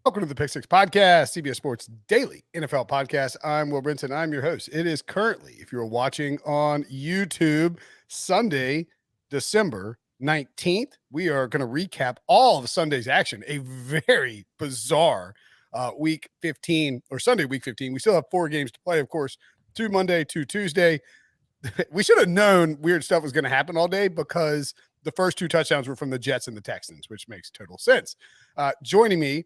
Welcome to the Pick Six Podcast, CBS Sports Daily NFL Podcast. I'm Will Brinson. I'm your host. It is currently, if you're watching on YouTube, Sunday, December 19th. We are going to recap all of Sunday's action. A very bizarre week 15 or Sunday week 15. We still have 4 games to play, of course, 2 Monday, 2 Tuesday. We should have known weird stuff was going to happen all day because the first 2 touchdowns were from the Jets and the Texans, which makes total sense. Joining me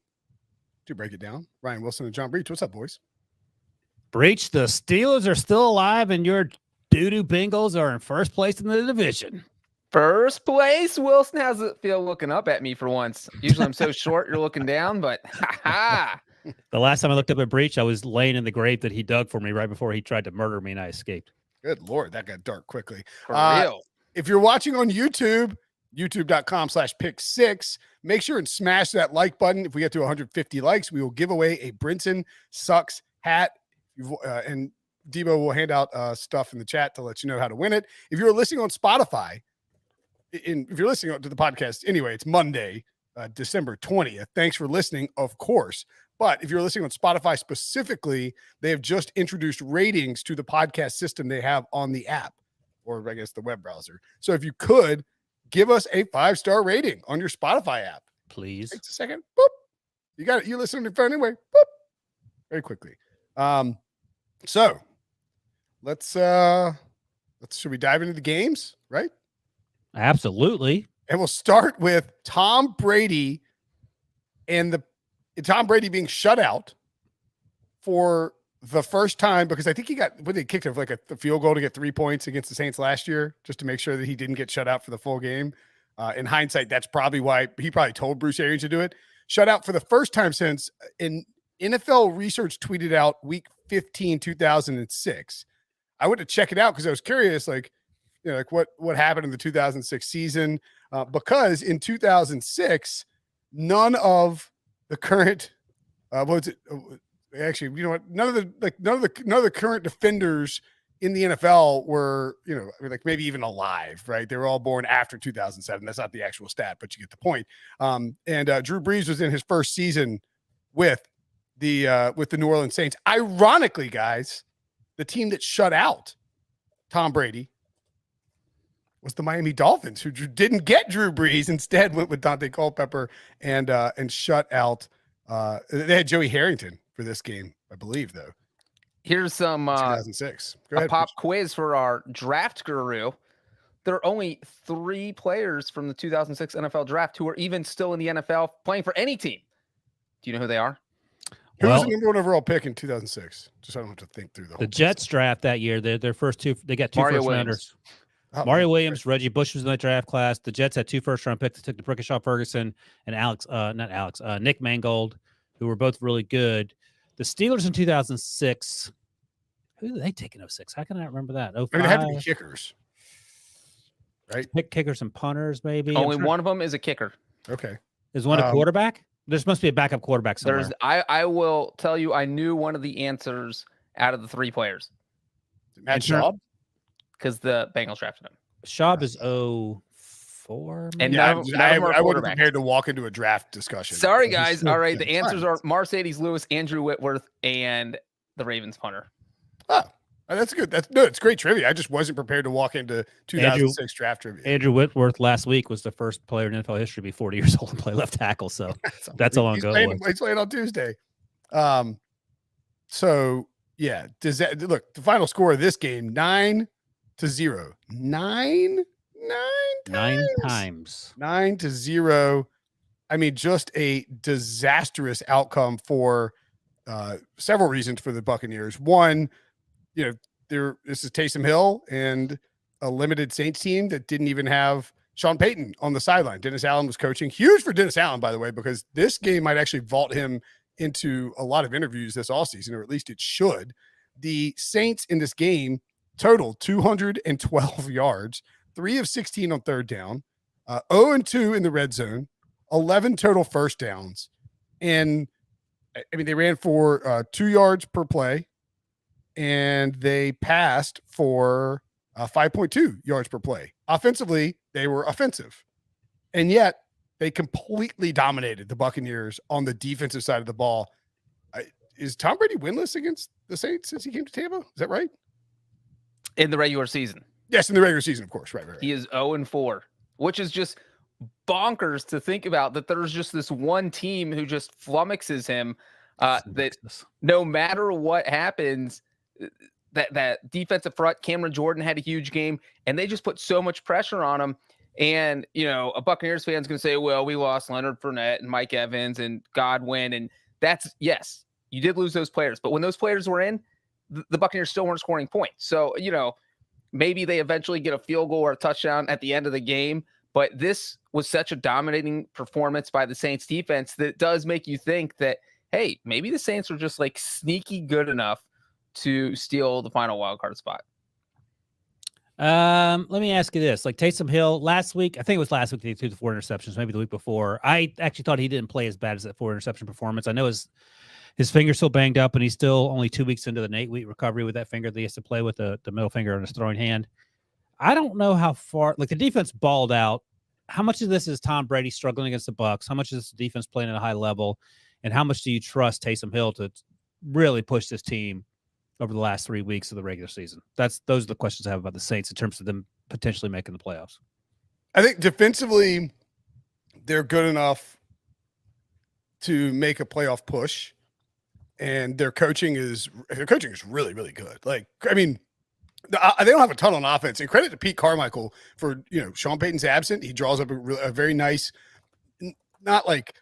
to break it down, Ryan Wilson and John Breech. What's up, boys? Breech, the Steelers are still alive, and your doo-doo Bengals are in first place in the division. First place? Wilson has it feel looking up at me for once. Usually I'm so short, you're looking down, but ha-ha. The last time I looked up at Breech, I was laying in the grave that he dug for me right before he tried to murder me, and I escaped. Good Lord, that got dark quickly. For real. If you're watching on YouTube, youtube.com/pick6, make sure and smash that like button. If we get to 150 likes, we will give away a Brinson Sucks hat. And Debo will hand out stuff in the chat to let you know how to win it. If you're listening on Spotify, if you're listening to the podcast anyway, it's Monday, December 20th. Thanks for listening, of course. But if you're listening on Spotify specifically, they have just introduced ratings to the podcast system they have on the app, or I guess the web browser. So if you could give us a 5-star rating on your Spotify app, Please. takes a second. Boop. You got it. You listen to your phone anyway. Boop. Very quickly. So should we dive into the games, right? Absolutely. And we'll start with Tom Brady and Tom Brady being shut out for the first time, because I think they kicked him like a field goal to get 3 points against the Saints last year, just to make sure that he didn't get shut out for the full game. In hindsight, that's probably why he probably told Bruce Arians to do it. Shut out for the first time since NFL Research tweeted out week 15, 2006. I went to check it out because I was curious, like what happened in the 2006 season, because in 2006, none of the current actually, you know what? None of the current defenders in the NFL were, maybe even alive, right? They were all born after 2007. That's not the actual stat, but you get the point. And Drew Brees was in his first season with the New Orleans Saints. Ironically, guys, the team that shut out Tom Brady was the Miami Dolphins, who didn't get Drew Brees, instead went with Dante Culpepper and shut out. They had Joey Harrington for this game, I believe, though. Here's some 2006. Go ahead, pop quiz for our draft guru. There are only 3 players from the 2006 NFL draft who are even still in the NFL playing for any team. Do you know who they are? Who was the number 1 overall pick in 2006? Just so I don't have to think through the whole Jets draft that year, their first 2, they got 2 first rounders. Mario Williams, Reggie Bush was in that draft class. The Jets had 2 first-round picks. They took the Brickashaw Ferguson and Nick Mangold, who were both really good. The Steelers in 2006, who did they take in 06? How can I remember that? 05? I mean, it had to be kickers, right? Pick kickers and punters, maybe. Only one of them is a kicker. Okay. Is one a quarterback? There must be a backup quarterback somewhere. I will tell you, I knew one of the answers out of the 3 players. Matt Schaub? Because the Bengals drafted him. Schaub is 04. And I wasn't quarterbacks. prepared to walk into a draft discussion. Sorry, guys. All right. The answers are Mercedes Lewis, Andrew Whitworth, and the Ravens punter. Oh, that's good. It's great trivia. I just wasn't prepared to walk into 2006 draft trivia. Andrew Whitworth last week was the first player in NFL history to be 40 years old and play left tackle. So that's how long ago it was. He's playing on Tuesday. So yeah, look, the final score of this game, 9-0. 9 times. 9-0. I mean, just a disastrous outcome for several reasons for the Buccaneers. One, this is Taysom Hill and a limited Saints team that didn't even have Sean Payton on the sideline. Dennis Allen was coaching. Huge for Dennis Allen, by the way, because this game might actually vault him into a lot of interviews this offseason, or at least it should. The Saints in this game total 212 yards, 3 of 16 on third down, 0-2 in the red zone, 11 total first downs. And I mean, they ran for 2 yards per play, and they passed for 5.2 yards per play. Offensively, they were offensive. And yet They completely dominated the Buccaneers on the defensive side of the ball. Is Tom Brady winless against the Saints since he came to Tampa? Is that right? In the regular season. Yes, in the regular season, of course. Right. He is 0-4, which is just bonkers to think about, that there's just this one team who just flummoxes him, that no matter what happens, that defensive front, Cameron Jordan had a huge game, and they just put so much pressure on him. And, a Buccaneers fan's going to say, well, we lost Leonard Fournette and Mike Evans and Godwin. And yes, you did lose those players. But when those players were in, the Buccaneers still weren't scoring points. So, maybe they eventually get a field goal or a touchdown at the end of the game. But this was such a dominating performance by the Saints defense that does make you think that, hey, maybe the Saints were just like sneaky good enough to steal the final wildcard spot. Let me ask you this. Like Taysom Hill last week, I think it was last week, he threw the 4 interceptions, maybe the week before. I actually thought he didn't play as bad as that 4 interception performance. I know his finger's still banged up, and he's still only 2 weeks into the 8-week recovery with that finger that he has to play with the middle finger on his throwing hand. I don't know how far, like the defense balled out. How much of this is Tom Brady struggling against the Bucs? How much is the defense playing at a high level? And how much do you trust Taysom Hill to really push this team over the last 3 weeks of the regular season? Those are the questions I have about the Saints in terms of them potentially making the playoffs. I think defensively, they're good enough to make a playoff push, and their coaching is really, really good. Like, I mean, they don't have a ton on offense. And credit to Pete Carmichael for, Sean Payton's absent. He draws up a very nice, not like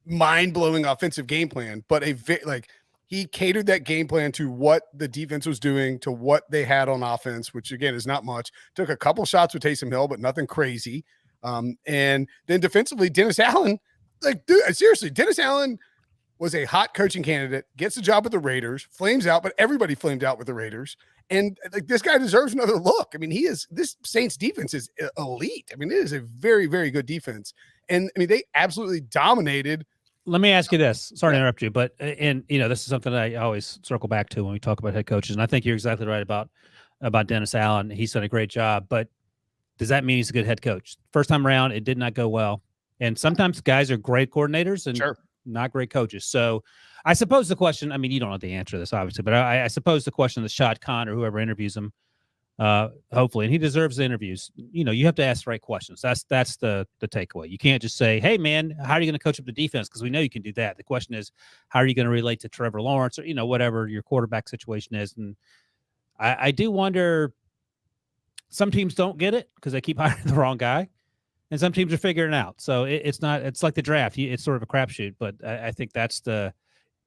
mind-blowing offensive game plan, but he catered that game plan to what the defense was doing, to what they had on offense, which again is not much. Took a couple shots with Taysom Hill, but nothing crazy. And then defensively, Dennis Allen, seriously, Dennis Allen was a hot coaching candidate, gets the job with the Raiders, flames out, but everybody flamed out with the Raiders. And this guy deserves another look. I mean, this Saints defense is elite. I mean, it is a very, very good defense. And I mean, they absolutely dominated. Let me ask you this. Sorry to interrupt you, but this is something that I always circle back to when we talk about head coaches. And I think you're exactly right about Dennis Allen. He's done a great job, but does that mean he's a good head coach? First time around, it did not go well. And sometimes guys are great coordinators and not great coaches. So I suppose the question, I mean, you don't know the answer to this, obviously, but I suppose the question of Shad Khan or whoever interviews him, hopefully, and he deserves the interviews. You have to ask the right questions. That's the takeaway. You can't just say, hey, man, how are you going to coach up the defense? Because we know you can do that. The question is, how are you going to relate to Trevor Lawrence or, whatever your quarterback situation is? And I do wonder, some teams don't get it because they keep hiring the wrong guy. And some teams are figuring it out. So it's like the draft. It's sort of a crapshoot, but I think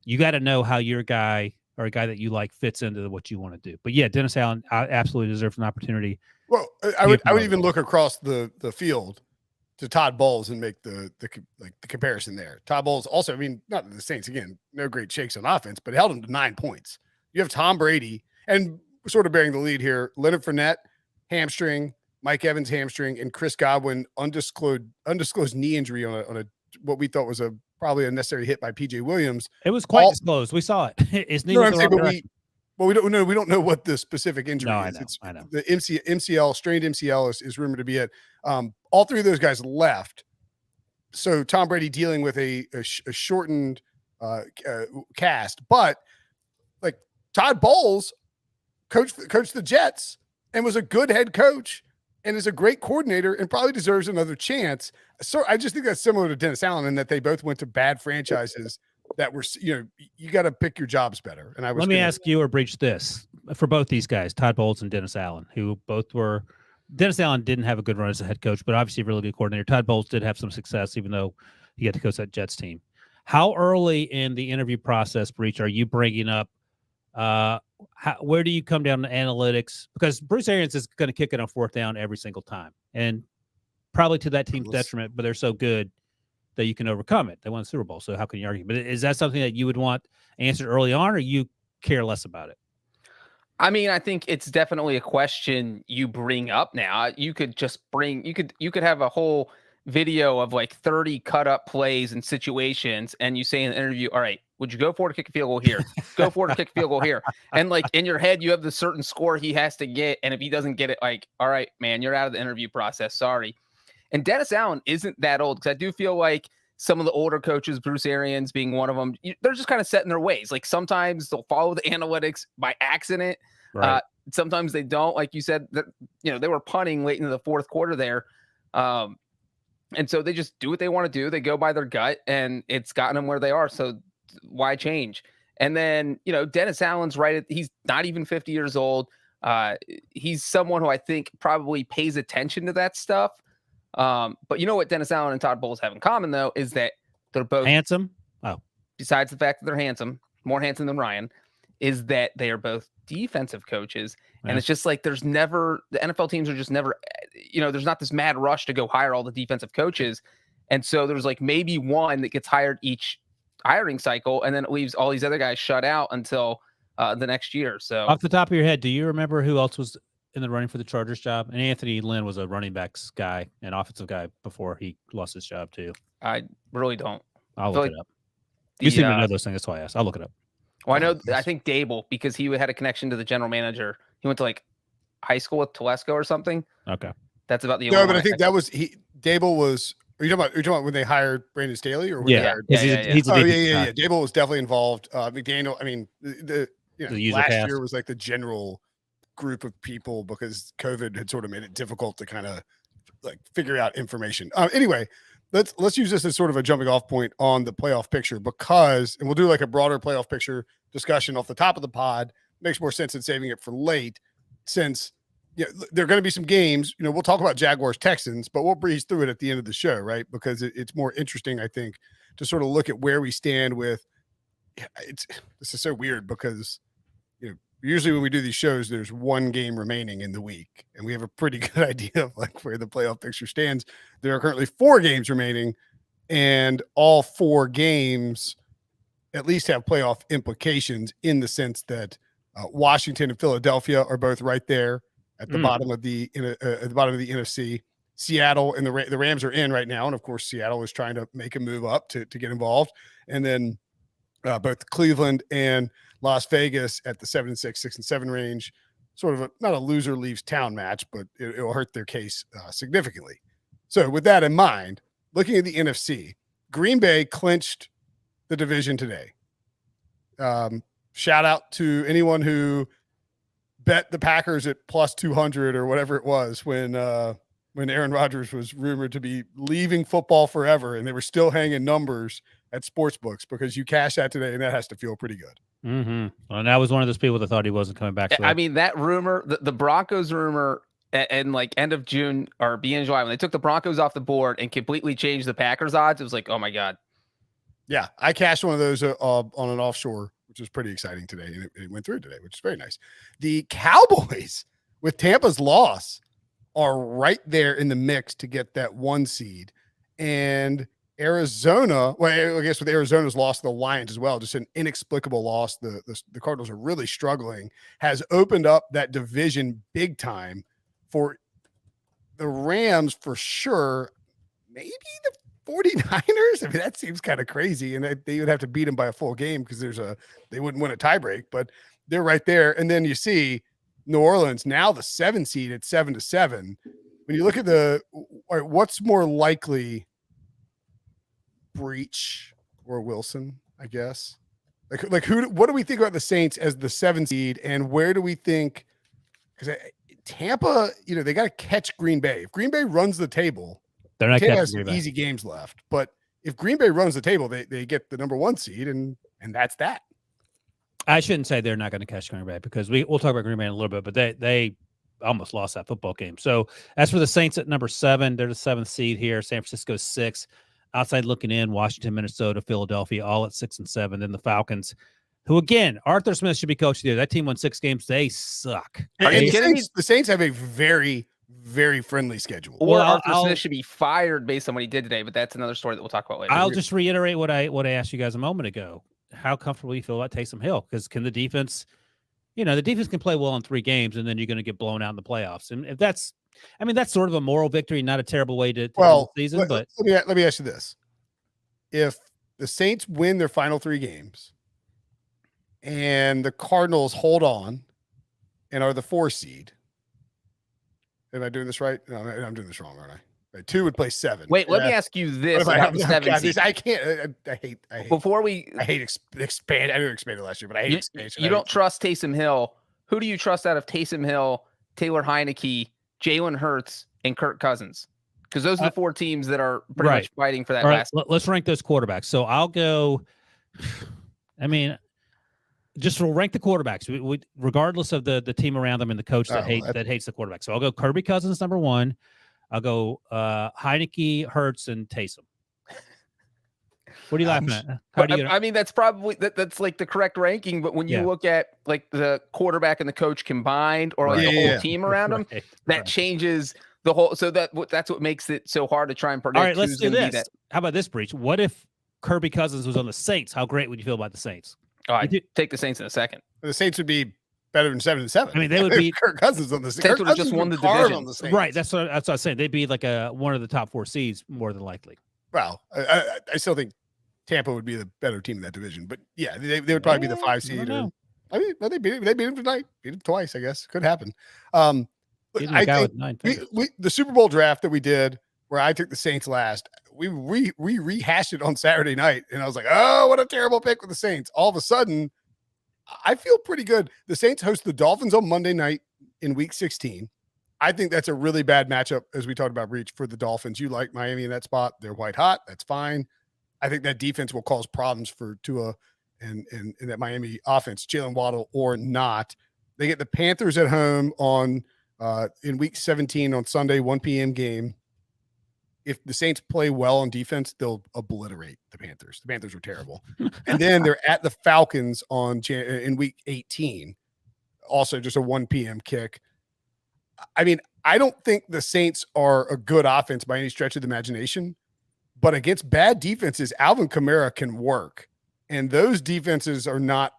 you got to know how your guy or a guy that you like fits into what you want to do. But yeah, Dennis Allen absolutely deserves an opportunity. Well, I would even look across the field to Todd Bowles and make the comparison there. Todd Bowles also, I mean, not the Saints, again, no great shakes on offense, but held him to 9 points. You have Tom Brady and sort of bearing the lead here, Leonard Fournette, hamstring, Mike Evans hamstring, and Chris Godwin undisclosed knee injury on a what we thought was probably a necessary hit by PJ Williams. It was quite disclosed. We saw it. His knee was the wrong direction. We don't know. We don't know what the specific injury is. I know. The MCL, strained MCL is rumored to be it. All three of those guys left. So Tom Brady dealing with a shortened cast, but like Todd Bowles coached the Jets and was a good head coach and is a great coordinator and probably deserves another chance. So I just think that's similar to Dennis Allen in that they both went to bad franchises that were, you got to pick your jobs better. And let me ask you or Breech this for both these guys, Todd Bowles and Dennis Allen, who both were. Dennis Allen didn't have a good run as a head coach, but obviously a really good coordinator. Todd Bowles did have some success, even though he got to coach that Jets team. How early in the interview process, Breech, are you bringing up? Where do you come down to analytics? Because Bruce Arians is going to kick it on fourth down every single time, and probably to that team's detriment. But they're so good that you can overcome it. They won the Super Bowl, so how can you argue? But is that something that you would want answered early on, or you care less about it? I mean, I think it's definitely a question you bring up now. You could just you could have a whole video of like 30 cut up plays and situations, and you say in the interview, all right, would you go for it to kick a field goal here? Go for it to kick a field goal here. And like in your head, you have the certain score he has to get. And if he doesn't get it, like, all right, man, you're out of the interview process. Sorry. And Dennis Allen isn't that old, because I do feel like some of the older coaches, Bruce Arians being one of them, they're just kind of set in their ways. Like sometimes they'll follow the analytics by accident. Right. Sometimes they don't. Like you said, that they were punting late into the fourth quarter there. And so they just do what they want to do. They go by their gut, and it's gotten them where they are. So why change? And then, Dennis Allen's right. He's not even 50 years old. He's someone who I think probably pays attention to that stuff. But you know what Dennis Allen and Todd Bowles have in common, though, is that they're both handsome. Oh, besides the fact that they're handsome, more handsome than Ryan, is that they are both defensive coaches. Yeah. And it's just like the NFL teams are just never, there's not this mad rush to go hire all the defensive coaches. And so there's like maybe one that gets hired each hiring cycle, and then it leaves all these other guys shut out until the next year. So off the top of your head, do you remember who else was in the running for the Chargers job? And Anthony Lynn was a running backs guy, an offensive guy before he lost his job too. I really don't. I'll look it up. You seem to know those things. That's why I asked. I'll look it up. Well, I think Dable, because he had a connection to the general manager. He went to like high school with Telesco or something. Okay. That's about the only No, but I think that was Dable was. Are you talking about when they hired Brandon Staley, or when they hired? He's yeah. Dable was definitely involved. McDaniel. I mean, the last cast. year was like the general group of people, because COVID had sort of made it difficult to kind of like figure out information. Anyway, let's use this as sort of a jumping off point on the playoff picture, and we'll do like a broader playoff picture discussion off the top of the pod. Makes more sense than saving it for late, since there are going to be some games. We'll talk about Jaguars Texans, but we'll breeze through it at the end of the show, right? Because it's more interesting, I think, to sort of look at where we stand with. This is so weird because usually when we do these shows, there's one game remaining in the week, and we have a pretty good idea of like where the playoff picture stands. There are currently 4 games remaining, and all 4 games at least have playoff implications, in the sense that Washington and Philadelphia are both right there at the bottom of the NFC. Seattle and the Rams are in right now, and of course Seattle is trying to make a move up to get involved, and then both Cleveland and Las Vegas at the 7-6, 6-7 range. Sort of not a loser leaves town match, but it will hurt their case significantly. So with that in mind, looking at the NFC, Green Bay clinched the division today. Shout out to anyone who bet the Packers at plus 200 or whatever it was when Aaron Rodgers was rumored to be leaving football forever, and they were still hanging numbers at sports books, because you cash that today, and that has to feel pretty good. Mm-hmm. Well, and I was one of those people that thought he wasn't coming back. I mean, that rumor, the Broncos rumor, and like end of June or beginning of July, when they took the Broncos off the board and completely changed the Packers odds, it was like, oh my God. Yeah, I cashed one of those on an offshore, which was pretty exciting today, and it went through today, which is very nice. The Cowboys, with Tampa's loss, are right there in the mix to get that 1 seed. And Arizona, well, I guess with Arizona's loss to the Lions as well, just an inexplicable loss. The Cardinals are really struggling, has opened up that division big time for the Rams for sure. Maybe the 49ers. I mean, that seems kind of crazy, and they would have to beat them by a full game, because they wouldn't win a tiebreak, but they're right there. And then you see New Orleans, now the 7 seed at 7-7. When you look at what's more likely, Breech or Wilson, I guess. What do we think about the Saints as the 7 seed, and where do we think? Because Tampa, they got to catch Green Bay. If Green Bay runs the table, they're not Tampa has some easy games left. But if Green Bay runs the table, they get the number 1 seed, and that's that. I shouldn't say they're not going to catch Green Bay, because we'll talk about Green Bay in a little bit, but they almost lost that football game. So as for the Saints at number 7, they're the 7th seed here. San Francisco 6. Outside looking in, Washington, Minnesota, Philadelphia, all at 6 and 7. Then the Falcons, who again, Arthur Smith should be coach there. That team won 6 games. They suck. Are you kidding me? The Saints have a very, very friendly schedule. Or Arthur Smith should be fired based on what he did today, but that's another story that we'll talk about later. I'll just reiterate what I asked you guys a moment ago. How comfortable do you feel about Taysom Hill? Because can the defense, the defense can play well in 3 games, and then you're going to get blown out in the playoffs. And if that's sort of a moral victory, not a terrible way to end the season. But let me ask you this. If the Saints win their final 3 games and the Cardinals hold on and are the 4 seed, am I doing this right? No, I'm doing this wrong, aren't I? Right, 2 would play 7. Wait, let me ask you this about the 7 seed. I can't. I hate. Before we, I hate expand. I didn't expand it last year, but I hate expansion. You don't trust Taysom Hill. Who do you trust out of Taysom Hill, Taylor Heineke, Jalen Hurts, and Kirk Cousins? Because those are the 4 teams that are pretty much fighting for that last. Let's rank those quarterbacks. So I'll go. I mean, just we'll rank the quarterbacks. We regardless of the team around them and the coach that hates the quarterback. So I'll go Kirby Cousins number 1. I'll go Heineke, Hurts, and Taysom. What are you laughing at? I mean, that's probably that's like the correct ranking. But when you look at like the quarterback and the coach combined, or like the whole team around them, that changes the whole. So that's what makes it so hard to try and predict. All right, let's do this. How about this, Breech? What if Kirby Cousins was on the Saints? How great would you feel about the Saints? Oh, I'd take the Saints in a second. The Saints would be better than 7-7. I mean, they would be Kirk Cousins on the Saints would have just won the division. Right. That's what I was saying. They'd be like one of the top 4 seeds more than likely. Well, I still think Tampa would be the better team in that division, but yeah, they would probably be the 5 seed. I mean, they beat him tonight. Beat him twice, I guess. Could happen. I think the Super Bowl draft that we did, where I took the Saints last, we rehashed it on Saturday night, and I was like, oh, what a terrible pick with the Saints. All of a sudden, I feel pretty good. The Saints host the Dolphins on Monday night in Week 16. I think that's a really bad matchup, as we talked about, Breech, for the Dolphins. You like Miami in that spot. They're white hot. That's fine. I think that defense will cause problems for Tua and that Miami offense, Jalen Waddle or not. They get the Panthers at home in Week 17 on Sunday, 1 p.m. game. If the Saints play well on defense, they'll obliterate the Panthers. The Panthers are terrible. And then they're at the Falcons in Week 18, also just a 1 p.m. kick. I mean, I don't think the Saints are a good offense by any stretch of the imagination, but against bad defenses, Alvin Kamara can work, and those defenses are not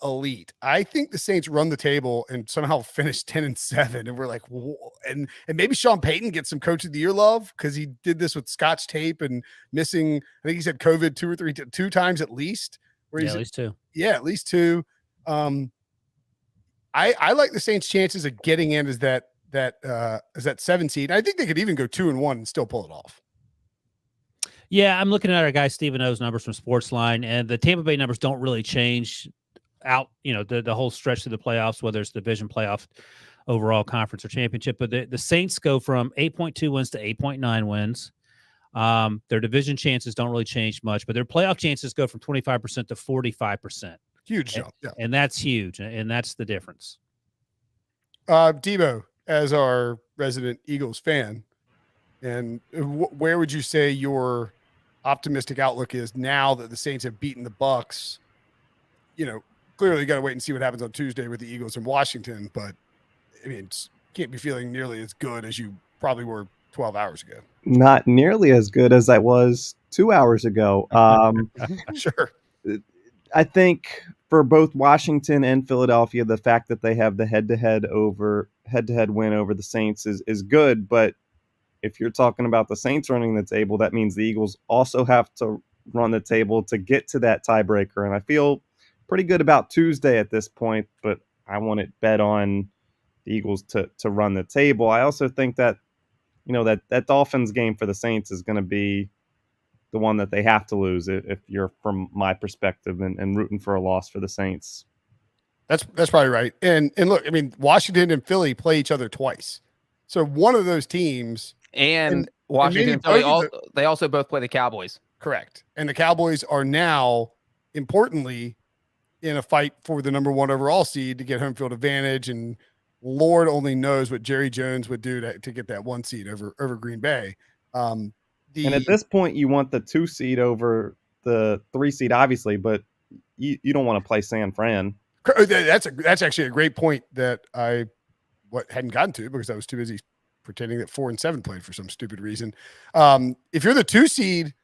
elite. I think the Saints run the table and somehow finish 10-7, and we're like, whoa. And maybe Sean Payton gets some Coach of the Year love because he did this with Scotch tape and missing. I think he said COVID 2 times at least. At least 2. Yeah, at least 2. I like the Saints' chances of getting in as that 7 seed. I think they could even go 2-1 and still pull it off. Yeah, I'm looking at our guy Stephen O's numbers from Sportsline, and the Tampa Bay numbers don't really change out, the whole stretch to the playoffs, whether it's division playoff, overall conference or championship. But the Saints go from 8.2 wins to 8.9 wins. Their division chances don't really change much, but their playoff chances go from 25% to 45%. Huge jump. Yeah. And that's huge. And that's the difference. Debo, as our resident Eagles fan, and where would you say your optimistic outlook is now that the Saints have beaten the Bucs? Clearly you got to wait and see what happens on Tuesday with the Eagles in Washington, but I mean, can't be feeling nearly as good as you probably were 12 hours ago. Not nearly as good as I was 2 hours ago. Sure. I think for both Washington and Philadelphia, the fact that they have the head-to-head win over the Saints is good, but if you're talking about the Saints running the table, that means the Eagles also have to run the table to get to that tiebreaker. And I feel pretty good about Tuesday at this point, but I want to bet on the Eagles to run the table. I also think that, that Dolphins game for the Saints is going to be the one that they have to lose if you're from my perspective and rooting for a loss for the Saints. That's probably right. And look, I mean, Washington and Philly play each other twice. So one of those teams and Washington and Philly, they also both play the Cowboys. Correct. And the Cowboys are now, importantly, in a fight for the number 1 overall seed to get home field advantage. And Lord only knows what Jerry Jones would do to get that 1 seed over Green Bay. And at this point, you want the 2 seed over the 3 seed, obviously, but you don't want to play San Fran. That's actually a great point that I hadn't gotten to because I was too busy pretending that 4 and 7 played for some stupid reason. If you're the 2 seed,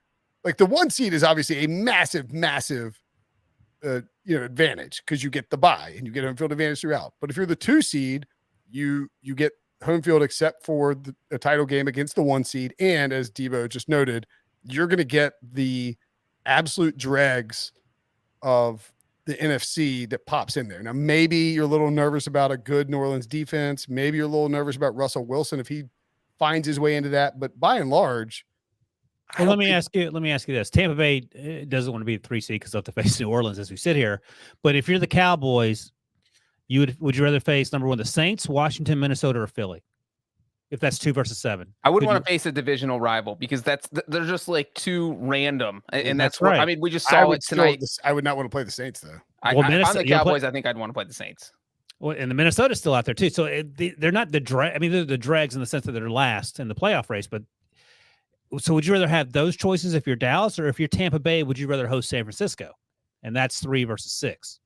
like the 1 seed is obviously a massive advantage because you get the bye and you get home field advantage throughout. But if you're the 2 seed, you get home field except for the title game against the 1 seed. And as Debo just noted, you're going to get the absolute dregs of the NFC that pops in there. Now, maybe you're a little nervous about a good New Orleans defense. Maybe you're a little nervous about Russell Wilson if he finds his way into that. But by and large, well, let me ask you this: Tampa Bay doesn't want to be the 3 seed because they have to face New Orleans as we sit here. But if you're the Cowboys, would you rather face number one the Saints, Washington, Minnesota, or Philly? If that's 2 versus 7, I wouldn't want to face a divisional rival because they're just like too random, and that's right. I mean, we just saw it tonight. I would not want to play the Saints though. On the Cowboys, I think I'd want to play the Saints. Well, and the Minnesota's still out there too. So they're not the drag. I mean, they're the dregs in the sense that they're last in the playoff race. But so, would you rather have those choices if you're Dallas, or if you're Tampa Bay? Would you rather host San Francisco? And that's 3 versus 6.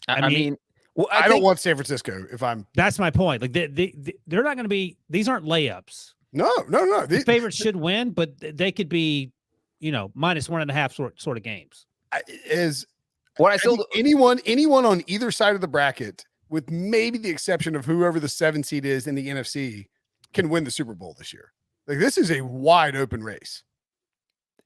I mean, well, I don't want San Francisco. That's my point. Like they're not going to be. These aren't layups. No. The favorites should win, but they could be, minus 1.5 sort of games. Anyone on either side of the bracket, with maybe the exception of whoever the 7 seed is in the NFC, can win the Super Bowl this year. Like, this is a wide open race.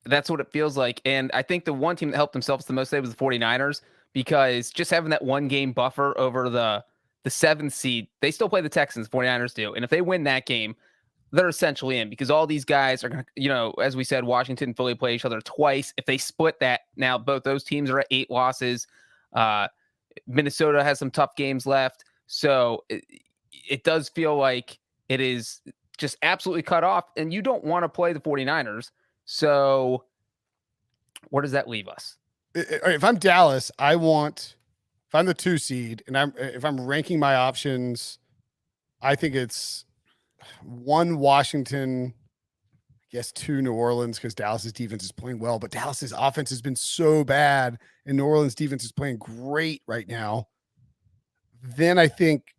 That's what it feels like. And I think the one team that helped themselves the most today was the 49ers, because just having that 1 game buffer over the 7th seed, they still play the Texans, 49ers do. And if they win that game, they're essentially in, because all these guys are going to, as we said, Washington and Philly play each other twice. If they split that, now both those teams are at 8 losses. Minnesota has some tough games left. So it does feel like it is just absolutely cut off, and you don't want to play the 49ers. So where does that leave us? If I'm Dallas, if I'm the 2 seed and if I'm ranking my options, I think it's 1 Washington, I guess 2 New Orleans, because Dallas's defense is playing well, but Dallas's offense has been so bad and New Orleans defense is playing great right now. Then I think,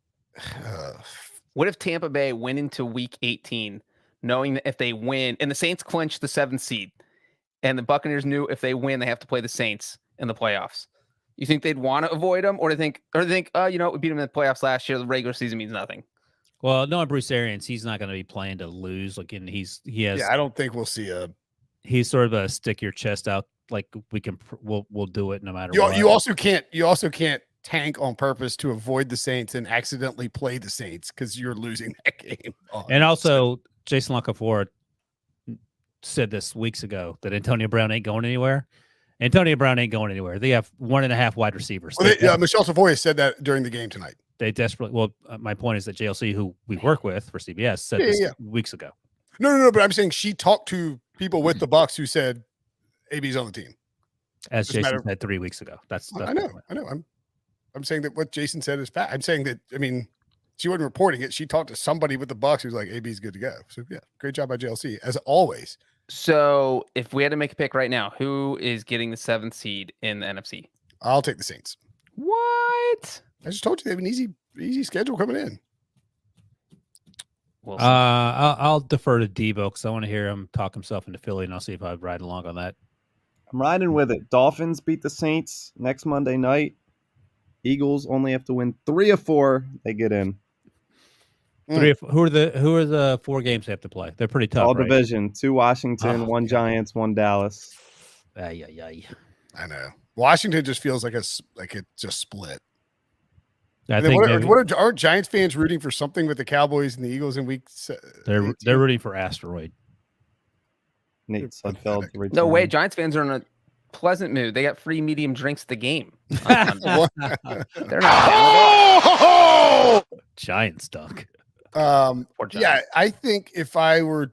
what if Tampa Bay went into week 18 knowing that if they win and the Saints clinch the 7th seed, and the Buccaneers knew if they win, they have to play the Saints in the playoffs? You think they'd want to avoid them, or do they think, we beat them in the playoffs last year, the regular season means nothing? Well, knowing Bruce Arians, he's not going to be playing to lose. Like, and he has. Yeah, I don't think we'll see He's sort of a stick your chest out. Like, we'll do it no matter what. You also can't tank on purpose to avoid the Saints and accidentally play the Saints because you're losing that game. And also, Jason LaCour said this weeks ago that Antonio Brown ain't going anywhere. Antonio Brown ain't going anywhere. They have 1.5 wide receivers. Well, Michelle Savoy said that during the game tonight. They desperately. Well, my point is that JLC, who we work with for CBS, said this weeks ago. No. But I'm saying she talked to people with the Bucs who said AB's on the team. As Jason said 3 weeks ago. That's I know. I'm saying that what Jason said is fact. I'm saying that, she wasn't reporting it. She talked to somebody with the Bucs who's like, AB's good to go. So yeah, great job by JLC as always. So if we had to make a pick right now, who is getting the 7th seed in the NFC? I'll take the Saints. What? I just told you they have an easy schedule coming in. I'll defer to Debo because I want to hear him talk himself into Philly, and I'll see if I ride along on that. I'm riding with it. Dolphins beat the Saints next Monday night. Eagles only have to win 3 of 4. They get in. Who are the 4 games they have to play? They're pretty tough. All right? division. 2 Washington, 1 Giants, 1 Dallas. I know. Washington just feels like it just split. Aren't Giants fans rooting for something with the Cowboys and the Eagles in week? They're rooting for asteroid. Nate Sudfeld. No way. Giants fans are in a pleasant mood. They got free medium drinks at the game. They're not Giants dunk. Yeah, I think if I would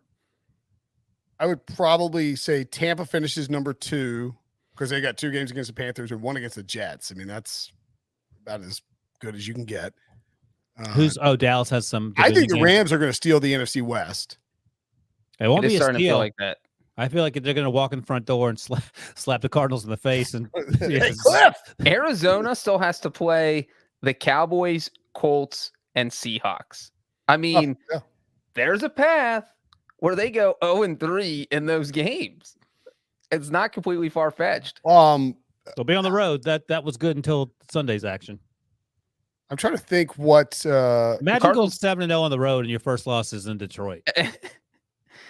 probably say Tampa finishes number 2 because they got 2 games against the Panthers and 1 against the Jets. That's about as good as you can get. Dallas has some. I think the Rams are going to steal the NFC West. It won't be a starting steal. To feel like that. I feel like they're going to walk in the front door and slap the Cardinals in the face. And hey, Cliff! Arizona still has to play the Cowboys, Colts, and Seahawks. There's a path where they go 0-3 in those games. It's not completely far-fetched. They'll be on the road. That was good until Sunday's action. I'm trying to think what. Imagine going 7-0 on the road and your first loss is in Detroit.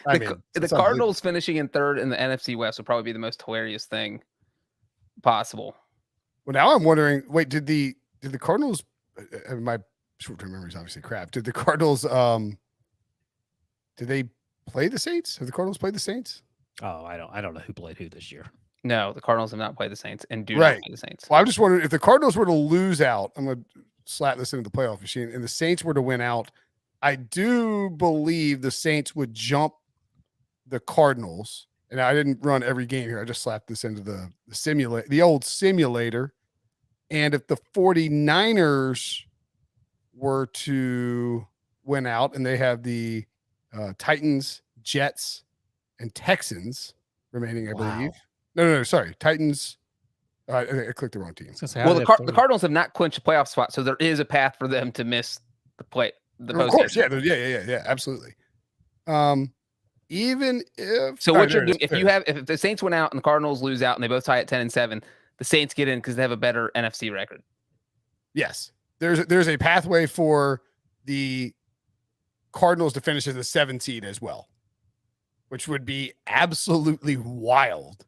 The Cardinals finishing in 3rd in the NFC West would probably be the most hilarious thing possible. Well, now I'm wondering. Wait, did the Cardinals? My short-term memory is obviously crap. Did the Cardinals Did they play the Saints? Have the Cardinals played the Saints? Oh, I don't know who played who this year. No, the Cardinals have not played the Saints and do not play the Saints. Well, I'm just wondering if the Cardinals were to lose out, I'm going to slap this into the playoff machine, and the Saints were to win out, I do believe the Saints would jump the Cardinals. And I didn't run every game here. I just slapped this into the old simulator. And if the 49ers were to win out, and they have the Titans, Jets, and Texans remaining, I believe. No, sorry. Titans. I clicked the wrong team. Well, the Cardinals have not clinched a playoff spot, so there is a path for them to miss the play. Of course, yeah, absolutely. Even if what you're doing, if the Saints went out and the Cardinals lose out and they both tie at 10-7, the Saints get in because they have a better NFC record. Yes, there's a pathway for the Cardinals to finish as the 7th seed as well, which would be absolutely wild.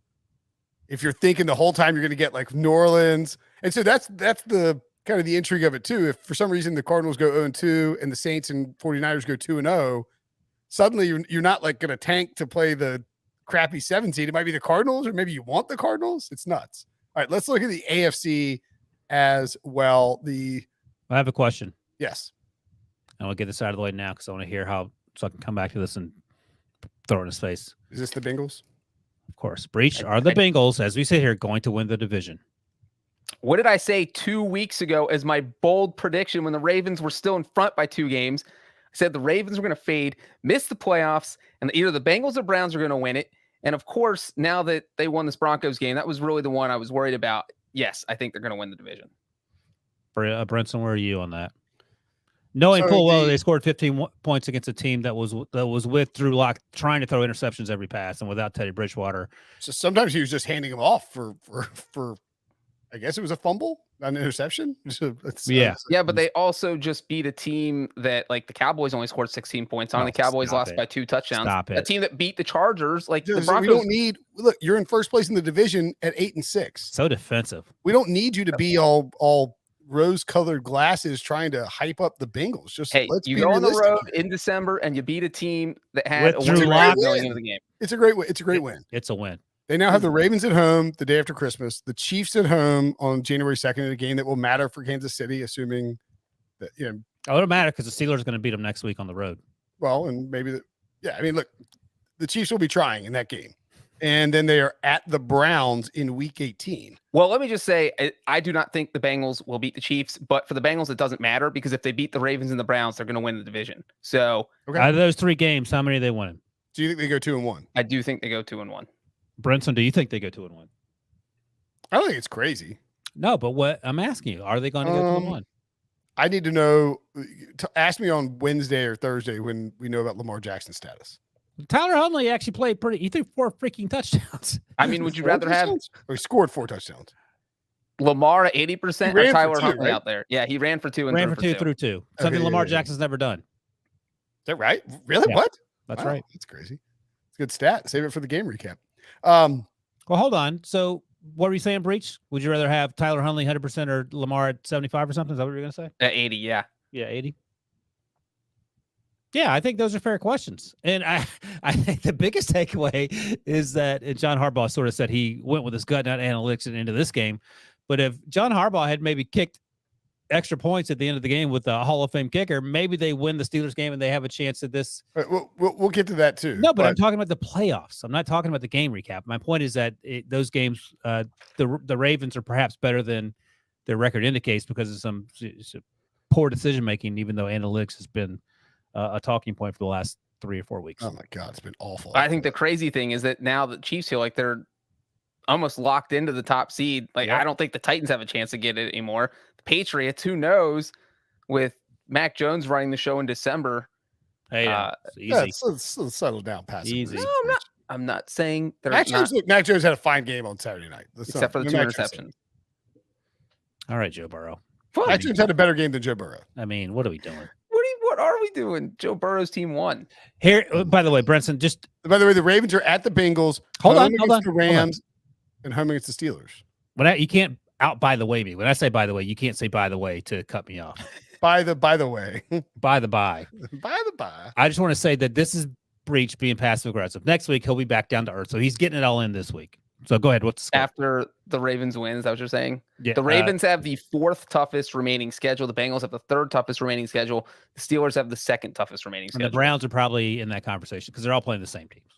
If you're thinking the whole time you're going to get like New Orleans, and so that's the kind of the intrigue of it too. If for some reason the Cardinals go 0-2 and the Saints and 49ers go 2-0, suddenly you're not like going to tank to play the crappy 7 seed. It might be the Cardinals, or maybe you want the Cardinals. It's nuts. All right, let's look at the AFC as well. I have a question. Yes. I want to get this out of the way now because I want to hear so I can come back to this and throw it in his face. Is this the Bengals? Of course. Breech, are the Bengals, as we sit here, going to win the division? What did I say 2 weeks ago as my bold prediction when the Ravens were still in front by 2 games? I said the Ravens were going to fade, miss the playoffs, and either the Bengals or Browns are going to win it. And of course, now that they won this Broncos game, that was really the one I was worried about. Yes, I think they're going to win the division. Brinson, where are you on that? Knowing full well they scored 15 points against a team that was with Drew Lock trying to throw interceptions every pass and without Teddy Bridgewater. So sometimes he was just handing them off for I guess it was a fumble, not an interception. Yeah, but they also just beat a team that like the Cowboys only scored 16 points on. The Cowboys lost by 2 touchdowns. A team that beat the Chargers, like the Broncos. We don't need. Look, you're in first place in the division at 8-6. So defensive. We don't need you to be all rose-colored glasses trying to hype up the Bengals. Just let's you be go on the realistic road in December and you beat a team that had a win going into the game. It's a great win. It's a great win. It's a win. They now have the Ravens at home the day after Christmas, the Chiefs at home on January 2nd in a game that will matter for Kansas City, assuming that it'll matter because the Steelers are going to beat them next week on the road. Well, and maybe look, the Chiefs will be trying in that game. And then they are at the Browns in week 18. Well, let me just say, I do not think the Bengals will beat the Chiefs, but for the Bengals, it doesn't matter because if they beat the Ravens and the Browns, they're going to win the division. So out of those 3 games, how many are they winning? Do you think they go 2-1? I do think they go 2-1. Brinson, do you think they go 2-1? I don't think it's crazy. No, but what I'm asking you, are they going to go 2-1? I need to know. Ask me on Wednesday or Thursday when we know about Lamar Jackson's status. Tyler Huntley actually played pretty. He threw 4 freaking touchdowns. I mean, would you rather have? He scored 4 touchdowns. Lamar at 80% or Tyler Huntley right? out there? Yeah, he ran for 2 and ran for 2 through 2. Something Lamar Jackson's never done. Is that right? Really? Yeah, what? That's right. That's crazy. It's a good stat. Save it for the game recap. Well, hold on. So, what were you saying, Breech? Would you rather have Tyler Huntley 100% or Lamar at 75 or something? Is that what you're going to say? At 80, yeah. Yeah, 80. Yeah, I think those are fair questions. And I think the biggest takeaway is that John Harbaugh sort of said he went with his gut, not analytics, into this game. But if John Harbaugh had maybe kicked extra points at the end of the game with a Hall of Fame kicker, maybe they win the Steelers game and they have a chance at this. We'll get to that too. No, but I'm talking about the playoffs. I'm not talking about the game recap. My point is that those games, the Ravens are perhaps better than their record indicates because of some poor decision making, even though analytics has been a talking point for the last 3 or 4 weeks. Oh my God, it's been awful. I think the crazy thing is that now the Chiefs feel like they're almost locked into the top seed. Like, I don't think the Titans have a chance to get it anymore. The Patriots, who knows, with Mac Jones running the show in December. Hey, it's easy. Let's settle down past easy. No, I'm not saying Mac Jones had a fine game on Saturday night. Except for the 2 interceptions. All right, Joe Burrow. Mac Jones had a better game than Joe Burrow. I mean, what are we doing? What are we doing? Joe Burrow's team won. Here, by the way, Brinson, by the way, the Ravens are at the Bengals. Hold on. The Rams and home against the Steelers. You can't by the way me. When I say by the way, you can't say by the way to cut me off. By the way. By the by. I just want to say that this is Breech being passive aggressive. Next week, he'll be back down to earth. So he's getting it all in this week. So go ahead. What's the score? After the Ravens win, is that what you're saying? Yeah, the Ravens have the 4th toughest remaining schedule. The Bengals have the 3rd toughest remaining schedule. The Steelers have the 2nd toughest remaining schedule. And the Browns are probably in that conversation because they're all playing the same teams.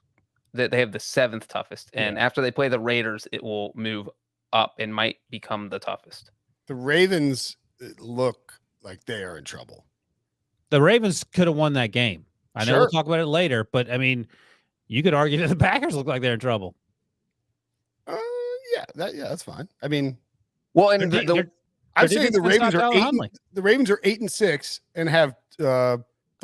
They have the 7th toughest. And after they play the Raiders, it will move up and might become the toughest. The Ravens look like they are in trouble. The Ravens could have won that game. I know we'll talk about it later, but I mean, you could argue that the Packers look like they're in trouble. That's fine. I mean, well, and I'm saying the Ravens are 8. The Ravens are 8-6 and have 3.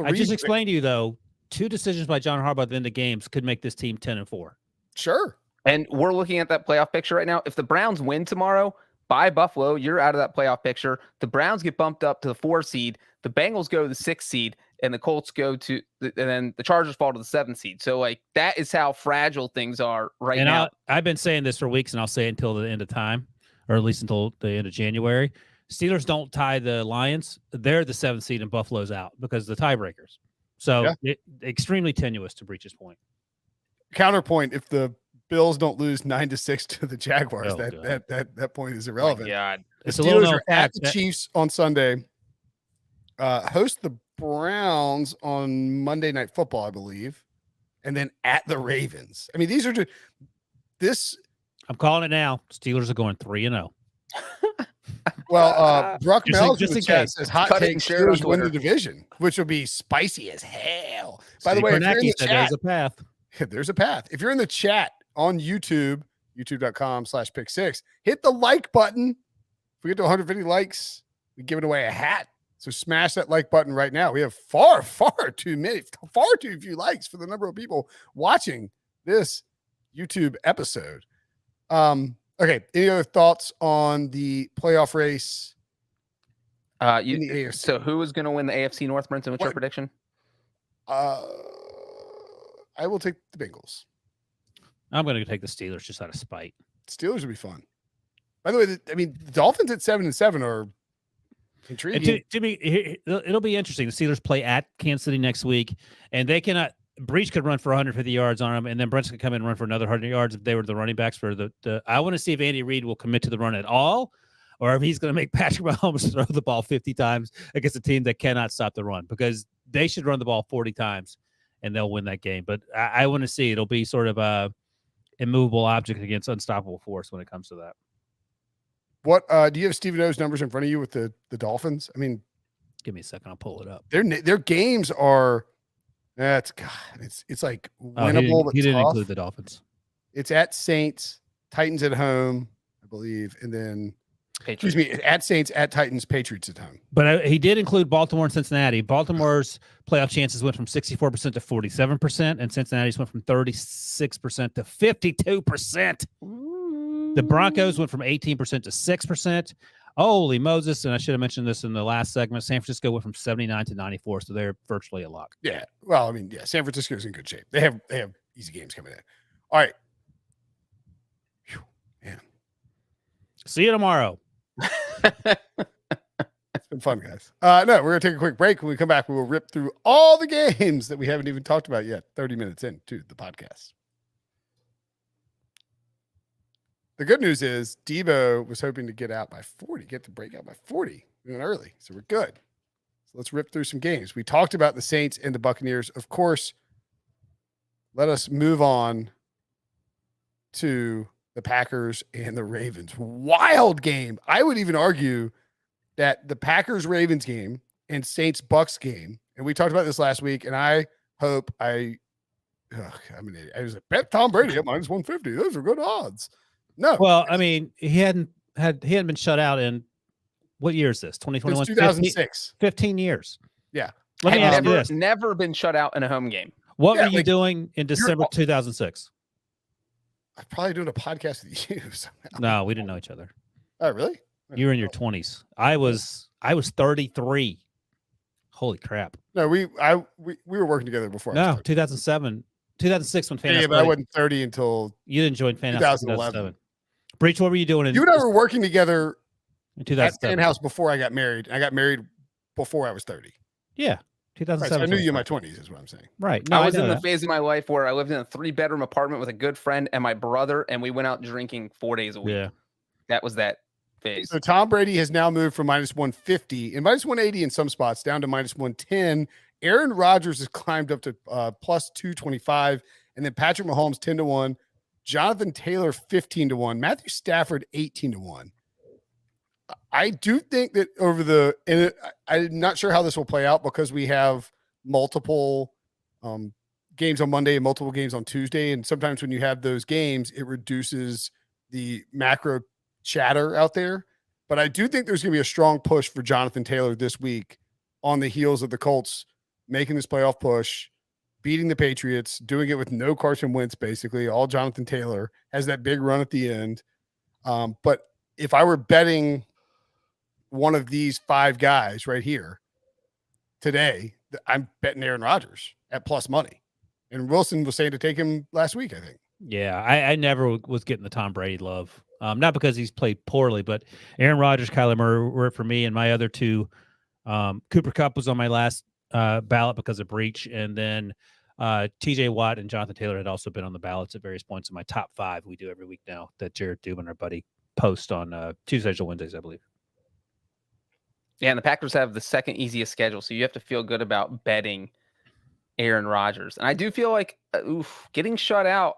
I just explained to you though, 2 decisions by John Harbaugh at the end of games could make this team 10-4. Sure. And we're looking at that playoff picture right now. If the Browns win tomorrow by Buffalo, you're out of that playoff picture. The Browns get bumped up to the 4 seed. The Bengals go to the 6 seed, and the Colts go to, and then the Chargers fall to the 7 seed. So, like, that is how fragile things are now. I've been saying this for weeks, and I'll say it until the end of time, or at least until the end of January. Steelers don't tie the Lions. They're the 7th seed, and Buffalo's out because of the tiebreakers. So, extremely tenuous to Breech's point. Counterpoint, if the Bills don't lose 9-6 to the Jaguars, that point is irrelevant. The Steelers are at the Chiefs on Sunday. Host the Browns on Monday Night Football, I believe, and then at the Ravens. I mean, these are just this. I'm calling it now. Steelers are going 3-0. Well, Bruck Mel's just in the chat says hot take Steelers win the division, which will be spicy as hell. By the way, if you're in the chat, there's a path. There's a path. If you're in the chat on YouTube, youtube.com/pick6, hit the like button. If we get to 150 likes, we're giving away a hat. So smash that like button right now. We have far too few likes for the number of people watching this YouTube episode. Okay. Any other thoughts on the playoff race? In the AFC? So who is going to win the AFC North, Brinson? What's your prediction? I will take the Bengals. I'm going to take the Steelers just out of spite. Steelers would be fun. By the way, the Dolphins at 7-7 are intriguing. To me, it'll be interesting. The Steelers play at Kansas City next week, and they cannot. Breech could run for 150 yards on them, and then Brinson could come in and run for another 100 yards if they were the running backs for the. I want to see if Andy Reid will commit to the run at all, or if he's going to make Patrick Mahomes throw the ball 50 times against a team that cannot stop the run, because they should run the ball 40 times, and they'll win that game. But I want to see. It'll be sort of a immovable object against unstoppable force when it comes to that. What do you have Stephen O's numbers in front of you with the Dolphins? I mean, give me a second. I'll pull it up. Their games are it's like winnable. He didn't include the Dolphins. It's at Saints, Titans at home, I believe, and then at Saints, at Titans, Patriots at home. But he did include Baltimore and Cincinnati. Baltimore's playoff chances went from 64% to 47%, and Cincinnati's went from 36% to 52%. The Broncos went from 18% to 6%. Holy Moses. And I should have mentioned this in the last segment. San Francisco went from 79 to 94, so they're virtually a lock. Yeah. Well, I mean, San Francisco's in good shape. They have easy games coming in. All right. Whew, man. See you tomorrow. It's been fun, guys. No, we're going to take a quick break. When we come back, we will rip through all the games that we haven't even talked about yet, 30 minutes into the podcast. The good news is Debo was hoping to get the break out by 40 even early. So we're good. So let's rip through some games. We talked about the Saints and the Buccaneers. Of course, let us move on to the Packers and the Ravens. Wild game. I would even argue that the Packers-Ravens game and Saints-Bucks game, and we talked about this last week, and I hope I was like, bet Tom Brady at minus 150. Those are good odds. No. Well, I mean, he hadn't been shut out in what year is this? 2021? 2006. 15 years. Yeah. Let me ask you this. Never been shut out in a home game. What were you doing in December 2006? I'm probably doing a podcast with you somehow. No, we didn't know each other. Oh, really? You were in your 20s. I was 33. Holy crap. No, we were working together before. No, 2007. 2006 when Fan. Yeah, but I wasn't 30 until you didn't join Fan 2011. Breech, what were you doing? You and I were working together in 2007 at Fan House before I got married. I got married before I was 30. Yeah. 2007. Right, so I knew you in my 20s is what I'm saying. Right. No, I was in the phase of my life where I lived in a 3-bedroom apartment with a good friend and my brother, and we went out drinking 4 days a week. Yeah. That was that phase. So Tom Brady has now moved from -150 and -180 in some spots down to -110. Aaron Rodgers has climbed up to +225, and then Patrick Mahomes 10-1, Jonathan Taylor 15-1, Matthew Stafford 18-1. I do think that I'm not sure how this will play out because we have multiple games on Monday and multiple games on Tuesday. And sometimes when you have those games, it reduces the macro chatter out there. But I do think there's going to be a strong push for Jonathan Taylor this week on the heels of the Colts making this playoff push, beating the Patriots, doing it with no Carson Wentz, basically. All Jonathan Taylor has that big run at the end. But if I were betting one of these 5 guys right here today, I'm betting Aaron Rodgers at plus money. And Wilson was saying to take him last week, I think. Yeah, I never was getting the Tom Brady love. Not because he's played poorly, but Aaron Rodgers, Kyler Murray were for me, and my other 2. Cooper Kupp was on my last ballot because of Breech, and then TJ Watt and Jonathan Taylor had also been on the ballots at various points in my top 5 we do every week now that Jared Dubin, our buddy, post on Tuesdays or Wednesdays, I believe. Yeah, and the Packers have the second easiest schedule, so you have to feel good about betting Aaron Rodgers. And I do feel like, getting shut out.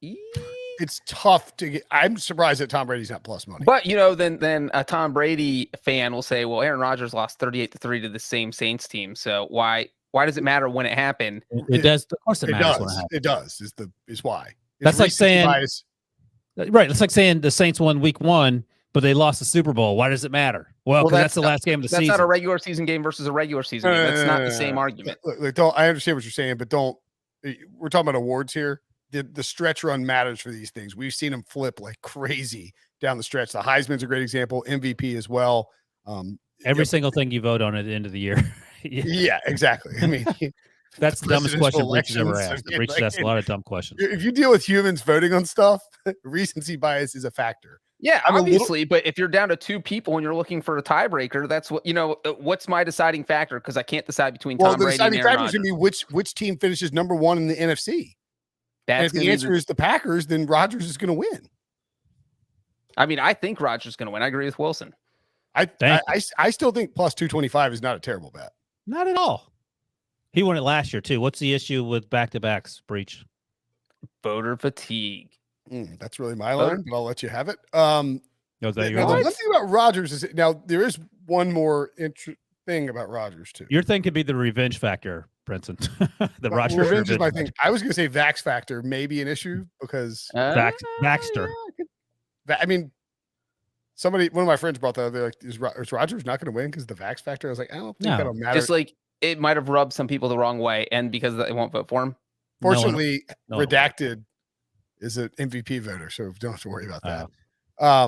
It's tough to get. I'm surprised that Tom Brady's not plus money. But, then a Tom Brady fan will say, well, Aaron Rodgers lost 38-3 to the same Saints team. So why does it matter when it happened? It does. Of course it matters when it happens. It does. Is why. That's like saying, right. It's like saying the Saints won week 1, but they lost the Super Bowl. Why does it matter? Well, because that's the last game of the season. That's not a regular season game versus a regular season game. That's not the same argument. Look, I understand what you're saying, but we're talking about awards here. The stretch run matters for these things. We've seen them flip like crazy down the stretch. The Heisman's a great example, MVP as well. Every single thing you vote on at the end of the year. Yeah, exactly. I mean, that's the dumbest question Breech has ever asked. Breech has asked a lot of dumb questions. If you deal with humans voting on stuff, recency bias is a factor. Yeah, obviously, but if you're down to 2 people and you're looking for a tiebreaker, that's what what's my deciding factor? Because I can't decide between Tom Brady and Aaron Rodgers. The deciding factor is going to be which team finishes number 1 in the NFC. And if the answer is the Packers, then Rodgers is going to win. I mean, I think Rodgers is going to win. I agree with Wilson. I still think plus 225 is not a terrible bet. Not at all. He won it last year too. What's the issue with back-to-backs, Breech? Voter fatigue. That's really my line, but I'll let you have it. Is that your one thing about Rodgers is now there is one more thing about Rodgers too. Your thing could be the revenge factor, Brinson. The Rodgers revenge is my thing. I was going to say Vax factor may be an issue because Baxter. I mean, one of my friends brought that up. They're like, is Rodgers not going to win because of the Vax factor? I was like, I don't think that'll matter. Just like it might have rubbed some people the wrong way, and because they won't vote for him. Fortunately, Redacted is an MVP voter, so don't have to worry about that. I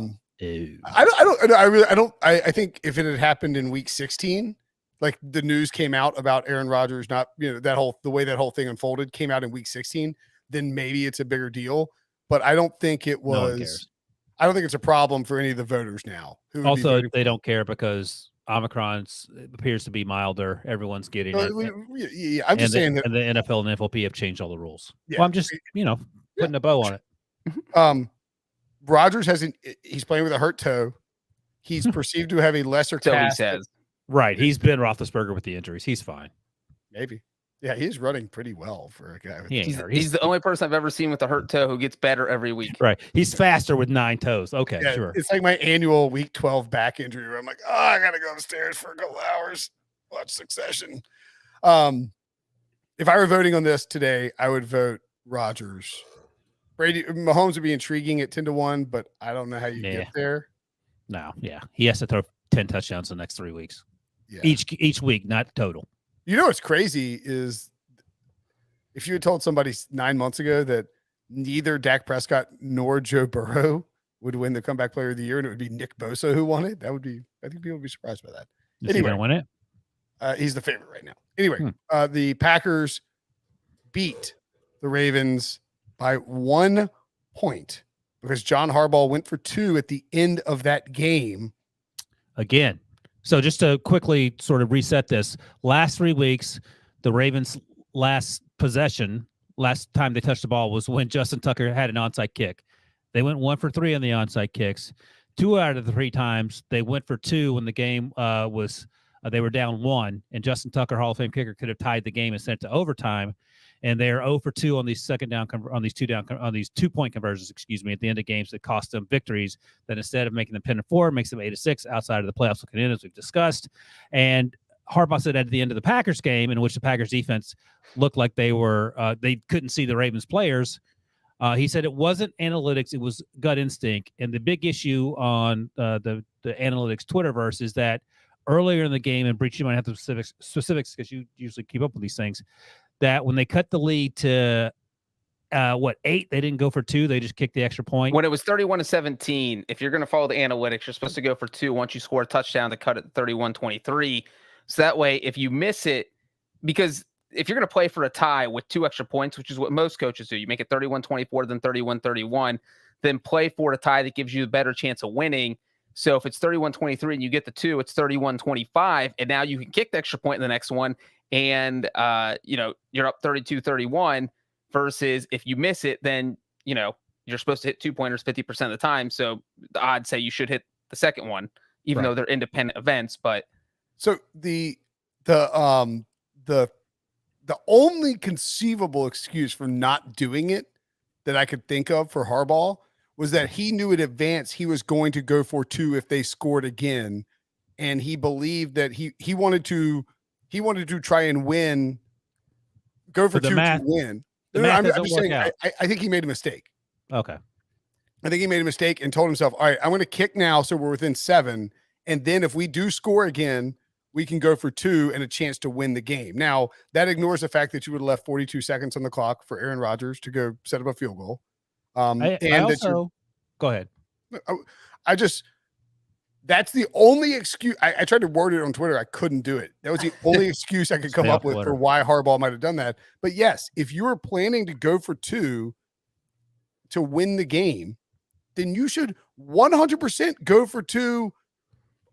think if it had happened in week 16, like the news came out about Aaron Rodgers, not the way that whole thing unfolded came out in week 16, then maybe it's a bigger deal. But I don't think it was. I don't think it's a problem for any of the voters now. Also, they don't care because Omicron appears to be milder. Everyone's getting it. Yeah, I'm just saying that. And the NFL and FOP have changed all the rules. Yeah, well, I'm just putting a bow on it. Rodgers he's playing with a hurt toe. He's perceived to have a lesser cast. He says. Right. He's been Roethlisberger with the injuries. He's fine. Maybe. Yeah, he's running pretty well for a guy. He's the only person I've ever seen with a hurt toe who gets better every week. Right. He's faster with 9 toes. Okay, yeah, sure. It's like my annual week 12 back injury where I'm like, I got to go upstairs for a couple hours, watch Succession. If I were voting on this today, I would vote Rodgers. Mahomes would be intriguing at 10-1, but I don't know how you get there. No, yeah. He has to throw 10 touchdowns the next 3 weeks. Yeah. Each week, not total. You know what's crazy is if you had told somebody 9 months ago that neither Dak Prescott nor Joe Burrow would win the comeback player of the year and it would be Nick Bosa who won it, I think people would be surprised by that. Is he going to win it? He's the favorite right now. Anyway, the Packers beat the Ravens by 1 point because John Harbaugh went for 2 at the end of that game. Again. So just to quickly sort of reset this, last 3 weeks, the Ravens' last time they touched the ball was when Justin Tucker had an onside kick. They went 1 for 3 on the onside kicks. 2 out of the 3 times they went for 2 when the game was they were down 1, and Justin Tucker, Hall of Fame kicker, could have tied the game and sent it to overtime. And they're 0 for 2 on these 2-point conversions, at the end of games that cost them victories. That instead of making them 10-4, makes them 8-6 outside of the playoffs looking in, as we've discussed. And Harbaugh said at the end of the Packers game, in which the Packers defense looked like they couldn't see the Ravens players. He said it wasn't analytics, it was gut instinct. And the big issue on the analytics Twitterverse is that earlier in the game, and Breech, you might have the specifics because you usually keep up with these things, that when they cut the lead to 8, they didn't go for 2, they just kicked the extra point. When it was 31-17, if you're going to follow the analytics, you're supposed to go for 2 once you score a touchdown to cut it 31-23. So that way, if you miss it, because if you're going to play for a tie with 2 extra points, which is what most coaches do, you make it 31-24, then 31-31, then play for a tie that gives you a better chance of winning. So if it's 31-23 and you get the 2, it's 31-25, and now you can kick the extra point in the next one, and you're up 32-31. Versus if you miss it, then you're supposed to hit 2-pointers 50% of the time. So the odds say you should hit the second one, even though they're independent events. But so the only conceivable excuse for not doing it that I could think of for Harbaugh was that he knew in advance he was going to go for 2 if they scored again, and he believed that he wanted to try and win, go for 2 to win. I'm just saying, I think he made a mistake. Okay. I think he made a mistake and told himself, all right, I'm going to kick now so we're within 7, and then if we do score again, we can go for 2 and a chance to win the game. Now, that ignores the fact that you would have left 42 seconds on the clock for Aaron Rodgers to go set up a field goal. Go ahead. That's the only excuse. I tried to word it on Twitter. I couldn't do it. That was the only excuse I could come up with for why Harbaugh might have done that. But yes, if you were planning to go for 2 to win the game, then you should 100% go for 2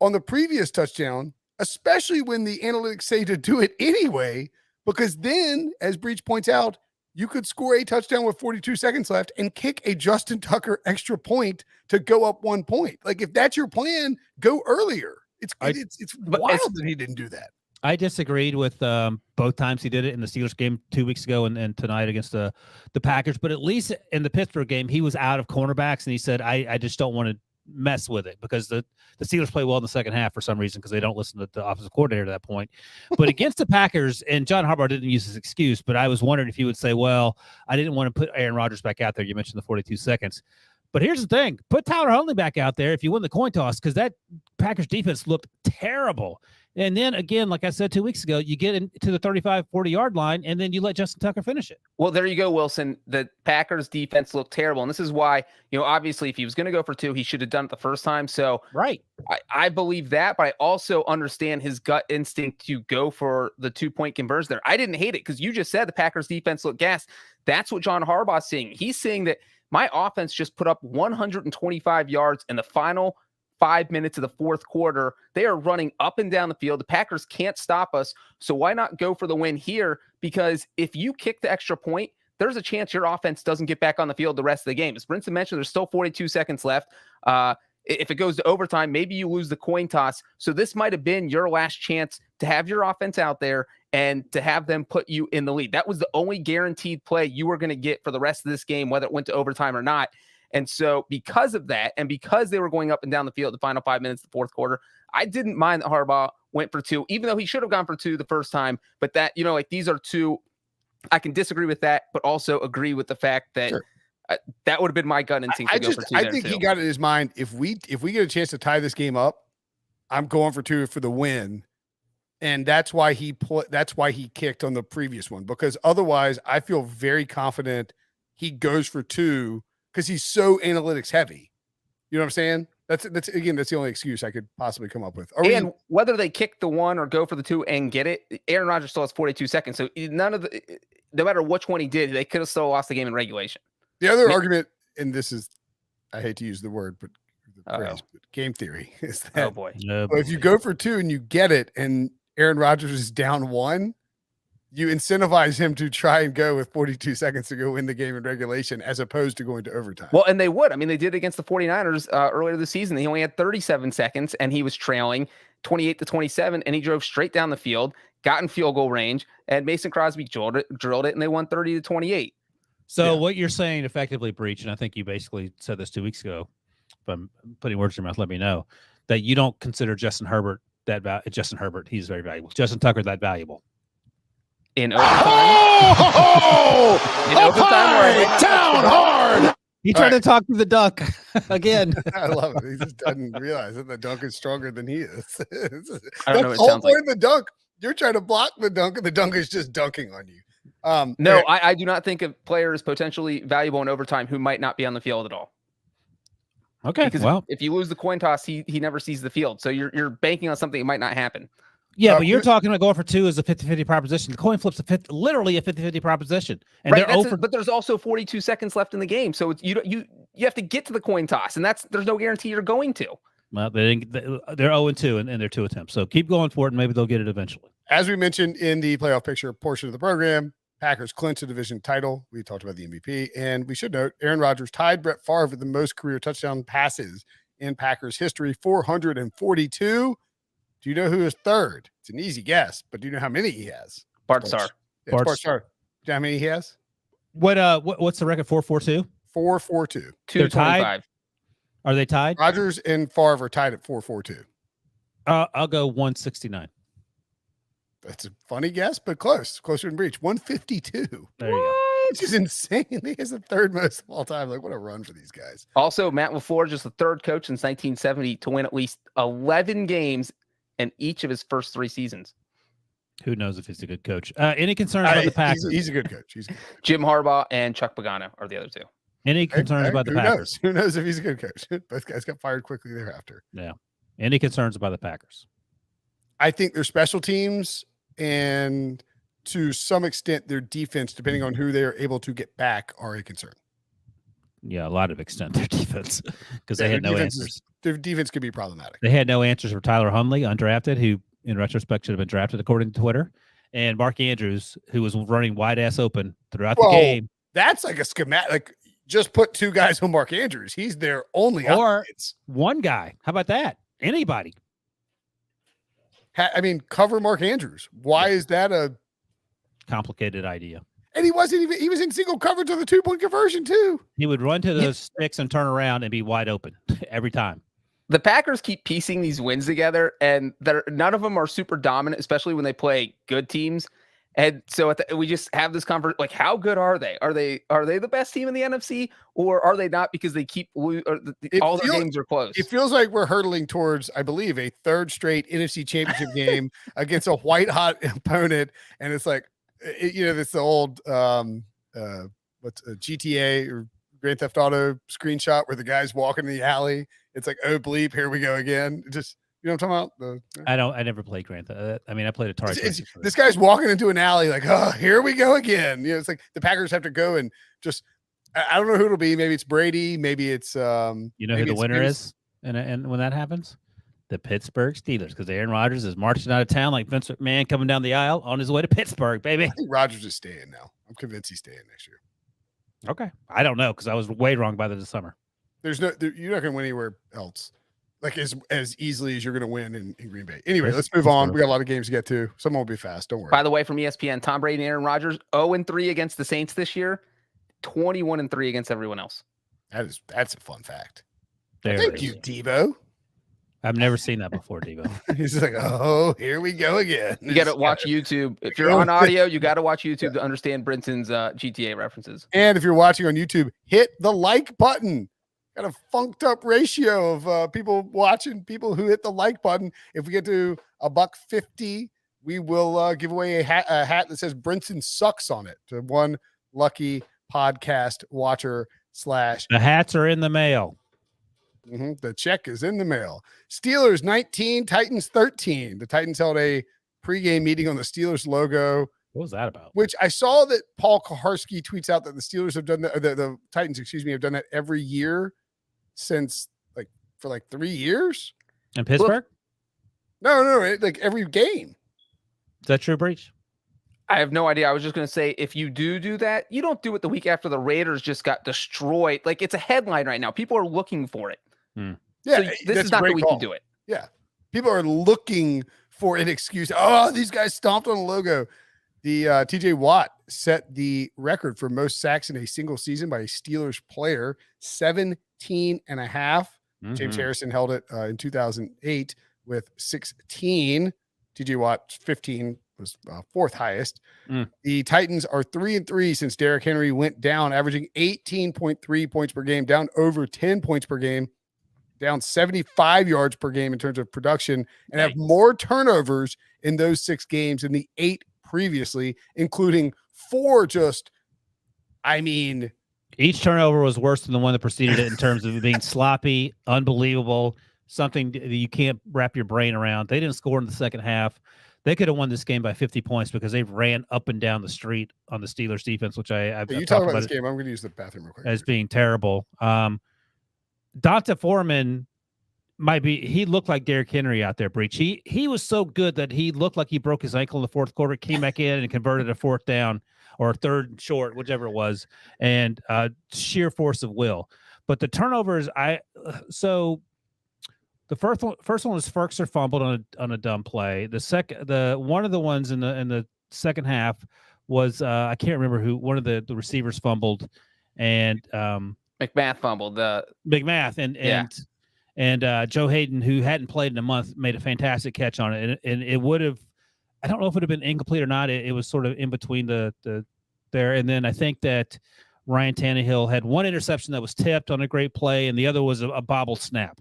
on the previous touchdown, especially when the analytics say to do it anyway, because then, as Breech points out, you could score a touchdown with 42 seconds left and kick a Justin Tucker extra point to go up 1 point. Like, if that's your plan, go earlier. It's wild that he didn't do that. I disagreed with both times he did it in the Steelers game 2 weeks ago and tonight against the Packers. But at least in the Pittsburgh game, he was out of cornerbacks, and he said, I just don't want to mess with it because the Steelers play well in the second half for some reason because they don't listen to the offensive coordinator at that point. But against the Packers, and John Harbaugh didn't use his excuse, but I was wondering if he would say, well, I didn't want to put Aaron Rodgers back out there. You mentioned the 42 seconds. But here's the thing. Put Tyler Huntley back out there if you win the coin toss, because that Packers defense looked terrible. And then, again, like I said 2 weeks ago, you get into the 35, 40-yard line, and then you let Justin Tucker finish it. Well, there you go, Wilson. The Packers defense looked terrible. And this is why, obviously, if he was going to go for 2, he should have done it the first time. So right, I believe that, but I also understand his gut instinct to go for the 2-point conversion there. I didn't hate it because you just said the Packers defense looked gassed. That's what John Harbaugh's seeing. He's saying that my offense just put up 125 yards in the final 5 minutes of the fourth quarter. They are running up and down the field. The Packers can't stop us. So why not go for the win here? Because if you kick the extra point, there's a chance your offense doesn't get back on the field the rest of the game. As Brinson mentioned, there's still 42 seconds left. If it goes to overtime, maybe you lose the coin toss. So this might have been your last chance to have your offense out there and to have them put you in the lead. That was the only guaranteed play you were going to get for the rest of this game, whether it went to overtime or not. And so because of that, and because they were going up and down the field the final 5 minutes of the fourth quarter, I didn't mind that Harbaugh went for 2, even though he should have gone for 2 the first time. But that, these are 2, I can disagree with that, but also agree with the fact that that would have been my gut instinct to go for 2 I think he got in his mind, if we get a chance to tie this game up, I'm going for 2 for the win. And that's why he kicked on the previous one, because otherwise I feel very confident he goes for 2 because he's so analytics heavy. You know what I'm saying? That's the only excuse I could possibly come up with. Whether they kick the 1 or go for the 2 and get it, Aaron Rodgers still has 42 seconds. So no matter which one he did, they could have still lost the game in regulation. The other argument, and this is, I hate to use the word, but the phrase, but game theory is that Oh boy. if you go for 2 and you get it, and Aaron Rodgers is down 1, you incentivize him to try and go with 42 seconds to go win the game in regulation as opposed to going to overtime. Well, and they would. I mean, they did against the 49ers earlier this season. He only had 37 seconds, and he was trailing 28-27, and he drove straight down the field, got in field goal range, and Mason Crosby drilled it, and they won 30-28. So what you're saying effectively, Breech, and I think you basically said this 2 weeks ago, if I'm putting words in your mouth, let me know, that you don't consider Justin Herbert, he's very valuable. Justin Tucker, that valuable. In overtime. In overtime, down hard. He tried to talk to the duck again. I love it. He just doesn't realize that the dunk is stronger than he is. I don't know what it the whole sounds point like. of the dunk. You're trying to block the dunk, and the dunk is just dunking on you. No, okay. I do not think a player is potentially valuable in overtime who might not be on the field at all. Okay, Because if you lose the coin toss, he never sees the field. So you're banking on something that might not happen. Yeah, but you're talking about going for 2 is a 50-50 proposition. The coin flip's literally a 50-50 proposition. And right, they're but there's also 42 seconds left in the game. So it's, you have to get to the coin toss, and there's no guarantee you're going to. Well, they're 0-2 in their 2 attempts. So keep going for it, and maybe they'll get it eventually. As we mentioned in the playoff picture portion of the program, Packers clinch a division title. We talked about the MVP, and we should note Aaron Rodgers tied Brett Favre with the most career touchdown passes in Packers history, 442. Do you know who is third? It's an easy guess, but do you know how many he has? Bart Starr. Yeah, Bart Starr. Do you know how many he has? What's the record? 442? 442. 225. Are they tied? Rodgers and Favre are tied at 442. I'll go 169. That's a funny guess, but close. Closer than Breech. 152. There you go. Which is insane. He has the third most of all time. Like, what a run for these guys. Also, Matt LaFleur, just the third coach since 1970 to win at least 11 games in each of his first 3 seasons. Who knows if he's a good coach? Any concerns about the Packers? He's a good coach. Jim Harbaugh and Chuck Pagano are the other 2. Any concerns about the Packers? Who knows if he's a good coach? Both guys got fired quickly thereafter. Yeah. Any concerns about the Packers? I think their special teams and to some extent their defense, depending on who they are able to get back, are a concern. Yeah, a lot of extent their defense because they had no answers. Their defense could be problematic. They had no answers for Tyler Huntley, undrafted, who in retrospect should have been drafted according to Twitter, and Mark Andrews, who was running wide ass open throughout the game. That's like a schematic. Like, just put 2 guys on Mark Andrews. He's their only offense. One guy. How about that? Anybody. I mean, cover Mark Andrews. Why is that a complicated idea? And he was in single coverage on the 2-point conversion too. He would run to those sticks and turn around and be wide open every time. The Packers keep piecing these wins together, and none of them are super dominant, especially when they play good teams. And so we just have this conversation, like, how good are they? Are they the best team in the NFC, or are they not because they keep all their games are close? It feels like we're hurtling towards, I believe, a 3rd straight NFC Championship game against a white hot opponent, and it's like, it's the old what's a GTA or Grand Theft Auto screenshot where the guy's walking in the alley. It's like, oh bleep, here we go again. Just, you know what I'm talking about? I never played Grand Theft. I mean, I played Atari. This guy's walking into an alley like, oh, here we go again. It's like the Packers have to go and just, I don't know who it'll be. Maybe it's Brady. Maybe it's who the winner is, and when that happens. The Pittsburgh Steelers, because Aaron Rodgers is marching out of town like Vince McMahon coming down the aisle on his way to Pittsburgh, baby. I think Rodgers is staying now. I'm convinced he's staying next year. Okay. I don't know because I was way wrong by the summer. You're not going to win anywhere else, like as easily as you're going to win in Green Bay. Anyway, let's move on. We got a lot of games to get to. Some will be fast. Don't worry. By the way, from ESPN, Tom Brady and Aaron Rodgers 0-3 against the Saints this year, 21-3 against everyone else. That's a fun fact. Thank you, Debo. I've never seen that before, Devo. He's like, oh, here we go again. You got to watch YouTube. If you're on audio, you got to watch YouTube to understand Brinson's GTA references. And if you're watching on YouTube, hit the like button. Got a funked up ratio of people watching, people who hit the like button. If we get to $150, we will give away a hat that says Brinson sucks on it to one lucky podcast watcher / The hats are in the mail. The check is in the mail. Steelers 19, Titans 13. The Titans held a pregame meeting on the Steelers logo. What was that about? Which I saw that Paul Kaharski tweets out that the Steelers have done that, the Titans, have done that every year since like for like 3 years. In Pittsburgh? No, like every game. Is that true, Breech? I have no idea. I was just going to say, if you do that, you don't do it the week after the Raiders just got destroyed. Like, it's a headline right now. People are looking for it. Yeah, so this is not the week to do it. Yeah. People are looking for an excuse. Oh, these guys stomped on a logo. The TJ Watt set the record for most sacks in a single season by a Steelers player, 17 and a half. James Harrison held it in 2008 with 16. TJ Watt 15 was fourth highest. The Titans are 3-3 since Derrick Henry went down, averaging 18.3 points per game, down over 10 points per game, down 75 yards per game in terms of production, and have more turnovers in those 6 games than the 8 previously, including 4 each turnover was worse than the one that preceded it in terms of it being sloppy, unbelievable, something that you can't wrap your brain around. They didn't score in the second half. They could have won this game by 50 points because they ran up and down the street on the Steelers defense, which I've you talk about this game. I'm going to use the bathroom real quick. As being terrible. Donta Foreman he looked like Derrick Henry out there, Breech. He was so good that he looked like he broke his ankle in the fourth quarter, came back in and converted a 4th down or a 3rd and short, whichever it was, and sheer force of will. But the turnovers, the first one was Ferkser fumbled on a dumb play. One of the ones in the second half was I can't remember who, one of the receivers fumbled, and McMath fumbled. And Joe Hayden, who hadn't played in a month, made a fantastic catch on it, and it would have, I don't know if it would have been incomplete or not. It was sort of in between the there, and then I think that Ryan Tannehill had one interception that was tipped on a great play, and the other was a bobbled snap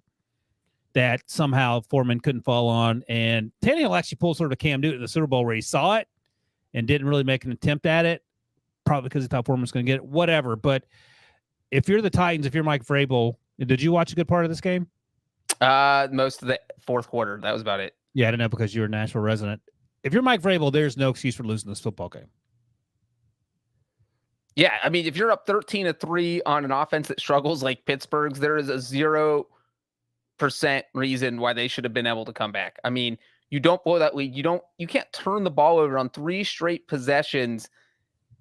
that somehow Foreman couldn't fall on. And Tannehill actually pulled sort of a Cam Newton in the Super Bowl where he saw it and didn't really make an attempt at it, probably because he thought Foreman was going to get it, whatever. But if you're the Titans, if you're Mike Vrabel, did you watch a good part of this game? Most of the fourth quarter. That was about it. Yeah, I don't know, because you're a Nashville resident. If you're Mike Vrabel, there's no excuse for losing this football game. Yeah, I mean, if you're up 13-3 on an offense that struggles like Pittsburgh's, there is a 0% reason why they should have been able to come back. I mean, you don't blow that lead. You can't turn the ball over on 3 straight possessions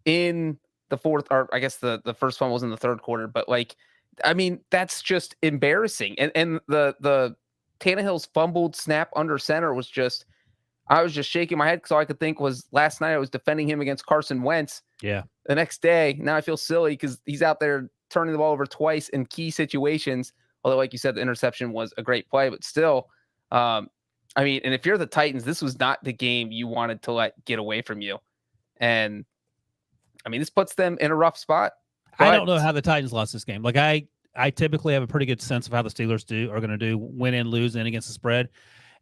in the fourth, or I guess the first one was in the third quarter, but like, I mean, that's just embarrassing. And the Tannehill's fumbled snap under center was just, I was just shaking my head because all I could think was last night I was defending him against Carson Wentz. Yeah. The next day, now I feel silly because he's out there turning the ball over twice in key situations. Although, like you said, the interception was a great play, but still, I mean, and if you're the Titans, this was not the game you wanted to let get away from you. And I mean, this puts them in a rough spot. I don't know how the Titans lost this game. Like I typically have a pretty good sense of how the Steelers are going to do, win and lose and against the spread.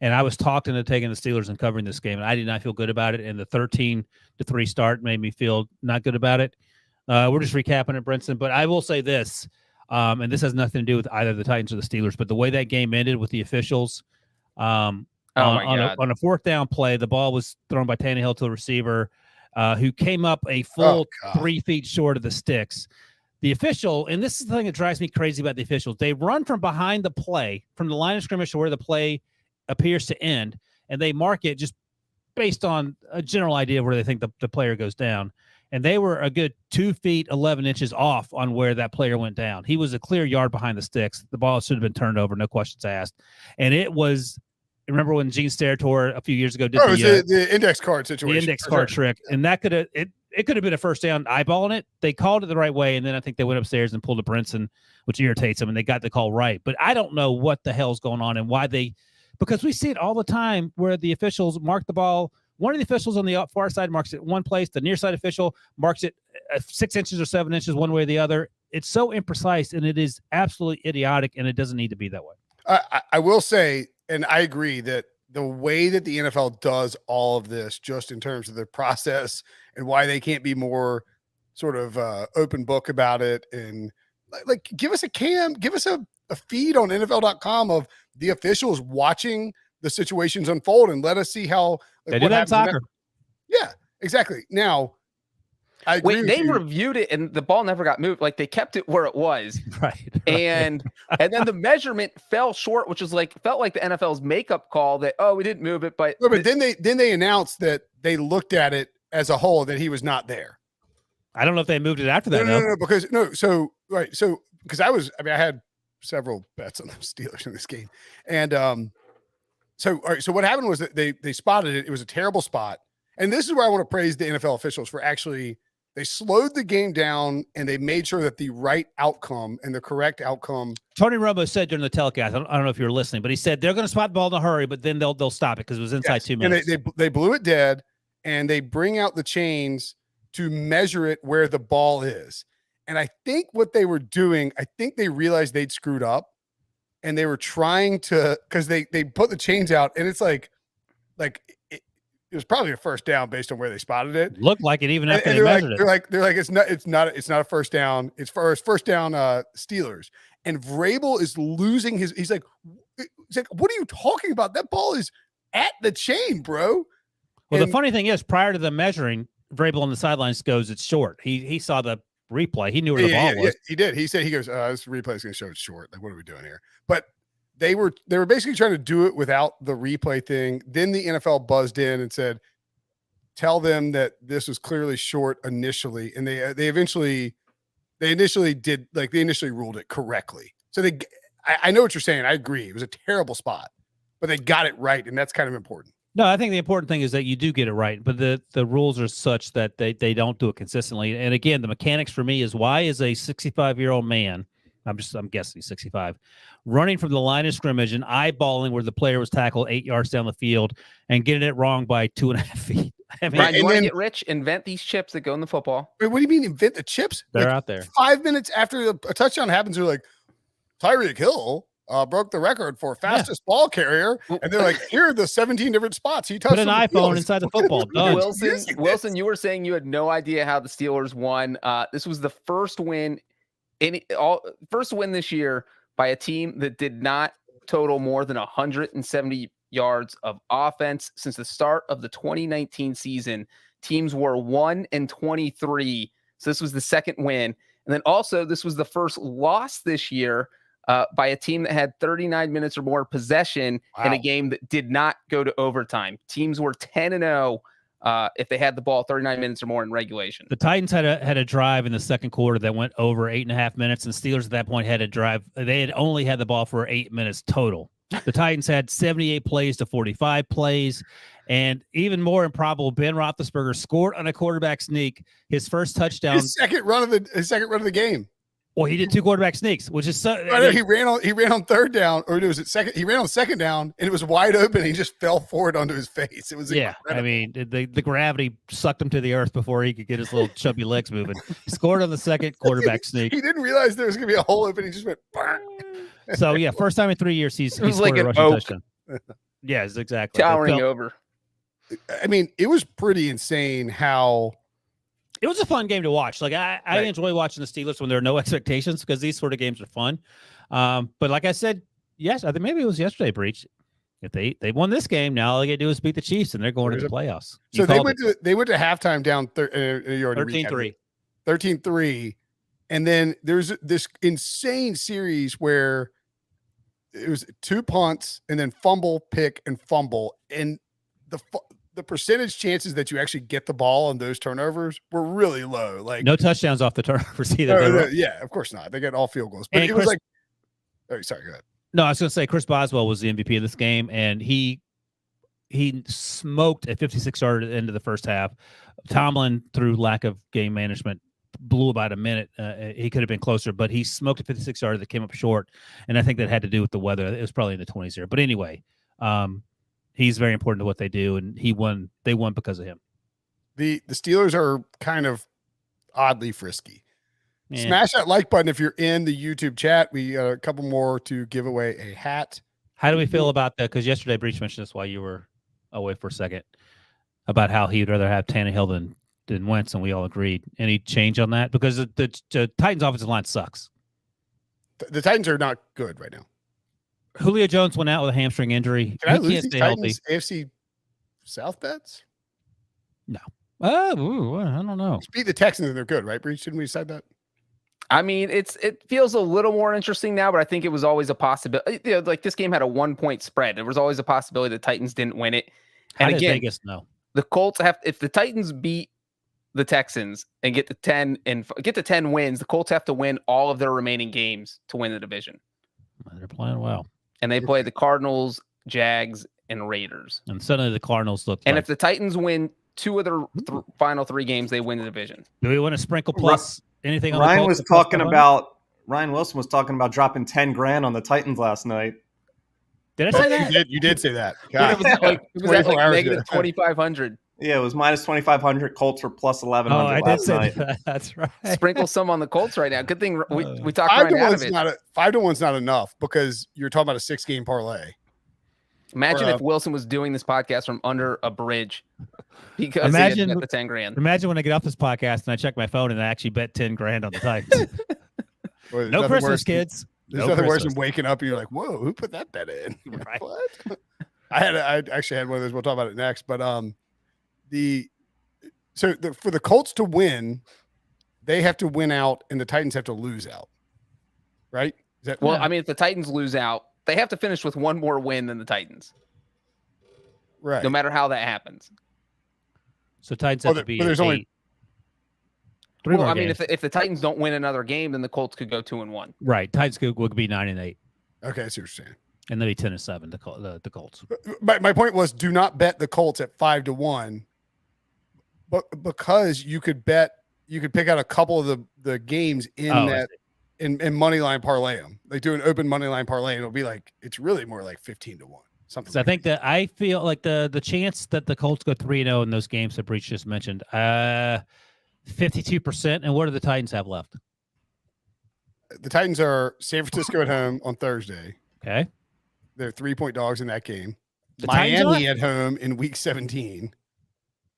And I was talked into taking the Steelers and covering this game, and I did not feel good about it. And the 13-3 start made me feel not good about it. We're just recapping it, Brinson. But I will say this, and this has nothing to do with either the Titans or the Steelers, but the way that game ended with the officials, on a 4th down play, the ball was thrown by Tannehill to the receiver, who came up a full 3 feet short of the sticks. The official, and this is the thing that drives me crazy about the officials, they run from behind the play, from the line of scrimmage to where the play appears to end, and they mark it just based on a general idea of where they think the player goes down. And they were a good 2 feet 11 inches off on where that player went down. He was a clear yard behind the sticks. The ball should have been turned over, no questions asked. And it was, remember when Gene Steratore a few years ago did the index card situation, the index card trick, and that could have it could have been a first down eyeballing it. They called it the right way, and then I think they went upstairs and pulled a Brinson, which irritates them, and they got the call right. But I don't know what the hell's going on and why because we see it all the time where the officials mark the ball. One of the officials on the far side marks it one place. The near side official marks it 6 inches or 7 inches one way or the other. It's so imprecise, and it is absolutely idiotic, and it doesn't need to be that way. I will say, and I agree that the way that the NFL does all of this, just in terms of the process and why they can't be more sort of open book about it, and like give us a feed on NFL.com of the officials watching the situations unfold and let us see how they do that in soccer. Yeah, exactly. Now, I agree. Wait, they reviewed it and the ball never got moved. Like they kept it where it was. Right. And then the measurement fell short, which is felt like the NFL's makeup call that, we didn't move it. But then they announced that they looked at it as a whole, that he was not there. I don't know if they moved it after that. No, because I had several bets on the Steelers in this game. And so what happened was that they spotted it. It was a terrible spot. And this is where I want to praise the NFL officials for they slowed the game down and they made sure that the right outcome and the correct outcome. Tony Romo said during the telecast, I don't know if you were listening, but he said they're going to spot the ball in a hurry, but then they'll stop it because it was inside 2 minutes. And they blew it dead, and they bring out the chains to measure it where the ball is. And I think what they were doing, they realized they'd screwed up, and they were trying to, because they put the chains out, and it's it was probably a first down based on where they spotted it. Looked like it even after they measured it. They're like it's not a first down. It's first down Steelers. And Vrabel is losing he's like, what are you talking about? That ball is at the chain, bro. Well, the funny thing is, prior to the measuring, Vrabel on the sidelines goes, it's short. He saw the replay. He knew where the ball was. He did. He said, this replay is going to show it's short. Like, what are we doing here? But they were basically trying to do it without the replay thing. Then the NFL buzzed in and said, tell them that this was clearly short initially. And they initially ruled it correctly. So I know what you're saying. I agree. It was a terrible spot, but they got it right. And that's kind of important. No, I think the important thing is that you do get it right, but the rules are such that they don't do it consistently. And again, the mechanics for me is, why is a 65-year-old man, I'm guessing he's 65, running from the line of scrimmage and eyeballing where the player was tackled 8 yards down the field and getting it wrong by 2.5 feet? I mean, Brian, you want to get rich? Invent these chips that go in the football. Wait, what do you mean invent the chips? They're out there. 5 minutes after a touchdown happens, they're like, Tyreek Hill broke the record for fastest ball carrier, and they're like, here are the 17 different spots he touched. Put an iPhone inside the football. Wilson, you were saying you had no idea how the Steelers won. This was the first win this year by a team that did not total more than 170 yards of offense since the start of the 2019 season. Teams were 1-23, so this was the second win, and then also this was the first loss this year by a team that had 39 minutes or more possession in a game that did not go to overtime. Teams were 10-0 if they had the ball 39 minutes or more in regulation. The Titans had a drive in the second quarter that went over 8.5 minutes, and Steelers at that point had a drive. They had only had the ball for 8 minutes total. The Titans had 78 plays to 45 plays, and even more improbable, Ben Roethlisberger scored on a quarterback sneak, his first touchdown. His second run of the game. Well, he did 2 quarterback sneaks, which is so. He ran on third down, or it was second. He ran on second down, and it was wide open. He just fell forward onto his face. It was incredible. I mean, the gravity sucked him to the earth before he could get his little chubby legs moving. He scored on the second quarterback sneak. He didn't realize there was going to be a hole open. He just went. So yeah, first time in 3 years he's like scored a an rushing oak. touchdown. Yes, exactly. Towering over. I mean, it was pretty insane how. It was a fun game to watch. Like I enjoy watching the Steelers when there are no expectations, because these sort of games are fun. But like I said, yes, I think maybe it was yesterday, Breech. If they won this game, now all they got to do is beat the Chiefs, and they're going to the playoffs. So they went to halftime down 13-3. 13-3, and then there's this insane series where it was 2 punts and then fumble, pick, and fumble, and the percentage chances that you actually get the ball on those turnovers were really low. Like no touchdowns off the turnovers either. Yeah, of course not. They got all field goals. But it was like, sorry, go ahead. No, I was going to say Chris Boswell was the MVP of this game, and he smoked a 56-yard at the end of the first half. Tomlin, through lack of game management, blew about a minute. He could have been closer, but he smoked a 56-yard that came up short, and I think that had to do with the weather. It was probably in the 20s there. But anyway, he's very important to what they do, and they won because of him. The Steelers are kind of oddly frisky. Yeah. Smash that like button if you're in the YouTube chat. We got a couple more to give away a hat. How do we feel about that? Because yesterday Breech mentioned this while you were away for a second, about how he'd rather have Tannehill than Wentz, and we all agreed. Any change on that? Because the Titans' offensive line sucks. The Titans are not good right now. Julio Jones went out with a hamstring injury. Can I lose these Titans AFC South bets? No. Oh, I don't know. Beat the Texans and they're good, right, Breech? Shouldn't we decide that? I mean, it feels a little more interesting now, but I think it was always a possibility. Like this game had a 1-point spread. There was always a possibility the Titans didn't win it. And How did again, Vegas know? The Colts if the Titans beat the Texans and get to 10 wins, the Colts have to win all of their remaining games to win the division. They're playing well. And they play the Cardinals, Jags, and Raiders. And suddenly the Cardinals look. And if the Titans win 2 of their final 3 games, they win the division. Do we want to sprinkle plus anything on Ryan the was talking about Ryan Wilson was talking about dropping $10,000 on the Titans last night. Did I say that? You did say that. Yeah, it was at like negative 2,500. Yeah, it was minus 2,500. Colts were plus 1,100. I did say that. That's right. Sprinkle some on the Colts right now. Good thing we talked 5 to right out of it. 5 to 1's not enough because you're talking about a 6-game parlay. Imagine if Wilson was doing this podcast from under a bridge because he had bet the $10,000. Imagine when I get off this podcast and I check my phone and I actually bet $10,000 on the Titans. Well, no Christmas, kids. There's nothing worse than waking up and you're like, "Whoa, who put that bet in?" Right. What? I actually had one of those. We'll talk about it next. But for the Colts to win, they have to win out, and the Titans have to lose out. Right? Is that I mean, if the Titans lose out, they have to finish with one more win than the Titans. Right. No matter how that happens. So Titans have to be. But there's only. I mean, if the Titans don't win another game, then the Colts could go 2-1. Right. Titans would be 9-8. Okay, I see what you're saying. And they'll be 10-7. The Colts. My point was, do not bet the Colts at 5 to 1, but because you could pick out a couple of the games in money line parlay them. Like do an open money line parlay, and it'll be like it's really more like 15 to 1. Something. So I think that I feel like the chance that the Colts go 3-0 in those games that Breech just mentioned, 52%. And what do the Titans have left? The Titans are San Francisco at home on Thursday. Okay. They're 3-point dogs in that game. The Miami at home in week 17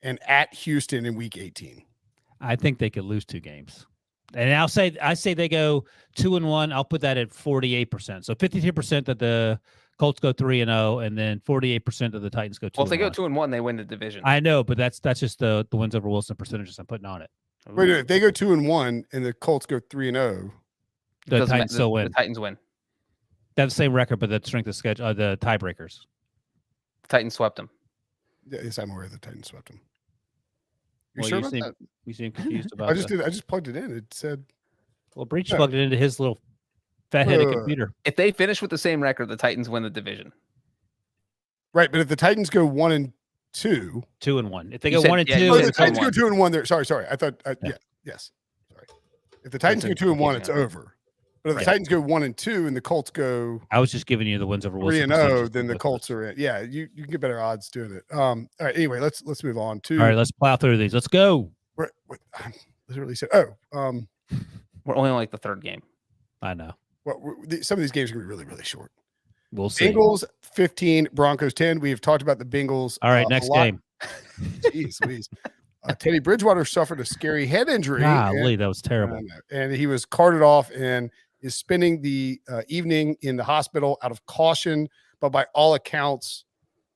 and at Houston in week 18. I think they could lose 2 games. And I say they go 2-1. I'll put that at 48%. So 52% that the Colts go 3-0, and then 48% of the Titans go 2-1. Well, if they go 2-1, they win the division. I know, but that's just the wins over Wilson percentages I'm putting on it. Wait, if they go 2-1 and the Colts go 3-0, the Titans still win. The Titans win. They have the same record, but the strength of schedule, the tiebreakers. The Titans swept them. Yes, I'm aware the Titans swept them. You sure about that? You seem confused about that. I just plugged it in. It said. Well, Breech plugged it into his little fat-headed computer. If they finish with the same record, the Titans win the division. Right, but if the Titans go 1-2, 2-1. If they go 1-2, the Titans go 2-1. There. Sorry. I thought. Yes. Sorry. If the Titans go 2-1, it's over. But if the Titans go 1-2 and the Colts go, I was just giving you the wins over Wilson. 3-0, then the Colts are in. Yeah, you can get better odds doing it. All right. Anyway, let's move on to. All right, let's plow through these. Let's go. I literally said, we're only like the third game. I know. Well, some of these games are going to be really, really short. We'll see. Bengals 15, Broncos 10. We've talked about the Bengals. All right, next game. Jeez Louise. Teddy Bridgewater suffered a scary head injury. Golly, that was terrible. And he was carted off and is spending the evening in the hospital out of caution, but by all accounts,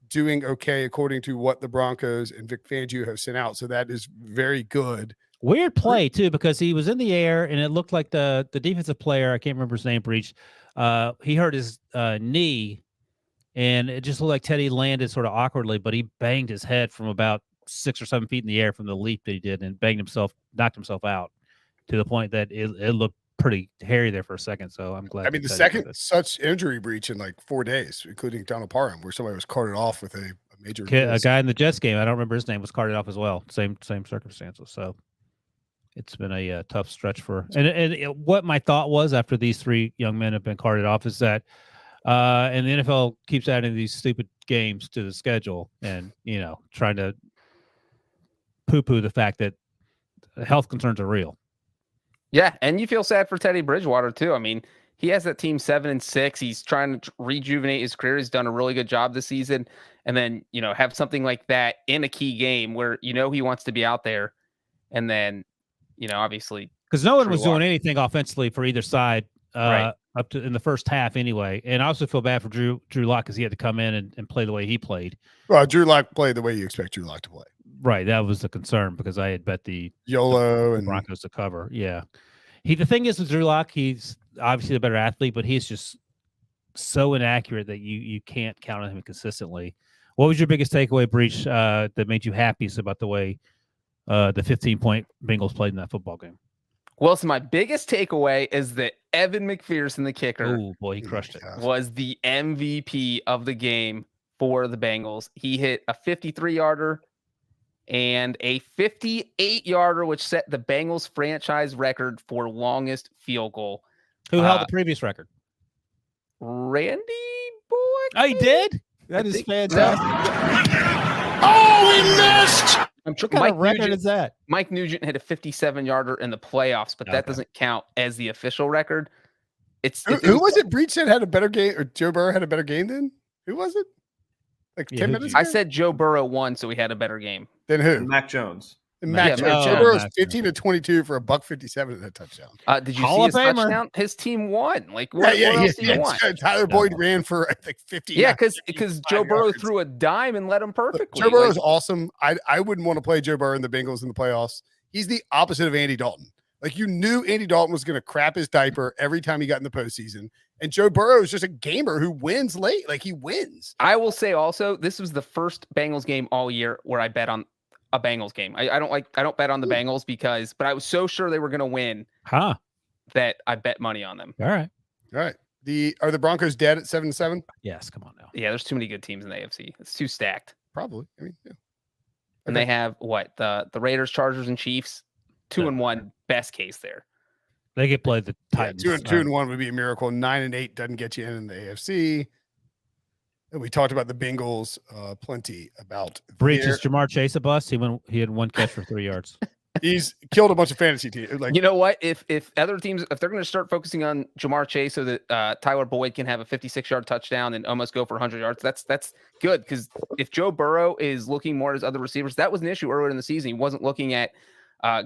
doing okay according to what the Broncos and Vic Fangio have sent out. So that is very good. Weird play too, because he was in the air and it looked like the defensive player, I can't remember his name, Breech. He hurt his knee, and it just looked like Teddy landed sort of awkwardly, but he banged his head from about 6 or 7 feet in the air from the leap that he did, and knocked himself out to the point that it looked pretty hairy there for a second. So I'm glad. I mean, the second such injury breach in like 4 days, including Donald Parham, where somebody was carted off with a major. A guy in the Jets game, I don't remember his name, was carted off as well. Same circumstances. So it's been a tough stretch for. And what my thought was after these 3 young men have been carted off is that, and the NFL keeps adding these stupid games to the schedule, and trying to poo-poo the fact that health concerns are real. Yeah, and you feel sad for Teddy Bridgewater too. I mean, he has that team 7-6. He's trying to rejuvenate his career. He's done a really good job this season, and then have something like that in a key game where he wants to be out there, and then obviously because no one was doing anything offensively for either side up to in the first half anyway. And I also feel bad for Drew Lock because he had to come in and play the way he played. Well, Drew Lock played the way you expect Drew Lock to play. Right, that was the concern because I had bet the YOLO and Broncos to cover. Yeah, the thing is with Drew Lock, he's obviously a better athlete, but he's just so inaccurate that you can't count on him consistently. What was your biggest takeaway, Breech, that made you happiest about the way the 15-point Bengals played in that football game? Well, so my biggest takeaway is that Evan McPherson, the kicker, oh boy, he crushed it. Was the MVP of the game for the Bengals. He hit a 53-yarder and a 58-yarder, which set the Bengals franchise record for longest field goal. Who held the previous record? Randy Boy. Oh, he did? That is fantastic. oh, we missed. What kind of record is that? Mike Nugent hit a 57-yarder in the playoffs, but that doesn't count as the official record. Who was it? Breech said had a better game, or Joe Burrow had a better game than? Who was it? Like 10 minutes ago? I said Joe Burrow won, so he had a better game. Than who? And Mac Jones. Joe Burrow's 15 to 22 for a $157 in that touchdown. Did you see his touchdown? His team won. Like what else do you want? Tyler Boyd ran for I think 50. Yeah, because Joe Burrow threw a dime and led him perfectly. Joe Burrow's awesome. I wouldn't want to play Joe Burrow in the Bengals in the playoffs. He's the opposite of Andy Dalton. Like you knew Andy Dalton was going to crap his diaper every time he got in the postseason. And Joe Burrow is just a gamer who wins late. Like he wins. I will say also, this was the first Bengals game all year where I bet on a Bengals game. I don't bet on the Bengals but I was so sure they were going to win that I bet money on them. All right. Are the Broncos dead at 7-7? Yes. Come on now. Yeah. There's too many good teams in the AFC. It's too stacked. Probably. I mean, yeah. And they have the Raiders, Chargers, and Chiefs 2-1 best case there. They get played the Titans. 2-1 would be a miracle. 9-8 doesn't get you in the AFC. And we talked about the Bengals plenty about Breech. Is Jamar Chase a bust? He had one catch for 3 yards. He's killed a bunch of fantasy teams. Like, you know what? If other teams, if they're going to start focusing on Jamar Chase so that Tyler Boyd can have a 56-yard touchdown and almost go for 100 yards, that's good. Because if Joe Burrow is looking more at his other receivers, that was an issue earlier in the season. He wasn't looking at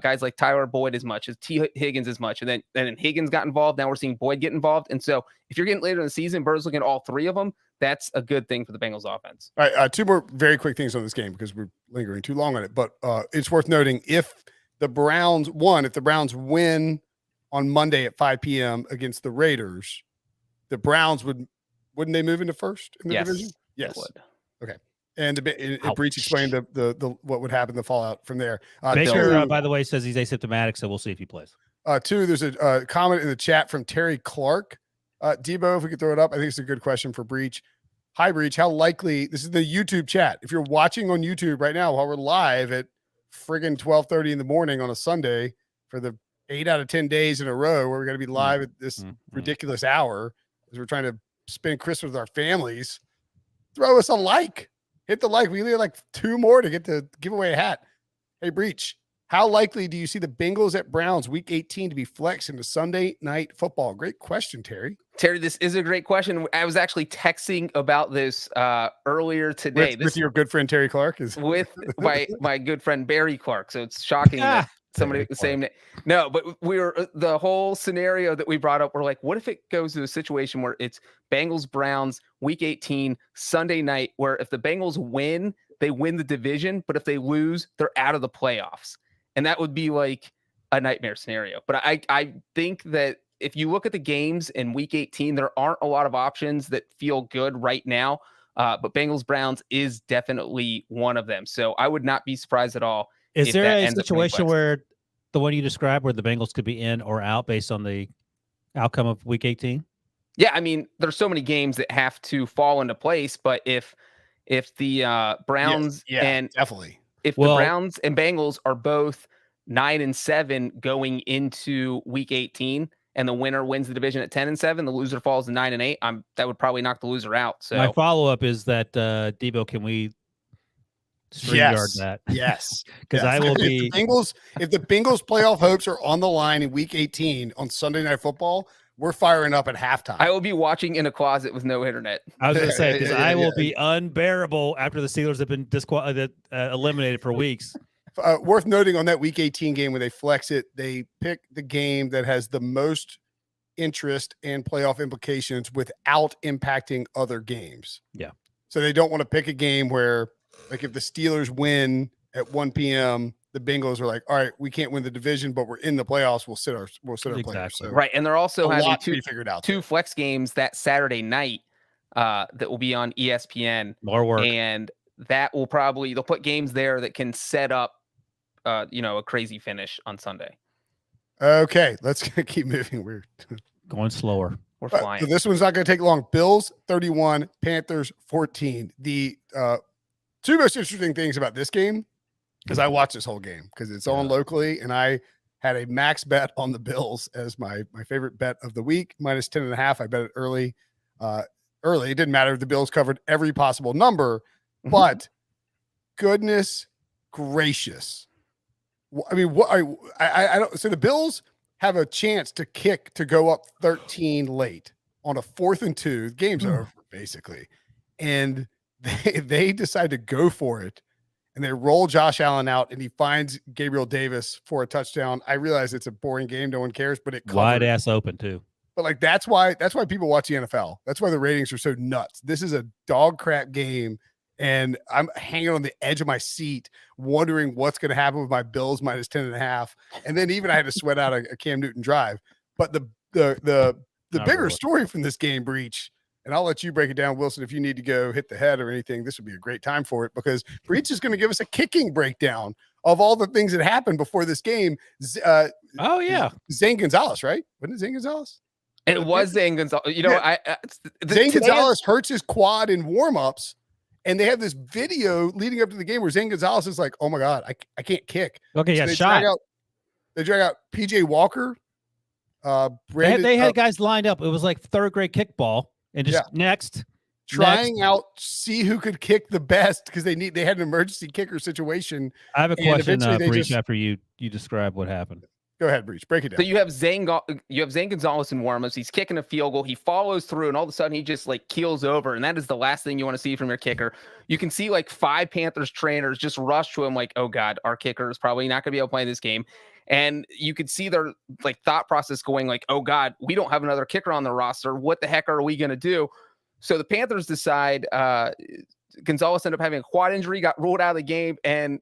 guys like Tyler Boyd as much, as T. Higgins as much. And then Higgins got involved. Now we're seeing Boyd get involved. And so if you're getting later in the season, Burrow's looking at all three of them. That's a good thing for the Bengals offense. All right, two more very quick things on this game because we're lingering too long on it. But it's worth noting if the Browns win on Monday at 5 p.m. against the Raiders, the Browns wouldn't they move into first in the division? Yes. Okay. And Breech explained the what would happen, the fallout from there. Baker, by the way, says he's asymptomatic, so we'll see if he plays. Two, there's a comment in the chat from Terry Clark. Debo, if we could throw it up, I think it's a good question for Breech. Hi, Breech. How likely, this is the YouTube chat. If you're watching on YouTube right now while we're live at friggin' 12:30 in the morning on a Sunday for the 8 out of 10 days in a row where we're going to be live at this ridiculous hour as we're trying to spend Christmas with our families, throw us a like. Hit the like. We need like 2 more to get to give away a hat. Hey, Breech, how likely do you see the Bengals at Browns week 18 to be flexed into Sunday night football? Great question, Terry. Terry, this is a great question. I was actually texting about this earlier today. With your good friend Terry Clark? With my good friend Barry Clark. So it's shocking that somebody with the same name. No, but the whole scenario that we brought up, we're like, what if it goes to a situation where it's Bengals Browns week 18 Sunday night, where if the Bengals win, they win the division, but if they lose, they're out of the playoffs. And that would be like a nightmare scenario. But I think that if you look at the games in week 18, there aren't a lot of options that feel good right now. But Bengals Browns is definitely one of them. So I would not be surprised at all. Is there a situation where the one you described where the Bengals could be in or out based on the outcome of week 18? Yeah, I mean, there's so many games that have to fall into place. But if the Browns definitely. If the Browns and Bengals are both 9-7 going into week 18, and the winner wins the division at 10-7, the loser falls to 9-8, that would probably knock the loser out. So my follow-up is that Debo, can we StreamYard that? Yes. Because I will be if the Bengals playoff hopes are on the line in week 18 on Sunday Night Football, we're firing up at halftime. I will be watching in a closet with no internet. I was going to say, because I will be unbearable after the Steelers have been eliminated for weeks. Worth noting on that week 18 game when they flex it, they pick the game that has the most interest and playoff implications without impacting other games. Yeah. So they don't want to pick a game where, like, if the Steelers win at 1 p.m., the Bengals are like, all right, we can't win the division, but we're in the playoffs. We'll sit our players. So right. And they're also having two two flex games that Saturday night that will be on ESPN. More work. And that will they'll put games there that can set up, a crazy finish on Sunday. Okay, let's keep moving. We're going slower. We're flying. So this one's not going to take long. Bills 31, Panthers 14. The two most interesting things about this game, because I watched this whole game because it's on locally, and I had a max bet on the Bills as my favorite bet of the week, minus 10.5. I bet it early. It didn't matter. The Bills covered every possible number, but goodness gracious. I mean, I don't. So the Bills have a chance to kick to go up 13 late on a 4th and 2. The game's over basically, and they decide to go for it, and they roll Josh Allen out, and he finds Gabriel Davis for a touchdown. I realize it's a boring game, no one cares, but it covered. Wide ass open too. But like that's why people watch the NFL. That's why the ratings are so nuts. This is a dog crap game. And I'm hanging on the edge of my seat, wondering what's going to happen with my Bills minus 10.5. And then even I had to sweat out a Cam Newton drive. But the bigger story from this game, Breech, and I'll let you break it down, Wilson, if you need to go hit the head or anything, this would be a great time for it, because Breech is going to give us a kicking breakdown of all the things that happened before this game. Zane Gonzalez, right? Wasn't it Zane Gonzalez? It was Zane Gonzalez. Zane Gonzalez hurts his quad in warmups. And they have this video leading up to the game where Zane Gonzalez is like, "Oh my God, I can't kick." Okay, so they drag out PJ Walker. They had guys lined up. It was like 3rd grade kickball, and just trying out, see who could kick the best, because they had an emergency kicker situation. I have a question, Breech, after you describe what happened. Go ahead, Breech. Break it down. So you have Zane Gonzalez in warmups. He's kicking a field goal. He follows through, and all of a sudden he just keels over. And that is the last thing you want to see from your kicker. You can see 5 Panthers trainers just rush to him like, oh God, our kicker is probably not going to be able to play this game. And you could see their thought process going like, oh God, we don't have another kicker on the roster. What the heck are we going to do? So the Panthers decide Gonzalez ended up having a quad injury, got ruled out of the game, and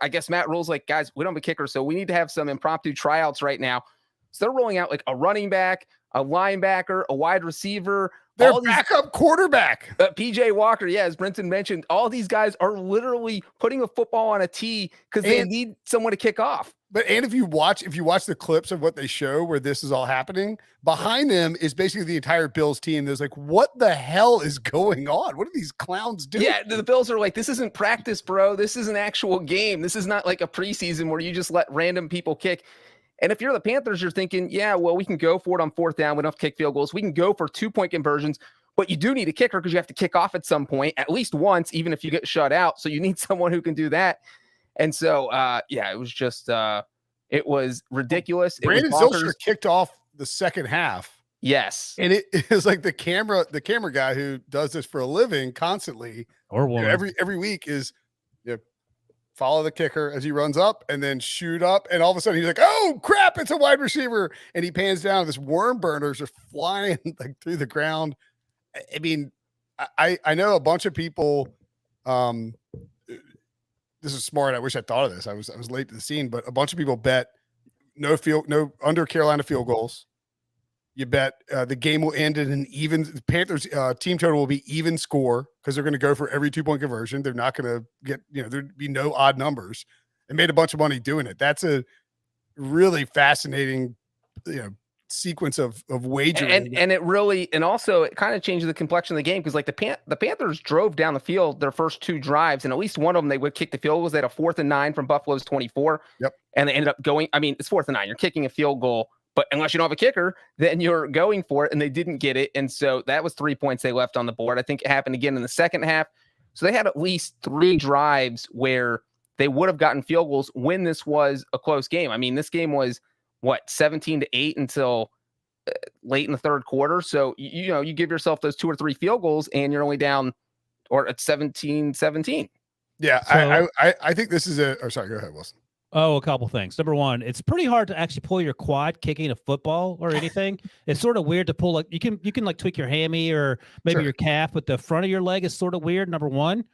I guess Matt Rule's like, guys, we don't have a kicker, so we need to have some impromptu tryouts right now. So they're rolling out a running back, a linebacker, a wide receiver. Their backup quarterback. PJ Walker, as Brinson mentioned, all these guys are literally putting a football on a tee because they need someone to kick off. And if you watch the clips of what they show where this is all happening, behind them is basically the entire Bills team. There's what the hell is going on? What are these clowns doing? Yeah, the Bills are like, this isn't practice, bro. This is an actual game. This is not like a preseason where you just let random people kick. And if you're the Panthers, you're thinking, we can go for it on 4th down. We don't have to kick field goals. We can go for 2-point conversions, but you do need a kicker because you have to kick off at some point, at least once, even if you get shut out. So you need someone who can do that. And so, it was just, it was ridiculous. Brandon Zylstra kicked off the second half. Yes. And it is like the camera guy who does this for a living constantly, or woman, every week is, follow the kicker as he runs up and then shoot up. And all of a sudden he's like, oh crap, it's a wide receiver. And he pans down, this worm burners are flying through the ground. I mean, I know a bunch of people, this is smart. I wish I thought of this. I was late to the scene, but a bunch of people bet no under Carolina field goals. You bet the game will end in an even. The Panthers team total will be even score because they're going to go for every 2-point conversion. They're not going to get, there'd be no odd numbers. They made a bunch of money doing it. That's a really fascinating, sequence of wagering. And it really, and also it kind of changed the complexion of the game because the Panthers drove down the field their first 2 drives, and at least one of them they would kick the field goals. They had a 4th and 9 from Buffalo's 24. Yep. And they ended up going. I mean, it's 4th and 9. You're kicking a field goal. But unless you don't have a kicker, then you're going for it, and they didn't get it. And so that was 3 points they left on the board. I think it happened again in the second half. So they had at least 3 drives where they would have gotten field goals when this was a close game. I mean, this game was, 17-8 until late in the third quarter. So, you give yourself those 2 or 3 field goals, and you're only down or at 17-17. Yeah, so, I think this is sorry, go ahead, Wilson. Oh, a couple things. Number one, it's pretty hard to actually pull your quad kicking a football or anything. It's sort of weird to pull. You can tweak your hammy or maybe your calf, but the front of your leg is sort of weird. Number one.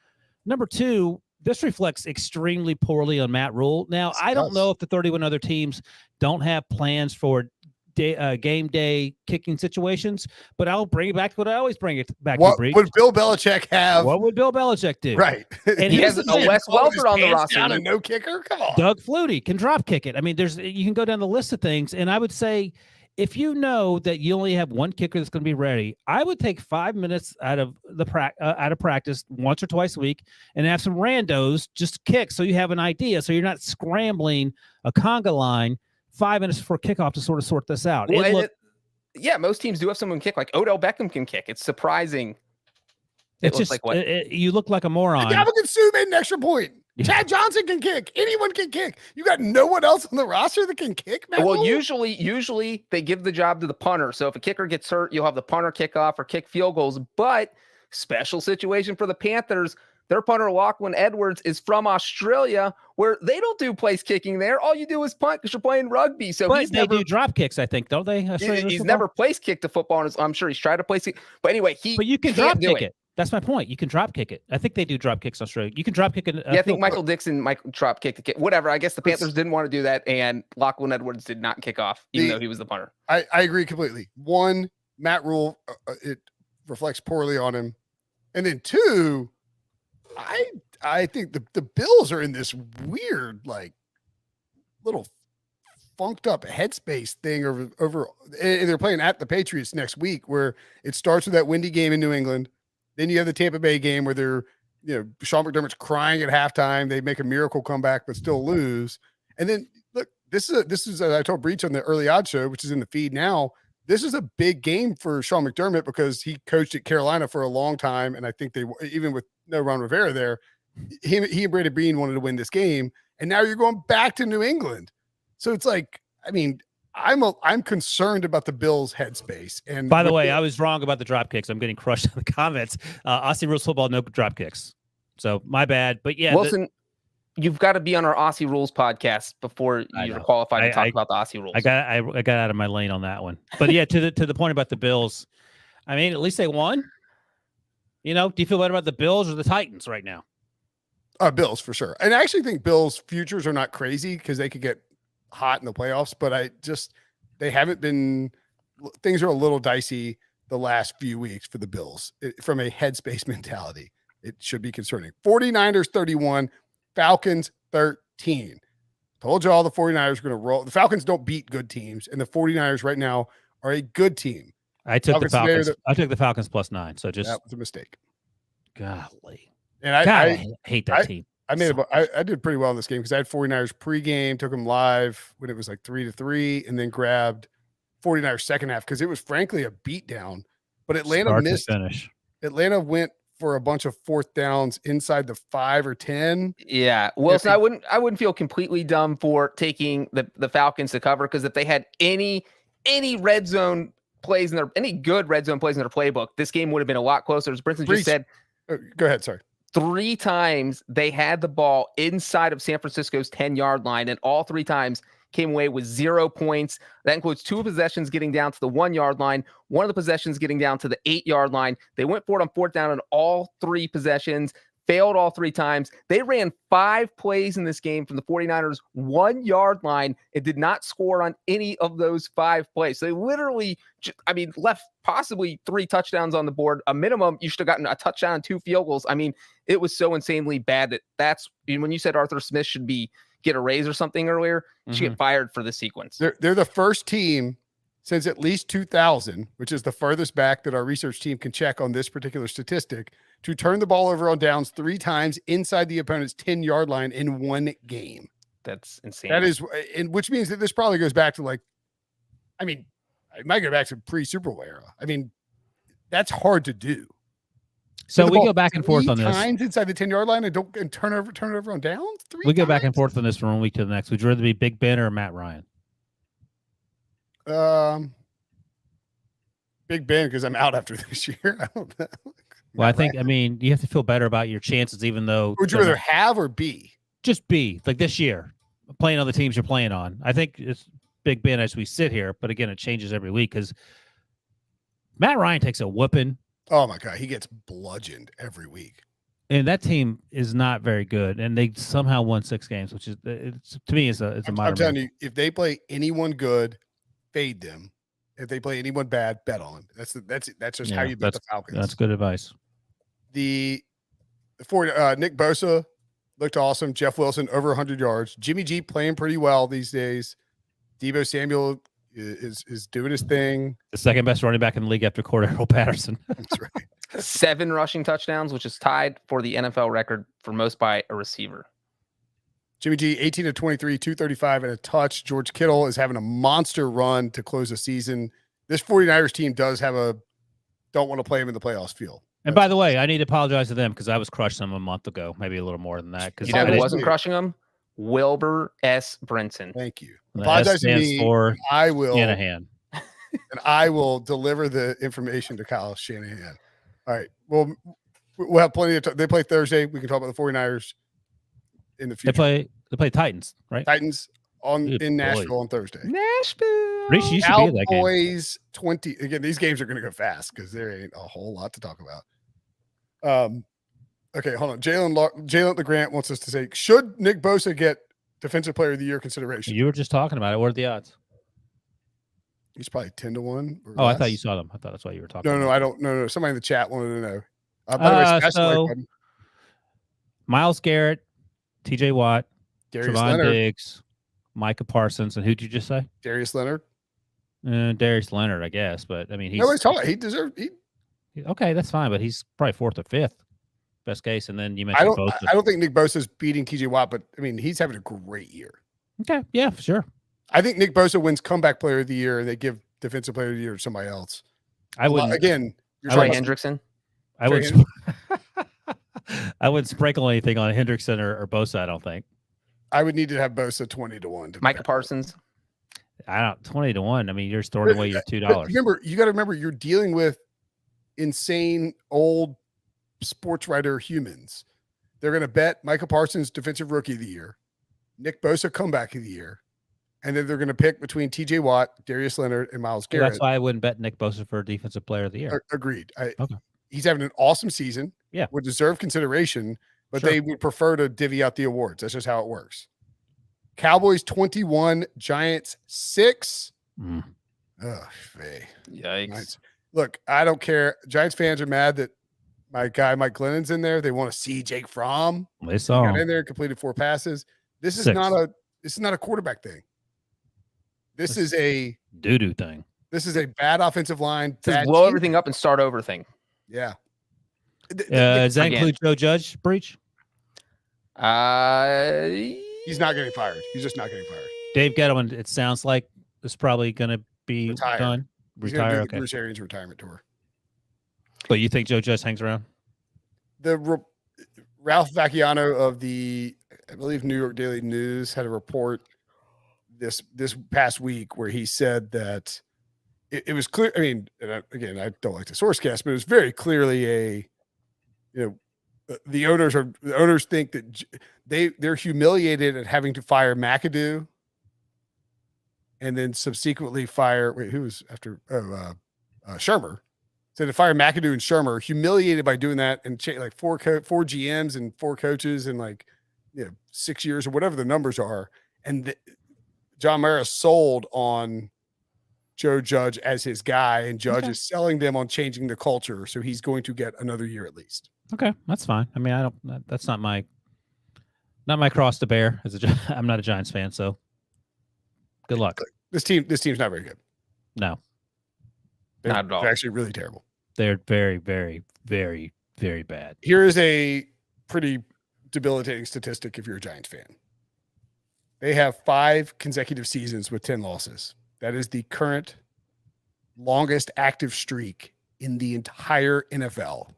Number two, this reflects extremely poorly on Matt Rule. Now, I don't know if the 31 other teams don't have plans for game day kicking situations, but I'll bring it back to what I always bring it back to. What would Bill Belichick have? What would Bill Belichick do? Right. And he has a Wes Welker on the roster. And no kicker? Come on. Doug Flutie can drop kick it. I mean, you can go down the list of things, and I would say if you know that you only have one kicker that's going to be ready, I would take 5 minutes out of practice once or twice a week and have some randos just kick so you have an idea, so you're not scrambling a conga line 5 minutes before kickoff to sort this out. Well, most teams do have someone kick. Like Odell Beckham can kick. It's surprising. It's just like you look like a moron. Gavin Sue made an extra point. Chad Johnson can kick. Anyone can kick. You got no one else on the roster that can kick, man. Well, usually they give the job to the punter. So if a kicker gets hurt, you'll have the punter kick off or kick field goals. But special situation for the Panthers. Their punter, Lachlan Edwards, is from Australia, where they don't do place kicking there. All you do is punt because you're playing rugby. So they do drop kicks, I think, don't they? He's never place kicked a football. I'm sure he's tried to place it. But anyway, But you can drop kick it. That's my point. You can drop kick it. I think they do drop kicks in Australia. You can drop kick it. I think Michael Dixon drop kick the kick. Whatever. I guess the Panthers didn't want to do that, and Lachlan Edwards did not kick off, even though he was the punter. I agree completely. One, Matt Rule, it reflects poorly on him. And then two, I think the Bills are in this weird, like, little funked up headspace thing over and they're playing at the Patriots next week, where it starts with that windy game in New England. Then you have the Tampa Bay game where they're, Sean McDermott's crying at halftime. They make a miracle comeback, but still lose. And then look, this is I told Breech on the early odds show, which is in the feed now. This is a big game for Sean McDermott because he coached at Carolina for a long time. And I think even with no Ron Rivera there, he and Brady Bean wanted to win this game. And now you're going back to New England. So it's like, I mean, I'm concerned about the Bills' headspace. And by the way, I was wrong about the drop kicks. I'm getting crushed in the comments. Aussie Rules football, no drop kicks. So my bad. But yeah, Wilson, you've got to be on our Aussie Rules podcast before you're qualified to talk about the Aussie Rules. I got out of my lane on that one. But yeah, to the point about the Bills, I mean, at least they won. Do you feel better about the Bills or the Titans right now? Bills for sure. And I actually think Bills' futures are not crazy because they could get hot in the playoffs, but they haven't been, things are a little dicey the last few weeks for the Bills from a headspace mentality. It should be concerning. 49ers 31, Falcons 13. Told you all the 49ers are going to roll. The Falcons don't beat good teams, and the 49ers right now are a good team. I took the Falcons. I took the Falcons +9. So that was a mistake. Golly. And I hate that team. I did pretty well in this game because I had 49ers pregame, took them live when it was like 3-3, and then grabbed 49ers second half because it was frankly a beatdown. But Atlanta missed. Finish. Atlanta went for a bunch of fourth downs inside the 5 or 10. Yeah. Wilson, I wouldn't feel completely dumb for taking the Falcons to cover, because if they had any red zone plays any good red zone plays in their playbook, this game would have been a lot closer. As Brinson just said. Go ahead. Sorry. 3 times they had the ball inside of San Francisco's 10-yard line, and all 3 times came away with 0 points. That includes 2 possessions getting down to the 1-yard line, 1 of the possessions getting down to the 8-yard line. They went for it on 4th down on all 3 possessions, failed all 3 times. They ran 5 plays in this game from the 49ers 1-yard line and did not score on any of those 5 plays. So they literally, left possibly 3 touchdowns on the board. A minimum, you should have gotten a touchdown and 2 field goals. I mean, it was so insanely bad that's when you said Arthur Smith should get a raise or something earlier, you should get fired for this sequence. They're the first team since at least 2000, which is the furthest back that our research team can check on this particular statistic, to turn the ball over on downs 3 times inside the opponent's 10-yard line in one game. That's insane. That is, and which means that this probably goes back to it might go back to pre-Super Bowl era. I mean, that's hard to do. So we go back and forth on this. Times inside the 10-yard line and turn it over on downs. 3 we go times? Back and forth on this from one week to the next. Would you rather be Big Ben or Matt Ryan? Big Ben, because I'm out after this year. I don't know. Well, I think, you have to feel better about your chances, even though. Would you rather have or be? Just be, like this year, playing on the teams you're playing on. I think it's Big Ben as we sit here, but again, it changes every week because Matt Ryan takes a whooping. Oh my God, he gets bludgeoned every week. And that team is not very good, and they somehow won 6 games, which is to me is a minor. I'm telling you, if they play anyone good, fade them. If they play anyone bad, bet on. That's just how you bet the Falcons. That's good advice. Nick Bosa looked awesome. Jeff Wilson over 100 yards. Jimmy G playing pretty well these days. Deebo Samuel is doing his thing. The second best running back in the league after Cordero Patterson. That's right. 7 rushing touchdowns, which is tied for the NFL record for most by a receiver. Jimmy G, 18 of 23, 235 and a touch. George Kittle is having a monster run to close the season. This 49ers team does have don't want to play him in the playoffs feel. And by the way, I need to apologize to them because I was crushing them a month ago, maybe a little more than that. You know who wasn't crushing them? Wilbur S. Brinson. Thank you. Apologize to me. For I will. Shanahan. And I will deliver the information to Kyle Shanahan. All right. Well, we'll have plenty of time. They play Thursday. We can talk about the 49ers in the future. They play Titans, right? Titans in Nashville on Thursday. Nashville. Reese, you should be at that game. Cowboys 20. Again, these games are going to go fast because there ain't a whole lot to talk about. Okay, hold on. Jalen LeGrant wants us to say, should Nick Bosa get Defensive Player of the Year consideration? You were just talking about it. What are the odds? He's probably 10-1. Oh, less. I thought you saw them. I thought that's why you were talking. No, about I don't. No. Somebody in the chat wanted to know. By the way, Myles Garrett, T.J. Watt, Darius Trevon Leonard. Diggs, Micah Parsons, and who'd you just say? Darius Leonard. Darius Leonard, I guess, but I mean, nobody's talking. He deserved. Okay, that's fine, but he's probably 4th or 5th, best case. And then you mentioned both. I don't think Nick Bosa's beating T.J. Watt, but I mean, he's having a great year. Okay, yeah, for sure. I think Nick Bosa wins Comeback Player of the Year, and they give Defensive Player of the Year to somebody else. I wouldn't. Again, Trey Hendrickson. I wouldn't sprinkle anything on Hendrickson or Bosa. I don't think. I would need to have Bosa 20-1. Micah Parsons. 20-1. I mean, you're just throwing away your $2. Remember, you got to remember, you're dealing with insane old sports writer humans. They're going to bet Micah Parsons Defensive Rookie of the Year, Nick Bosa Comeback of the Year, and then they're going to pick between T.J. Watt, Darius Leonard, and Myles Garrett. That's why I wouldn't bet Nick Bosa for Defensive Player of the Year. Agreed. Okay. He's having an awesome season. Yeah, would deserve consideration, but they would prefer to divvy out the awards. That's just how it works. Cowboys 21, Giants 6. Mm. Yikes. Look, I don't care. Giants fans are mad that my guy Mike Glennon's in there. They want to see Jake Fromm. They saw him in there and completed 4 passes. This is 6. not a quarterback thing. This is a doo-doo thing. This is a bad offensive line. Bad blow everything up and start over thing. Yeah. Does that include Joe Judge, Breech? He's not getting fired. He's just not getting fired. Dave Gettleman, it sounds like it's probably going to be done. Retire. Okay. Bruce Arians retirement tour. But you think Joe Judge hangs around? Ralph Vacchiano of the, I believe, New York Daily News had a report this past week where he said that it was clear. I mean, again, I don't like to sourcecast, but it was very clearly the owners think that they're humiliated at having to fire McAdoo and then subsequently fire. Wait, who was after? Shermer. So to fire McAdoo and Shermer, humiliated by doing that and like four GMs and 4 coaches in 6 years or whatever the numbers are, and John Mara sold on Joe Judge as his guy, and Judge is selling them on changing the culture, so he's going to get another year at least. Okay, that's fine. I mean, that's not my cross to bear. I'm not a Giants fan, so good luck. This team's not very good. No, not at all. They're actually really terrible. They're very, very, very, very bad. Here is a pretty debilitating statistic if you're a Giants fan. They have 5 consecutive seasons with 10 losses. That is the current longest active streak in the entire NFL.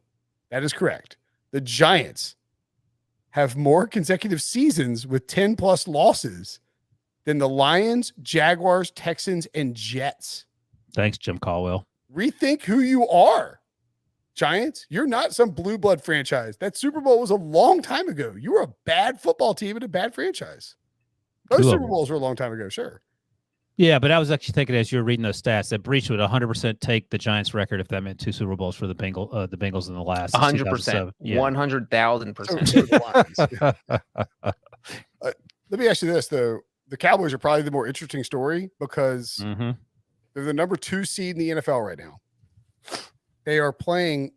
That is correct. The Giants have more consecutive seasons with 10+ losses than the Lions, Jaguars, Texans, and Jets. Thanks, Jim Caldwell. Rethink who you are, Giants. You're not some blue blood franchise. That Super Bowl was a long time ago. You were a bad football team and a bad franchise. Those Super Bowls were a long time ago, sure. Yeah, but I was actually thinking as you were reading those stats that Breech would 100% take the Giants record if that meant 2 Super Bowls for the Bengals in the last 100%, yeah. 100,000%. Let me ask you this though: the Cowboys are probably the more interesting story because they're the number 2 seed in the NFL right now. They are playing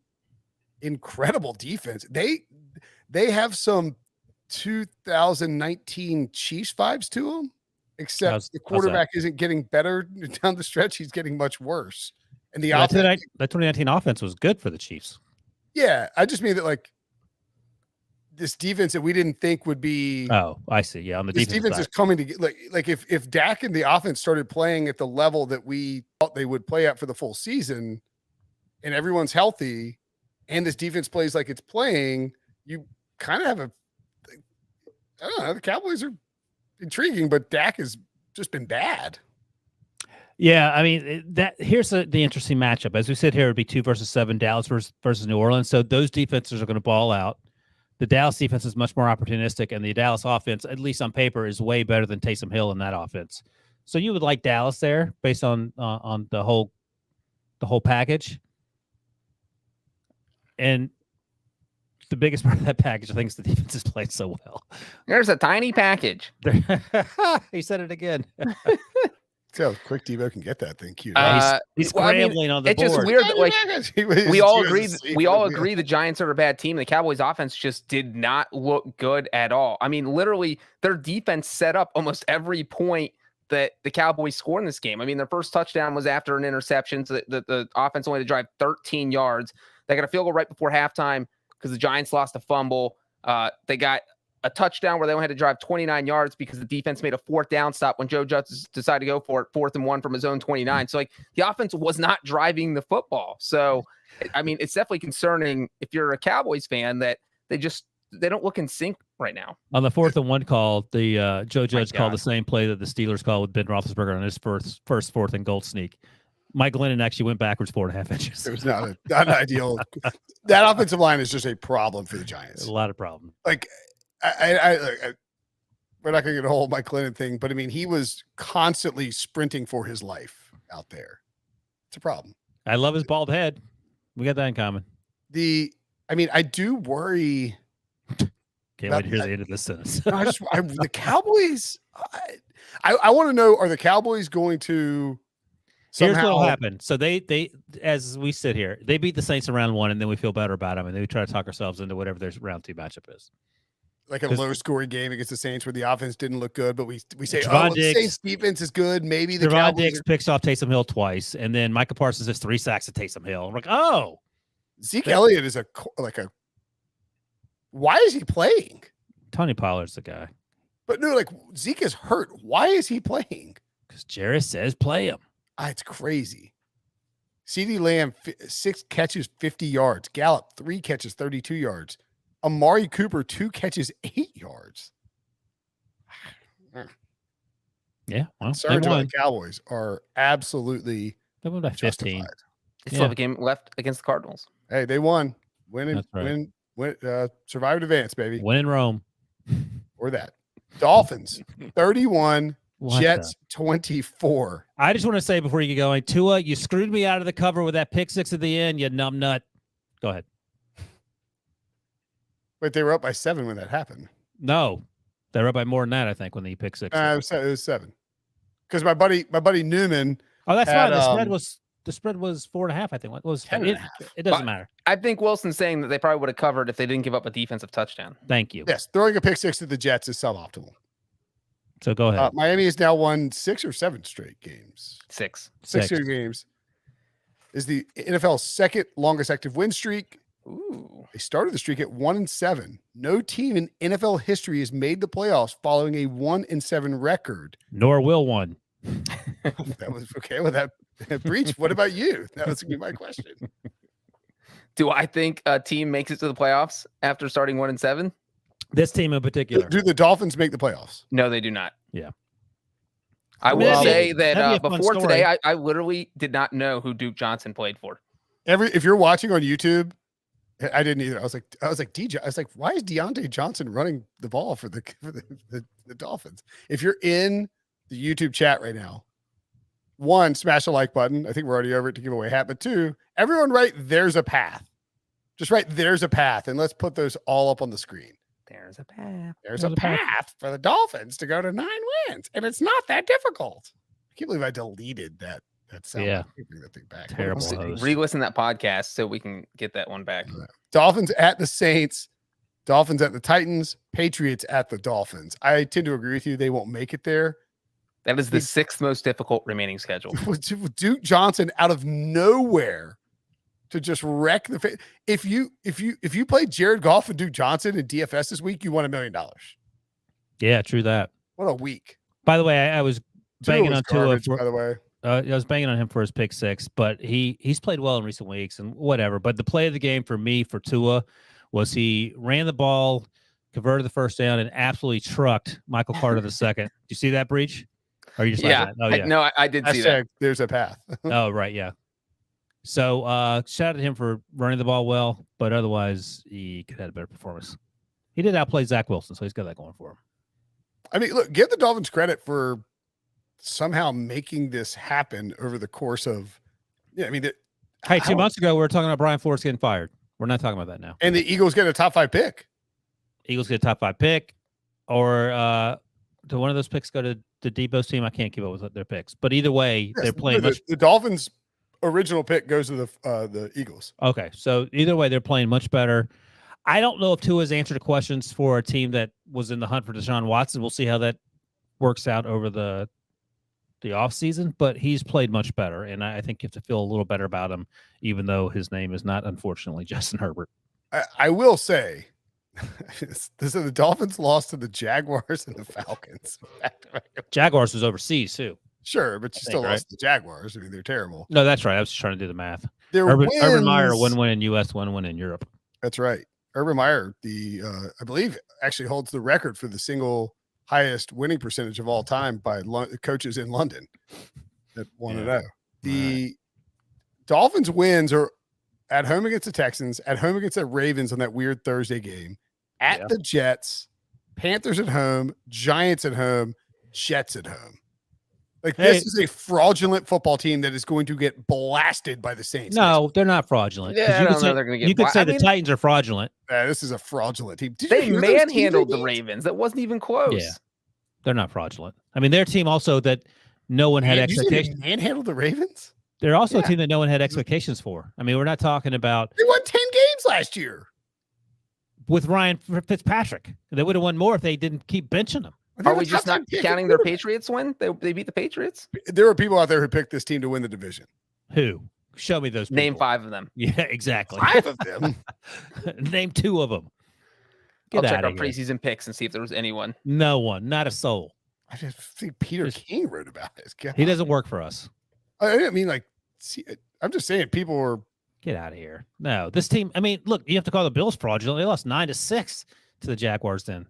incredible defense. They have some 2019 Chiefs vibes to them. Except the quarterback isn't getting better down the stretch; he's getting much worse. And the offense, that 2019 offense was good for the Chiefs. Yeah, I just mean that like this defense that we didn't think would be. Oh, I see. Yeah, on the defense is coming to get like if Dak and the offense started playing at the level that we thought they would play at for the full season, and everyone's healthy, and this defense plays like it's playing, you kind of have I don't know. The Cowboys are intriguing, but Dak has just been bad. Yeah, I mean here's the interesting matchup. As we sit here, it'd be 2 versus 7, Dallas versus New Orleans. So those defenses are going to ball out. The Dallas defense is much more opportunistic, and the Dallas offense, at least on paper, is way better than Taysom Hill in that offense. So you would like Dallas there based on the whole package. And the biggest part of that package, I think, is the defense has played so well. There's a tiny package. He said it again. See how quick Debo can get that thing queued. He's scrambling on the board. It's just weird that, like, we all agree the Giants are a bad team. The Cowboys offense just did not look good at all. I mean, literally, their defense set up almost every point that the Cowboys scored in this game. I mean, their first touchdown was after an interception. So the offense only had to drive 13 yards. They got a field goal right before halftime because the Giants lost a fumble. They got a touchdown where they only had to drive 29 yards because the defense made a 4th down stop when Joe Judge decided to go for it, 4th and 1 from his own 29. So, like, the offense was not driving the football. So, I mean, it's definitely concerning if you're a Cowboys fan that they don't look in sync right now. On the 4th and 1 call, the Joe Judge called the same play that the Steelers called with Ben Roethlisberger on his first 4th and goal sneak. Mike Glennon actually went backwards 4.5 inches. It was not an ideal. That offensive line is just a problem for the Giants. A lot of problems. Like, we're not going to get a whole Mike Glennon thing, but I mean, he was constantly sprinting for his life out there. It's a problem. I love his bald head. We got that in common. I do worry. Can't wait to hear the end of this sentence. The Cowboys. I want to know: are the Cowboys going to? Here's what'll happen. So they, as we sit here, they beat the Saints in round 1, and then we feel better about them, and then we try to talk ourselves into whatever their round 2 matchup is. Like a low-scoring game against the Saints where the offense didn't look good, but we say, the Saints defense is good. Maybe the Cowboys. Diggs picks off Taysom Hill twice, and then Micah Parsons has 3 sacks at Taysom Hill. I'm like, oh, Zeke Elliott is why is he playing? Tony Pollard's the guy. But no, like Zeke is hurt. Why is he playing? Because Jarrett says play him. It's crazy. CeeDee Lamb, 6 catches, 50 yards. Gallup, 3 catches, 32 yards. Amari Cooper, 2 catches, 8 yards. Yeah, well, the Cowboys are absolutely. They won by 15. Justified. They still have a game left against the Cardinals. Hey, they won. Win, survive and advance, baby. Win in Rome. Or that. Dolphins, 31. Jets 24. I just want to say before you get going, Tua, you screwed me out of the cover with that pick 6 at the end, you numb nut. Go ahead. Wait, they were up by 7 when that happened. No, they were up by more than that. I think when they picked 6. It was 7. Because my buddy Newman. Oh, that's fine. The spread was 4.5. I think what was 10. It doesn't matter. I think Wilson's saying that they probably would have covered if they didn't give up a defensive touchdown. Thank you. Yes, throwing a pick 6 to the Jets is suboptimal. So go ahead. Miami has now won 6 or 7 straight games. 6 straight games. Is the NFL's 2nd longest active win streak. Ooh. They started the streak at 1-7. No team in NFL history has made the playoffs following a 1-7 record. Nor will one. That was okay with that. Breech, what about you? That was going to be my question. Do I think a team makes it to the playoffs after starting 1-7? This team in particular. Do the Dolphins make the playoffs? No, they do not. Yeah. I will say that before today, I literally did not know who Duke Johnson played for. If you're watching on YouTube, I didn't either. I was like, DJ. I was like, why is Deontay Johnson running the ball for the Dolphins? If you're in the YouTube chat right now, one, smash the like button. I think we're already over it to give away a hat. But two, everyone write there's a path. Just write there's a path, and let's put those all up on the screen. There's a path. There's a path for the Dolphins to go to 9 wins, and it's not that difficult. I can't believe I deleted that sound. Yeah. Bring that thing back. Terrible host. Re-listen that podcast so we can get that one back. Dolphins at the Saints, Dolphins at the Titans, Patriots at the Dolphins. I tend to agree with you. They won't make it there. That is the sixth most difficult remaining schedule. Duke Johnson out of nowhere to just wreck the. If you played Jared Goff and Duke Johnson in DFS this week, you won $1 million. Yeah, true that. What a week! By the way, I was banging on Tua. By the way, I was banging on him for his pick six, but he's played well in recent weeks and whatever. But the play of the game for me for Tua was he ran the ball, converted the first down, and absolutely trucked Michael Carter the second. Do you see that, Breech? Or are you just yeah. Like that? Oh, yeah. I did see that. There's a path. Oh, right, yeah. So shout at him for running the ball well, but otherwise he could have had a better performance. He did outplay Zach Wilson, so he's got that going for him. I mean, look, give the Dolphins credit for somehow making this happen over the course of. Yeah, I mean, hey, 2 months ago we were talking about Brian Flores getting fired. We're not talking about that now. And the Eagles get a top 5 pick. Eagles get a top 5 pick, or do one of those picks go to Debo's team? I can't keep up with their picks, but either way, yes, they're playing the Dolphins' original pick goes to the Eagles. Okay, so either way, they're playing much better. I don't know if Tua's answered the questions for a team that was in the hunt for Deshaun Watson. We'll see how that works out over the offseason, but he's played much better, and I think you have to feel a little better about him, even though his name is not, unfortunately, Justin Herbert. I will say, the Dolphins lost to the Jaguars and the Falcons. Jaguars was overseas, too. Sure, but you still lost to the Jaguars. I mean, they're terrible. No, that's right. I was just trying to do the math. Urban Meyer, 1 win in U.S., 1 win in Europe. That's right. Urban Meyer, I believe, actually holds the record for the single highest winning percentage of all time by coaches in London at 1-0. The Dolphins wins are at home against the Texans, at home against the Ravens on that weird Thursday game, at the Jets, Panthers at home, Giants at home, Jets at home. Like, this is a fraudulent football team that is going to get blasted by the Saints. No, they're not fraudulent. Yeah, you could say the Titans are fraudulent. This is a fraudulent team. They manhandled the Ravens. That wasn't even close. Yeah, they're not fraudulent. I mean, they're a team also that no one had expectations. Manhandled the Ravens? They're also a team that no one had expectations for. I mean, we're not talking about. They won 10 games last year with Ryan Fitzpatrick. They would have won more if they didn't keep benching them. Are we just not counting their Patriots win? They beat the Patriots? There were people out there who picked this team to win the division. Who? Show me those people. Name 5 of them. Yeah, exactly. 5 of them? Name 2 of them. I'll check our preseason picks and see if there was anyone. No one. Not a soul. I just think Peter King wrote about this. God. He doesn't work for us. I mean, like, see, I'm just saying people were. Get out of here. No, this team. I mean, look, you have to call the Bills fraudulent. They lost 9-6 to the Jaguars then.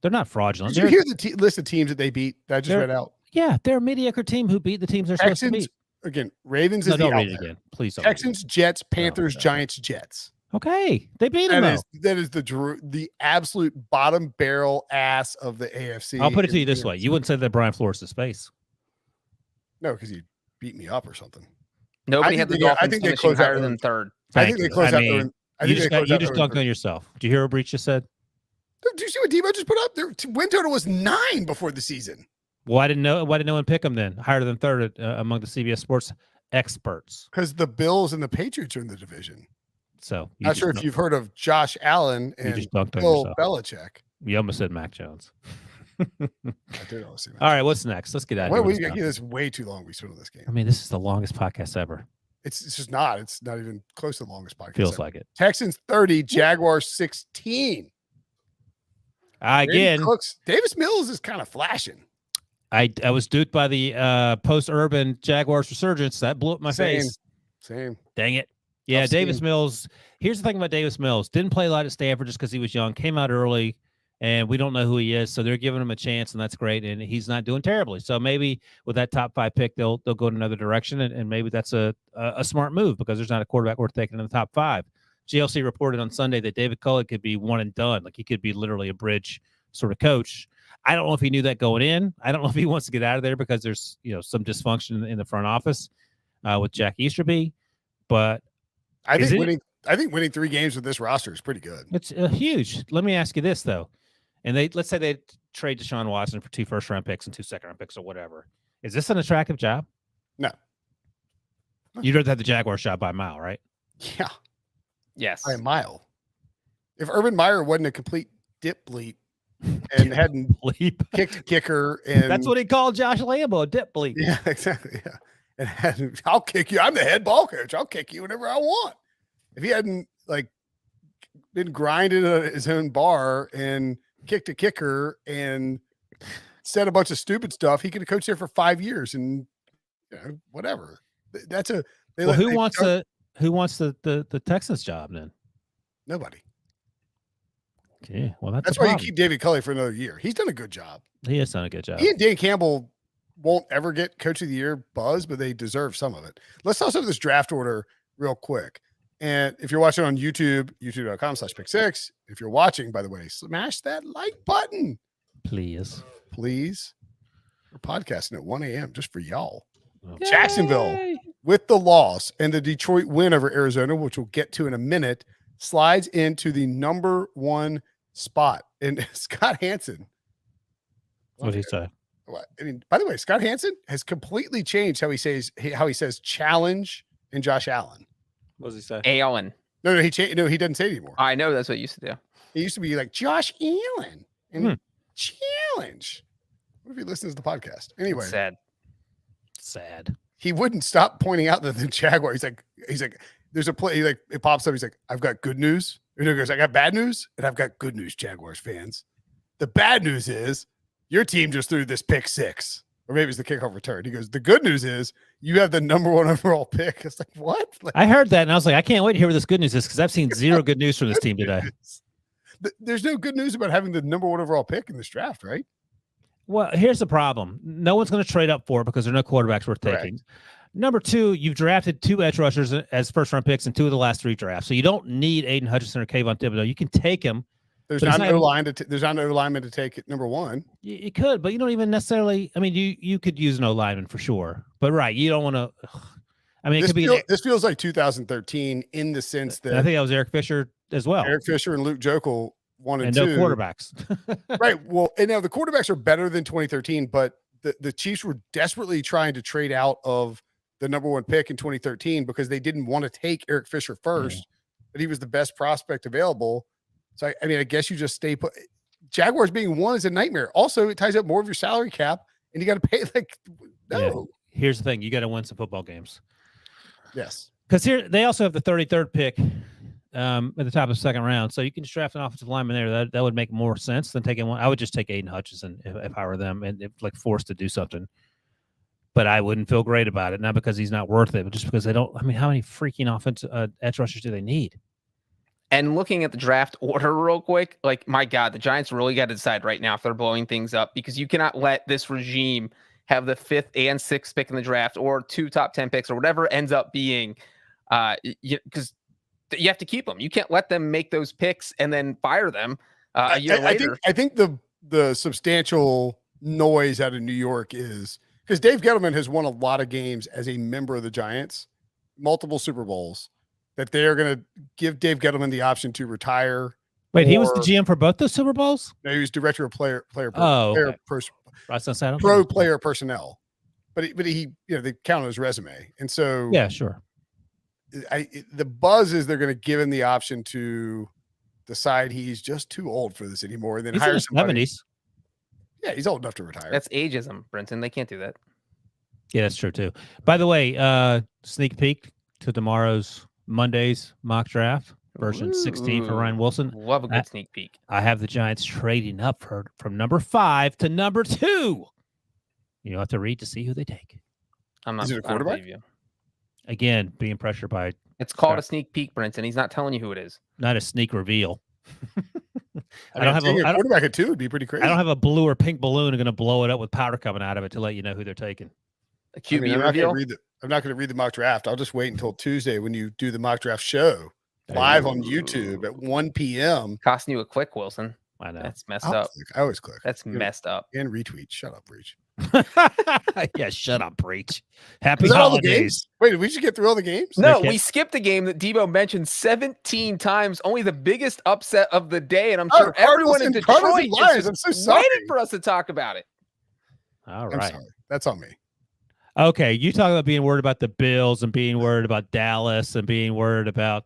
They're not fraudulent. Did you hear the list of teams that they beat that I just read out? Yeah, they're a mediocre team who beat the teams they're supposed to beat. Again, Ravens is don't read it again. Please don't. Texans, Jets, Panthers, Giants, Jets. Okay, they beat them. That is the absolute bottom barrel ass of the AFC. I'll put it to you this way: you wouldn't say that Brian Flores is face. No, because he beat me up or something. Nobody had the Dolphins finishing higher than third. I think they close out. You just dunked on yourself. Did you hear what Breech just said? Did you see what Debo just put up? Their win total was 9 before the season. Why didn't no one pick them then? Higher than third among the CBS Sports experts. Because the Bills and the Patriots are in the division. So not sure if you've heard of Josh Allen and Bill Belichick. You almost said Mac Jones. I did almost say Mac. All right, what's next? Let's get out of here. This way too long. We spent on this game. I mean, this is the longest podcast ever. It's just not. It's not even close to the longest podcast. Feels like it. Texans 30, Jaguars 16. Again, Davis Mills is kind of flashing. I was duped by the post-urban Jaguars resurgence. That blew up my face. Same. Dang it. Yeah, Davis Mills. Here's the thing about Davis Mills. Didn't play a lot at Stanford just because he was young. Came out early, and we don't know who he is. So they're giving him a chance, and that's great. And he's not doing terribly. So maybe with that top 5 pick, they'll go in another direction, and maybe that's a smart move because there's not a quarterback worth taking in the top 5. GLC reported on Sunday that David Culley could be one and done. Like he could be literally a bridge sort of coach. I don't know if he knew that going in. I don't know if he wants to get out of there because there's some dysfunction in the front office with Jack Easterby. But I think winning 3 games with this roster is pretty good. It's huge. Let me ask you this though, and let's say they trade Deshaun Watson for 2 first-round picks and 2 second-round picks or whatever. Is this an attractive job? No. You'd rather have the Jaguars job by a mile, right? Yeah. Yes. By a mile. If Urban Meyer wasn't a complete dip bleep and hadn't kicked a kicker, and that's what he called Josh Lambo, a dip bleep. Yeah, exactly. Yeah. And I'll kick you. I'm the head ball coach. I'll kick you whenever I want. If he hadn't been grinding at his own bar and kicked a kicker and said a bunch of stupid stuff, he could have coached there for 5 years and whatever. That's who wants the Texans job then? Nobody. Okay, well that's why you keep David Culley for another year. He's done a good job. He has done a good job. He and Dan Campbell won't ever get Coach of the Year buzz, but they deserve some of it. Let's talk about this draft order real quick. And if you're watching on YouTube, youtube.com/pick6. If you're watching, by the way, smash that like button. Please. We're podcasting at 1 a.m. just for y'all. Yay! Jacksonville, with the loss and the Detroit win over Arizona, which we'll get to in a minute, slides into the number 1 spot. And Scott Hansen. What did he say? I mean, by the way, Scott Hansen has completely changed how he says challenge and Josh Allen. What does he say? Allen. No, he changed. No, he doesn't say it anymore. I know that's what he used to do. He used to be like Josh Allen and challenge. What if he listens to the podcast? Anyway, sad. He wouldn't stop pointing out that the Jaguars. He's like, there's a play. It pops up. He's like, I've got good news. And he goes, I got bad news, and I've got good news, Jaguars fans. The bad news is your team just threw this pick 6, or maybe it's the kickoff return. He goes, the good news is you have the number 1 overall pick. It's like, what? I heard that, and I was like, I can't wait to hear what this good news is because I've seen zero good news from this team today. There's no good news about having the number 1 overall pick in this draft, right? Well, here's the problem. No one's going to trade up for it because there are no quarterbacks worth taking. Correct. Number 2, you've drafted 2 edge rushers as first-round picks in 2 of the last 3 drafts. So you don't need Aiden Hutchinson or Kayvon Thibodeau. You can take him. There's not no lineman to take it number 1. You could, but you don't even necessarily. I mean, you could use an O-lineman for sure. But right, you don't want to. I mean, this feels like 2013 in the sense that I think that was Eric Fisher as well. Eric Fisher and Luke Jokel 1 and 2. No quarterbacks. Right. Well, and now the quarterbacks are better than 2013, but the Chiefs were desperately trying to trade out of the number 1 pick in 2013 because they didn't want to take Eric Fisher first, but he was the best prospect available. So, I mean, I guess you just stay put. Jaguars being 1 is a nightmare. Also, it ties up more of your salary cap, and you got to pay no. Yeah. Here's the thing. You got to win some football games. Yes. Because here they also have the 33rd pick at the top of the 2nd round. So you can just draft an offensive lineman there. That would make more sense than taking one. I would just take Aiden Hutchinson if I were them and forced to do something. But I wouldn't feel great about it. Not because he's not worth it, but just because they don't. I mean, how many freaking offensive edge rushers do they need? And looking at the draft order real quick, my God, the Giants really got to decide right now if they're blowing things up because you cannot let this regime have the 5th and 6th pick in the draft or 2 top 10 picks or whatever ends up being because you have to keep them. You can't let them make those picks and then fire them a year later. I think the substantial noise out of New York is because Dave Gettleman has won a lot of games as a member of the Giants, multiple Super Bowls. That they're going to give Dave Gettleman the option to retire. Wait, he was the GM for both those Super Bowls? No, he was director of player personnel. But he they count on his resume, and so yeah, sure. The buzz is they're going to give him the option to decide he's just too old for this anymore, and then hire somebody. 70s. Yeah, he's old enough to retire. That's ageism, Brinson. They can't do that. Yeah, that's true too. By the way, sneak peek to tomorrow's Monday's mock draft, version 16 for Ryan Wilson. Love a good sneak peek. I have the Giants trading up from number 5 to number 2. You have to read to see who they take. Is it a quarterback? Again, being pressured by. It's called a sneak peek, Brinson. He's not telling you who it is. Not a sneak reveal. I don't have a quarterback at 2 would be pretty crazy. I don't have a blue or pink balloon. I'm going to blow it up with powder coming out of it to let you know who they're taking. A QB reveal. I'm not going to read the mock draft. I'll just wait until Tuesday when you do the mock draft show live on YouTube at 1 p.m. Costing you a click, Wilson. I know. That's messed up. I always click. That's messed up. And retweet. Shut up, Breech. Yeah, shut up, Breech. Happy Is that all the holidays. games? Wait, did we just get through all the games? No, Okay. we skipped a game that Debo mentioned 17 times, only the biggest upset of the day, and I'm Oh, sure everyone in Cardinals and Detroit Lions. is I'm so just sorry. waiting for us to talk about it. All I'm right. sorry. That's on me. Okay, you talk about being worried about the Bills and being worried about Dallas and being worried about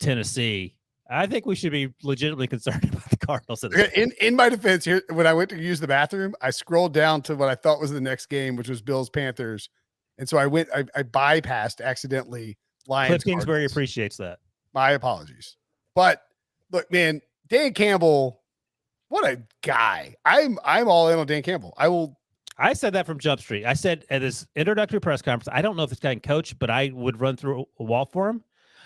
Tennessee. I think we should be legitimately concerned about the Cardinals. In my defense, here when I went to use the bathroom, I scrolled down to what I thought was the next game, which was Bills Panthers, and so I bypassed accidentally Lions. Cliff Kingsbury Cardinals. appreciates that. My apologies, but look, man, Dan Campbell, what a guy! I'm all in on Dan Campbell. I said that from Jump Street. I said at his introductory press conference, I don't know if this guy can coach, but I would run through a wall for him.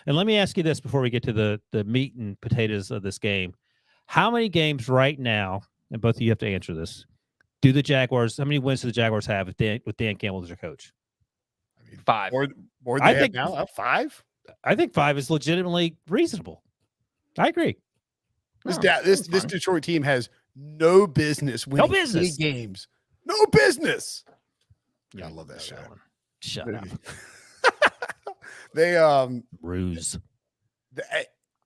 And let me ask you this before we get to the meat and potatoes of this game. How many games right now, and both of you have to answer this, how many wins do the Jaguars have with Dan Campbell as their coach? I mean, 5. More than I they think- have now. 5. I think 5 is legitimately reasonable. I agree. This No, this that's fine. Detroit team has no business winning any games. No business. I love that show. Shut up. They Ruse.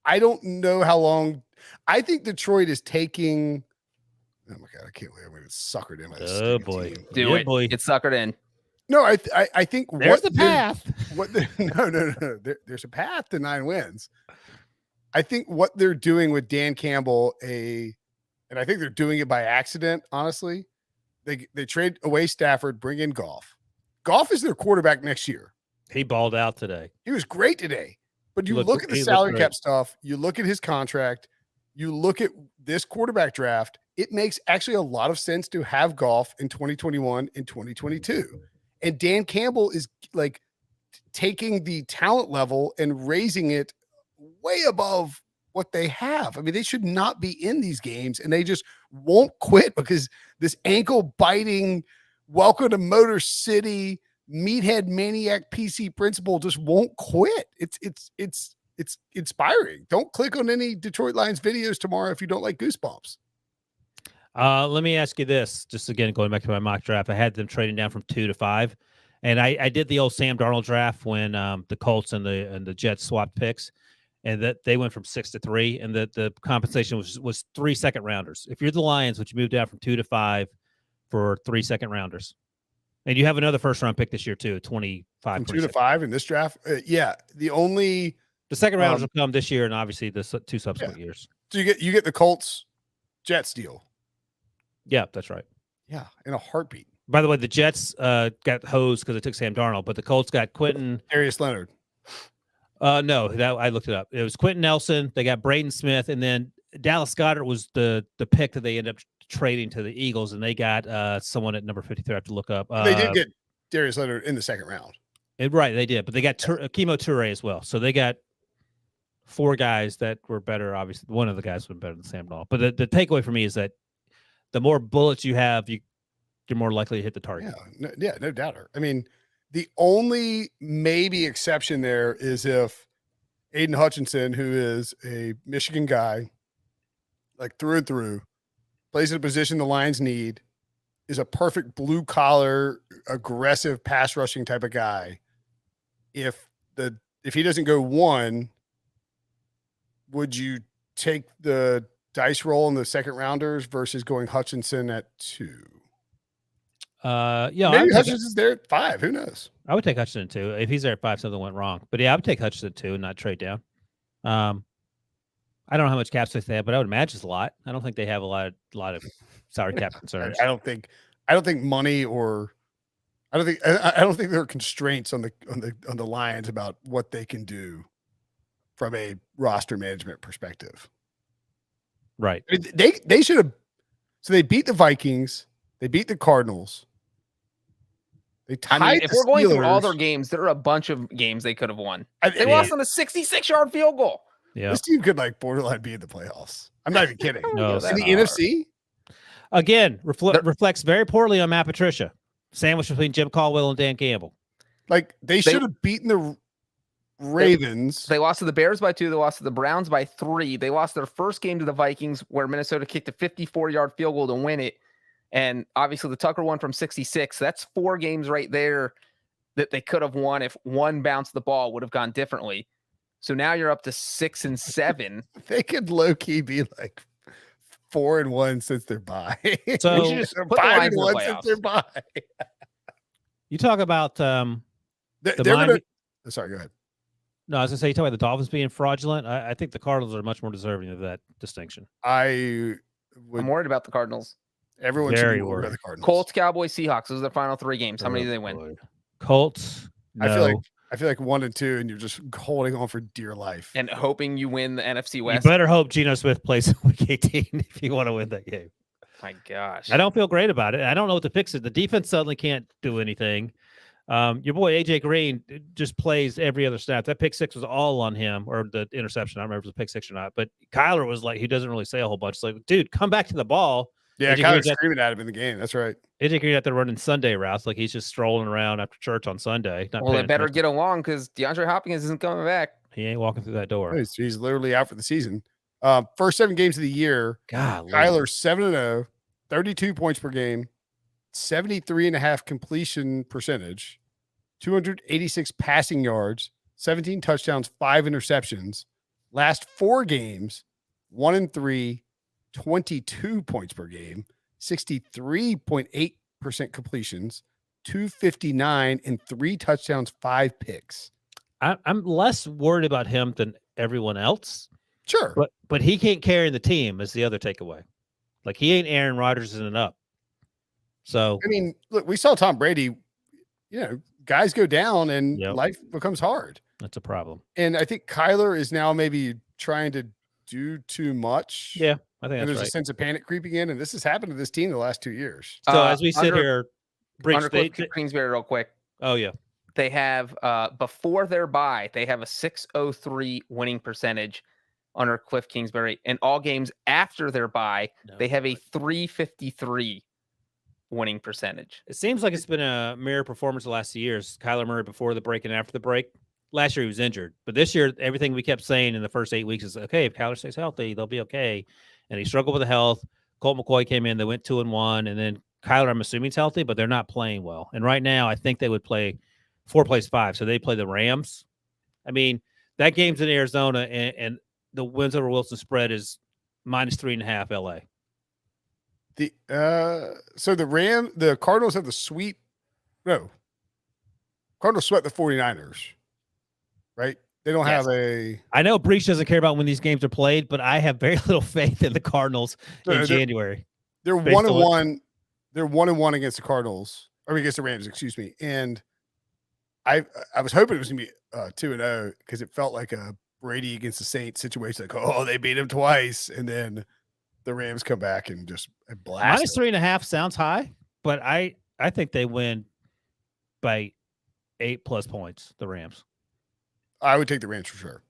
I don't know how long. I think Detroit is taking. Oh my god, I can't believe I'm going to suckered in. Oh boy. Do Yeah, it. boy. Get suckered in. No, I think There's the path. No. There's a path to 9 wins. I think what they're doing with Dan Campbell, and I think they're doing it by accident. Honestly, they trade away Stafford, bring in Goff. Goff is their quarterback next year. He balled out today. He was great today. But you Look- look at the he looked salary great. cap stuff, you look at his contract, you look at this quarterback draft, it makes actually a lot of sense to have Goff in 2021 and 2022. And Dan Campbell is like taking the talent level and raising it way above what they have. I mean, they should not be in these games, and they just won't quit because this ankle biting, welcome to Motor City, meathead maniac PC principal just won't quit. It's inspiring. Don't click on any Detroit Lions videos tomorrow if you don't like goosebumps. Let me ask you this. Just again, going back to my mock draft, I had them trading down from 2 to 5. And I did the old Sam Darnold draft when the Colts and the Jets swapped picks, and that they went from 6 to 3, and the compensation was 3 second rounders. If you're the Lions, would you move down from 2 to 5 for 3 second rounders? And you have another first round pick this year too, 25. From 2 to 5 in this draft. Yeah. The second rounders will come this year, and obviously the 2 subsequent years. So you get the Colts Jets deal. Yeah, that's right. Yeah, in a heartbeat. By the way, the Jets got hosed because it took Sam Darnold, but the Colts got Quentin. Darius Leonard. No, that I looked it up. It was Quentin Nelson. They got Braden Smith, and then Dallas Goedert was the pick that they ended up trading to the Eagles, and they got someone at number 53. I have to look up. They did get Darius Leonard in the second round. Right, they did, but they got Chemo Toure as well. So they got 4 guys that were better. Obviously, one of the guys was better than Sam Darnold. But the takeaway for me is that the more bullets you have, you're more likely to hit the target. No doubter. I mean, the only maybe exception there is if Aiden Hutchinson, who is a Michigan guy, like through and through, plays in a position the Lions need, is a perfect blue collar, aggressive pass rushing type of guy. If he doesn't go 1, would you take the dice roll in the second rounders versus going Hutchinson at 2? Yeah, Maybe Hutchinson's there at 5. Who knows? I would take Hutchinson at 2. If he's there at 5, something went wrong. But yeah, I would take Hutchinson at 2 and not trade down. I don't know how much cap space they have, but I would imagine it's a lot. I don't think they have a lot of salary cap concerns. I don't think money or I don't think there are constraints on the Lions about what they can do from a roster management perspective. Right. I mean, they should have. So they beat the Vikings. They beat the Cardinals. They tied. If we're going through all Steelers. their games, there are a bunch of games they could have won. They Yeah. lost on a 66-yard field goal. Yeah. This team could like borderline be in the playoffs. I'm not even kidding. No, In the NFC. Again, reflects very poorly on Matt Patricia. Sandwich between Jim Caldwell and Dan Campbell. Like they should have beaten the Ravens. They lost to the Bears by 2. They lost to the Browns by 3. They lost their first game to the Vikings, where Minnesota kicked a 54-yard field goal to win it. And obviously the Tucker one from 66. That's 4 games right there that they could have won if one bounce the ball would have gone differently. So now you're up to 6 and 7. They could low key be like 4-1 since they're bye. So we should just put 5-1 since they're bye. You talk about sorry, go ahead. No, I was gonna say you talk about the Dolphins being fraudulent. I think the Cardinals are much more deserving of that distinction. I'm worried about the Cardinals. Everyone should be worried about the Cardinals. Colts, Cowboys, Seahawks. Those are the final 3 games. How many do they win? Colts. No. I feel like 1 and 2, and you're just holding on for dear life and hoping you win the NFC West. You better hope Geno Smith plays week 18 if you want to win that game. My gosh, I don't feel great about it. I don't know what to fix it. The defense suddenly can't do anything. Your boy AJ Green just plays every other snap. That pick 6 was all on him, or the interception. I don't remember if it was a pick 6 or not. But Kyler was like, he doesn't really say a whole bunch. It's like, dude, come back to the ball. Yeah, Kyler's screaming at him in the game. That's right. AJ Green out there running Sunday routes, like he's just strolling around after church on Sunday. Well, they better get along because DeAndre Hopkins isn't coming back. He ain't walking through that door. He's literally out for the season. First 7 games of the year, Kyler 7-0, 32 points per game, 73.5 completion percentage, 286 passing yards, 17 touchdowns, 5 interceptions. Last 4 games, 1-3, 22 points per game, 63.8% completions, 259 and 3 touchdowns, 5 picks. I'm less worried about him than everyone else. Sure. But he can't carry the team is the other takeaway. Like he ain't Aaron Rodgers in and up. So I mean, look, we saw Tom Brady, guys go down and life becomes hard. That's a problem. And I think Kyler is now maybe trying to do too much. Yeah, I think there's a sense of panic creeping in, and this has happened to this team the last 2 years. So as we sit here, Kingsbury real quick. Oh yeah, they have before their bye, they have a 603 winning percentage under Cliff Kingsbury. And all games after their bye, they have a 353 winning percentage. It seems like it's been a mirror performance the last 2 years. Kyler Murray before the break and after the break. Last year he was injured, but this year everything we kept saying in the first 8 weeks is okay. If Kyler stays healthy, they'll be okay. And he struggled with the health. Colt McCoy came in. They went 2-1, and then Kyler, I'm assuming, is healthy, but they're not playing well. And right now, I think they would play 4 plays 5, so they play the Rams. I mean, that game's in Arizona, and the wins over Wilson spread is -3.5 LA. So the Cardinals have the sweep. No, Cardinals swept the 49ers. Right? They don't have a. I know Breech doesn't care about when these games are played, but I have very little faith in the Cardinals in January. They're 1-1. They're 1-1 against the Cardinals, or against the Rams, excuse me. And I was hoping it was gonna be 2-0 because it felt like a Brady against the Saints situation. Like, they beat him twice, and then the Rams come back and just blast. -3.5 sounds high, but I think they win by 8+ points. The Rams. I would take the Rams for sure.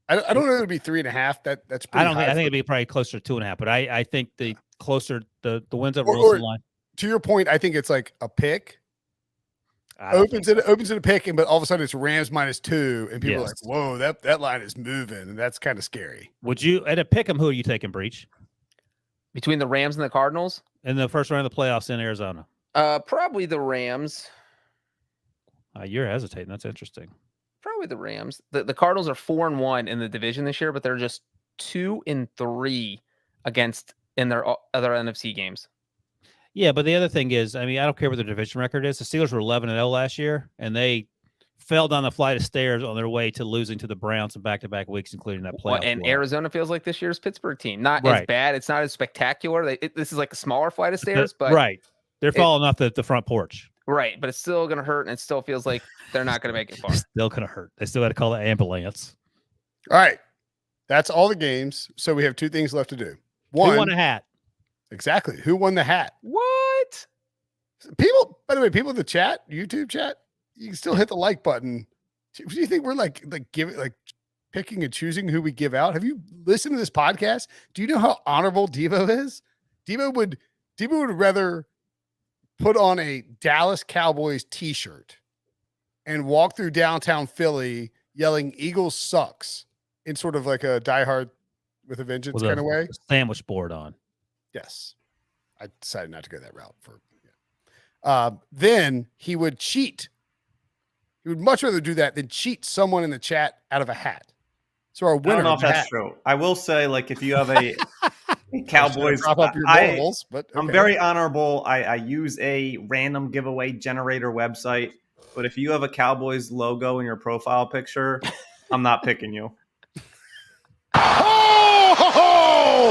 I don't know. It'd be 3.5. That's. I don't think. I think it'd be probably closer to 2.5. But I think the closer the wins over Wilson line. To your point, I think it's like a pick. Opens it a pick, but all of a sudden it's Rams -2, and people are like, "Whoa, that line is moving," and that's kind of scary. Would you at a pick 'em? Who are you taking, Breech? Between the Rams and the Cardinals in the first round of the playoffs in Arizona? Probably the Rams. You're hesitating. That's interesting. Probably the Rams. The Cardinals are 4-1 in the division this year, but they're just 2-3 against in their other NFC games. Yeah, but the other thing is, I mean, I don't care what their division record is. The Steelers were 11-0 last year, and they fell down the flight of stairs on their way to losing to the Browns in back-to-back weeks, including that playoff. And Arizona feels like this year's Pittsburgh team. Not as bad. It's not as spectacular. This is like a smaller flight of stairs, but they're falling off the front porch. Right, but it's still going to hurt, and it still feels like they're not going to make it far. It's still going to hurt. They still got to call the ambulance. All right. That's all the games. So we have 2 things left to do. One, who won a hat? Exactly. Who won the hat? What? People, by the way, people in the chat, YouTube chat, you can still hit the like button. Do you think we're like picking and choosing who we give out? Have you listened to this podcast? Do you know how honorable Devo is? Devo would rather put on a Dallas Cowboys t-shirt and walk through downtown Philly yelling "Eagles sucks" in sort of like a Die Hard with a Vengeance kind of way. Sandwich board on. Yes. I decided not to go that route then he would cheat. He would much rather do that than cheat someone in the chat out of a hat. So our winner. I don't know if that's true. I will say, like, if you have a Cowboys, prop up your balls, but okay. I'm very honorable. I use a random giveaway generator website, but if you have a Cowboys logo in your profile picture, I'm not picking you.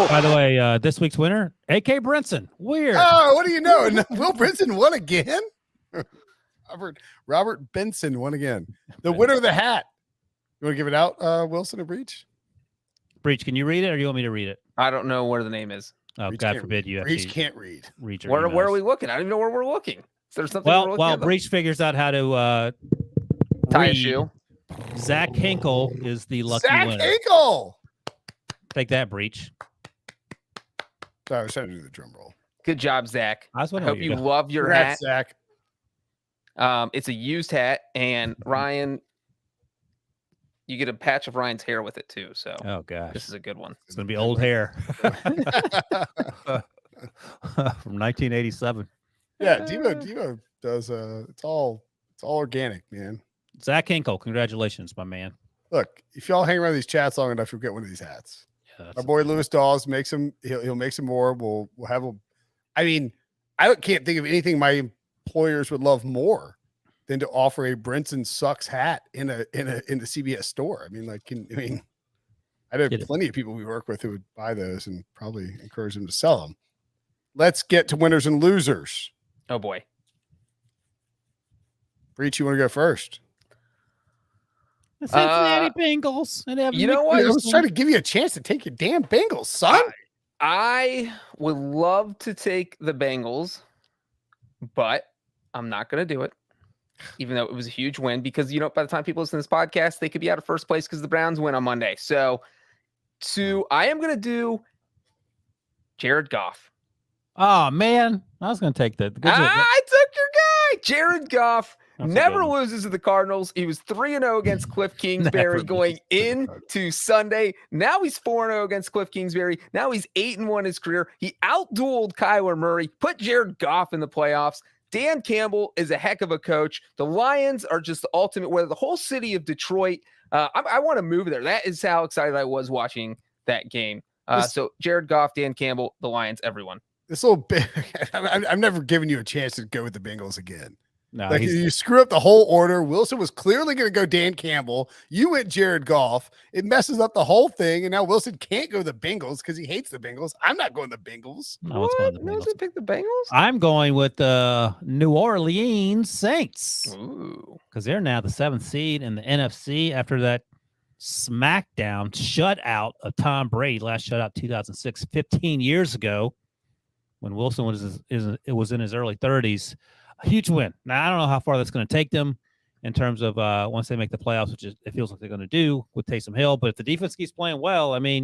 By the way, this week's winner, A.K. Brinson. Weird. Oh, what do you know? Will Brinson won again? Robert Benson won again. The winner of the hat. You want to give it out, Wilson and Breech? Breech, can you read it, or do you want me to read it? I don't know where the name is. Oh, Breech God forbid you have Breech to can't read. Where are we looking? I don't even know where we're looking. Is there something? While Breech figures out how to tie a shoe, Zach Hinkle is the lucky winner. Zach Hinkle. Take that, Breech. Sorry, I was trying to do the drum roll. Good job, Zach. I hope you love your hat, hat. Zach. It's a used hat, and Ryan, you get a patch of Ryan's hair with it too. So, oh gosh, this is a good one. It's gonna be old hair from 1987. Yeah, Devo does. It's all organic, man. Zach Hinkle, congratulations, my man. Look, if y'all hang around these chats long enough, you'll get one of these hats. Yeah, our boy Lewis Dawes makes them. He'll make some more. We'll have a. I mean, I can't think of anything my employers would love more than to offer a Brinson sucks hat in the CBS store. I mean, I know plenty of people we work with who would buy those and probably encourage them to sell them. Let's get to winners and losers. Oh boy, Breech, you want to go first? The Cincinnati Bengals. And you know what? I was trying to give you a chance to take your damn Bengals, son. I would love to take the Bengals, but I'm not going to do it, even though it was a huge win, because, by the time people listen to this podcast, they could be out of first place because the Browns win on Monday. So I am going to do Jared Goff. Oh, man. I was going to take that. I took your guy. Jared Goff never loses to the Cardinals. He was 3-0 against Cliff Kingsbury going into Sunday. Now he's 4-0 against Cliff Kingsbury. Now he's 8-1 in his career. He outdueled Kyler Murray, put Jared Goff in the playoffs. Dan Campbell is a heck of a coach. The Lions are just the ultimate winner. The whole city of Detroit. I want to move there. That is how excited I was watching that game. So Jared Goff, Dan Campbell, the Lions, everyone. This little bit, I'm never giving you a chance to go with the Bengals again. No, you screw up the whole order. Wilson was clearly going to go Dan Campbell. You went Jared Goff. It messes up the whole thing, and now Wilson can't go the Bengals because he hates the Bengals. I'm not going the Bengals. No, it's No, to pick the Bengals. I'm going with the New Orleans Saints because they're now the 7th seed in the NFC after that smackdown shutout of Tom Brady, last shutout 2006, 15 years ago, when Wilson was in his early 30s. A huge win. Now, I don't know how far that's going to take them in terms of once they make the playoffs, which it feels like they're going to do with Taysom Hill. But if the defense keeps playing well, I mean,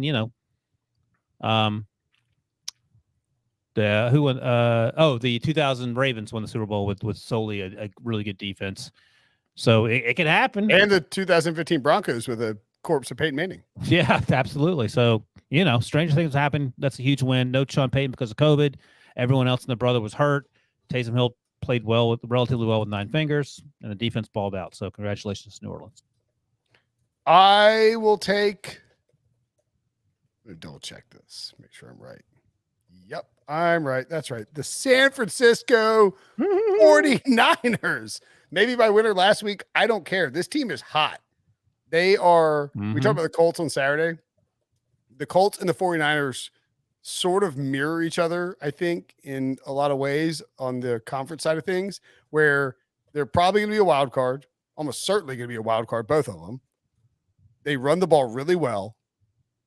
the 2000 Ravens won the Super Bowl with solely a really good defense. So it could happen. And the 2015 Broncos with a corpse of Peyton Manning. Yeah, absolutely. So, stranger things happen. That's a huge win. No Sean Payton because of COVID. Everyone else in the brother was hurt. Taysom Hill played relatively well with 9 fingers, and the defense balled out. So congratulations to New Orleans. I will take. Let me double check this. Make sure I'm right. Yep, I'm right. That's right. The San Francisco 49ers. Maybe by winner last week. I don't care. This team is hot. They are. We talked about the Colts on Saturday. The Colts and the 49ers sort of mirror each other, I think, in a lot of ways on the conference side of things, where they're probably going to be a wild card, almost certainly going to be a wild card, both of them. They run the ball really well.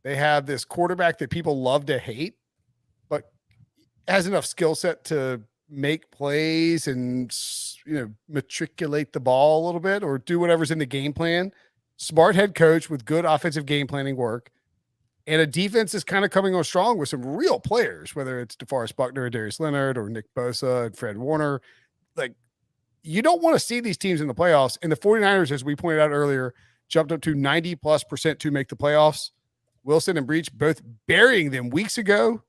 They have this quarterback that people love to hate, but has enough skill set to make plays and, matriculate the ball a little bit or do whatever's in the game plan. Smart head coach with good offensive game planning work. And a defense is kind of coming on strong with some real players, whether it's DeForest Buckner or Darius Leonard or Nick Bosa and Fred Warner. Like, you don't want to see these teams in the playoffs. And the 49ers, as we pointed out earlier, jumped up to 90+% to make the playoffs. Wilson and Breech both burying them weeks ago.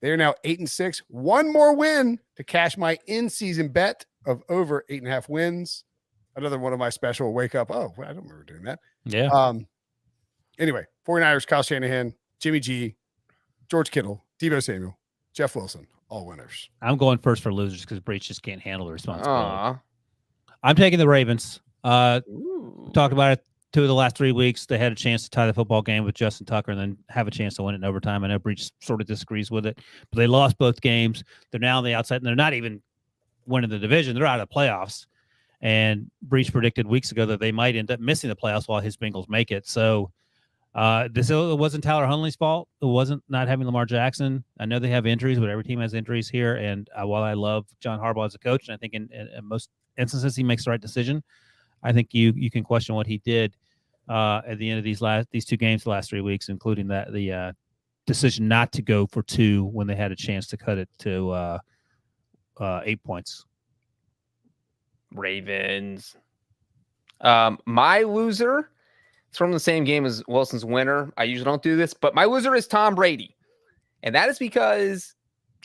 They are now 8-6. One more win to cash my in-season bet of over 8.5 wins. Another one of my special wake up. Oh, I don't remember doing that. Yeah. Anyway, 49ers, Kyle Shanahan, Jimmy G, George Kittle, Deebo Samuel, Jeff Wilson, all winners. I'm going first for losers because Breech just can't handle the responsibility. Aww. I'm taking the Ravens. Talked about it 2 of the last 3 weeks. They had a chance to tie the football game with Justin Tucker and then have a chance to win it in overtime. I know Breech sort of disagrees with it, but they lost both games. They're now on the outside, and they're not even winning the division. They're out of the playoffs. And Breech predicted weeks ago that they might end up missing the playoffs while his Bengals make it. So this wasn't Tyler Huntley's fault. It wasn't not having Lamar Jackson. I know they have injuries, but every team has injuries here. And while I love John Harbaugh as a coach, and I think in most instances he makes the right decision, I think you can question what he did at the end of these 2 games the last 3 weeks, including the decision not to go for 2 when they had a chance to cut it to 8 points. Ravens. My loser, it's from the same game as Wilson's winner. I usually don't do this, but my loser is Tom Brady. And that is because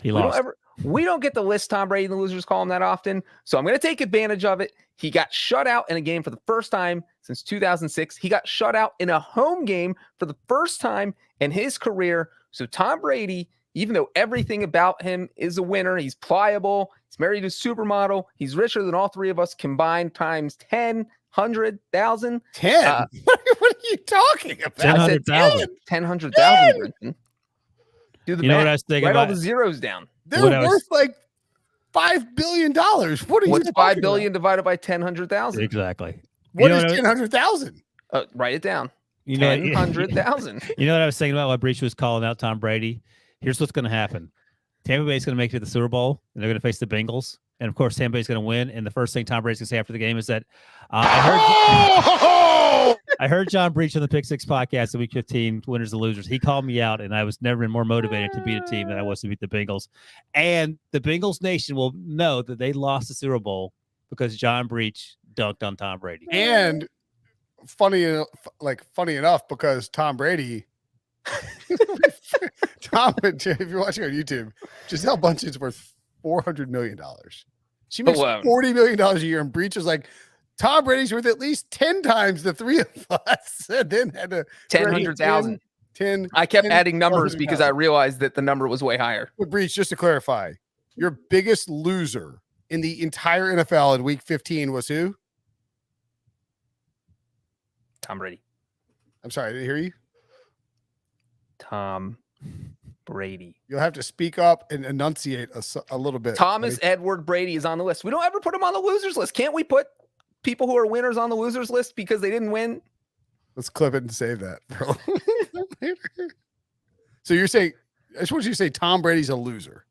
he lost. We don't get to list Tom Brady in the losers column that often. So I'm going to take advantage of it. He got shut out in a game for the first time since 2006. He got shut out in a home game for the first time in his career. So Tom Brady, even though everything about him is a winner, he's pliable, he's married to a supermodel, he's richer than all 3 of us combined times 10, 100,000. 10? What are you talking about? 10,000. 10,000. Do the You know math. what I was thinking Write about? all the zeros down. They're worth like $5 billion. What are you What's talking 5 billion divided by 10,000? Exactly. What You know is what I- 10,000? Write it down. You know, 10,000. You know what I was thinking about while Breech was calling out Tom Brady? Here's what's going to happen. Tampa Bay's going to make it to the Super Bowl, and they're going to face the Bengals. And, of course, Tampa Bay's going to win. And the first thing Tom Brady's going to say after the game is that I heard John Breech on the Pick Six podcast in Week 15, winners and losers. He called me out, and I was never been more motivated to beat a team than I was to beat the Bengals. And the Bengals nation will know that they lost the Super Bowl because John Breech dunked on Tom Brady. And funny enough, because Tom Brady, if you're watching on YouTube, Gisele Bundchen's worth $400 million. She makes $40 million a year, and Breech is like, Tom Brady's worth at least 10 times the 3 of us, and then had to 10,000. 10. I kept adding numbers because I realized that the number was way higher. But Breech, just to clarify, your biggest loser in the entire NFL in Week 15 was who? Tom Brady. I'm sorry, I didn't hear you. Tom Brady. You'll have to speak up and enunciate a little bit. Thomas Edward Brady is on the list. We don't ever put him on the losers list. Can't we put people who are winners on the losers list because they didn't win? Let's clip it and save that, bro. So you're saying, I just want you to say Tom Brady's a loser.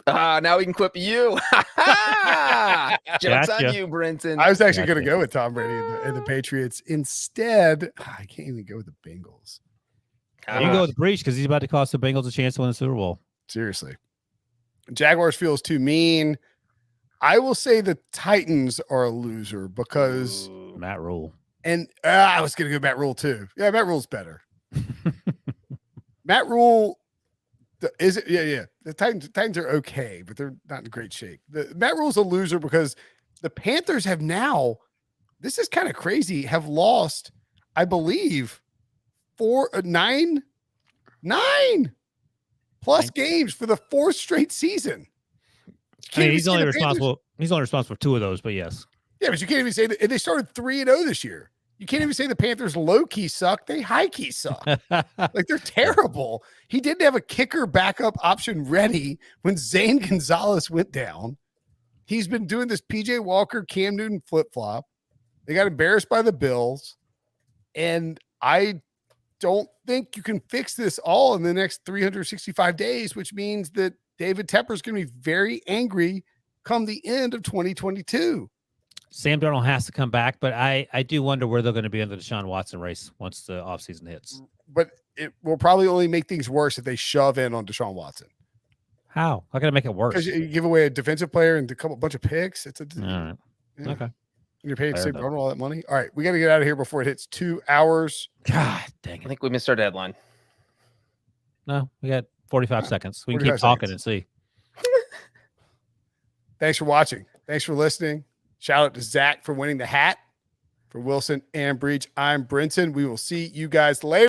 Now we can clip you. Joke's on you, Brinson. I was actually going to go with Tom Brady and the Patriots. Instead, I can't even go with the Bengals. You can go with Breech because he's about to cost the Bengals a chance to win the Super Bowl. Seriously. Jaguars feels too mean. I will say the Titans are a loser because Matt Rule. And I was going to go Matt Rule too. Yeah, Matt Rule's better. Matt Rule is it? Yeah. The Titans are okay, but they're not in great shape. Matt Rule's a loser because the Panthers have now, this is kind of crazy, have lost, I believe, 9+ games for the 4th straight season. I mean, he's only responsible for 2 of those, but yes. Yeah, but you can't even say that they started 3-0 this year. You can't even say the Panthers low-key suck. They high-key suck. Like, they're terrible. He didn't have a kicker backup option ready when Zane Gonzalez went down. He's been doing this P.J. Walker, Cam Newton flip-flop. They got embarrassed by the Bills. And I don't think you can fix this all in the next 365 days, which means that David Tepper's going to be very angry come the end of 2022. Sam Darnold has to come back, but I do wonder where they're going to be in the Deshaun Watson race once the offseason hits. But it will probably only make things worse if they shove in on Deshaun Watson. How? How can I make it worse? Because you give away a defensive player and a bunch of picks. It's all right. Yeah. Okay. You're paid to save Romo all that money. All right, we got to get out of here before it hits 2 hours. God dang it! I think we missed our deadline. No, we got 45 seconds. We can 45 keep talking seconds. and see. Thanks for watching. Thanks for listening. Shout out to Zach for winning the hat. For Wilson and Breech, I'm Brinson. We will see you guys later.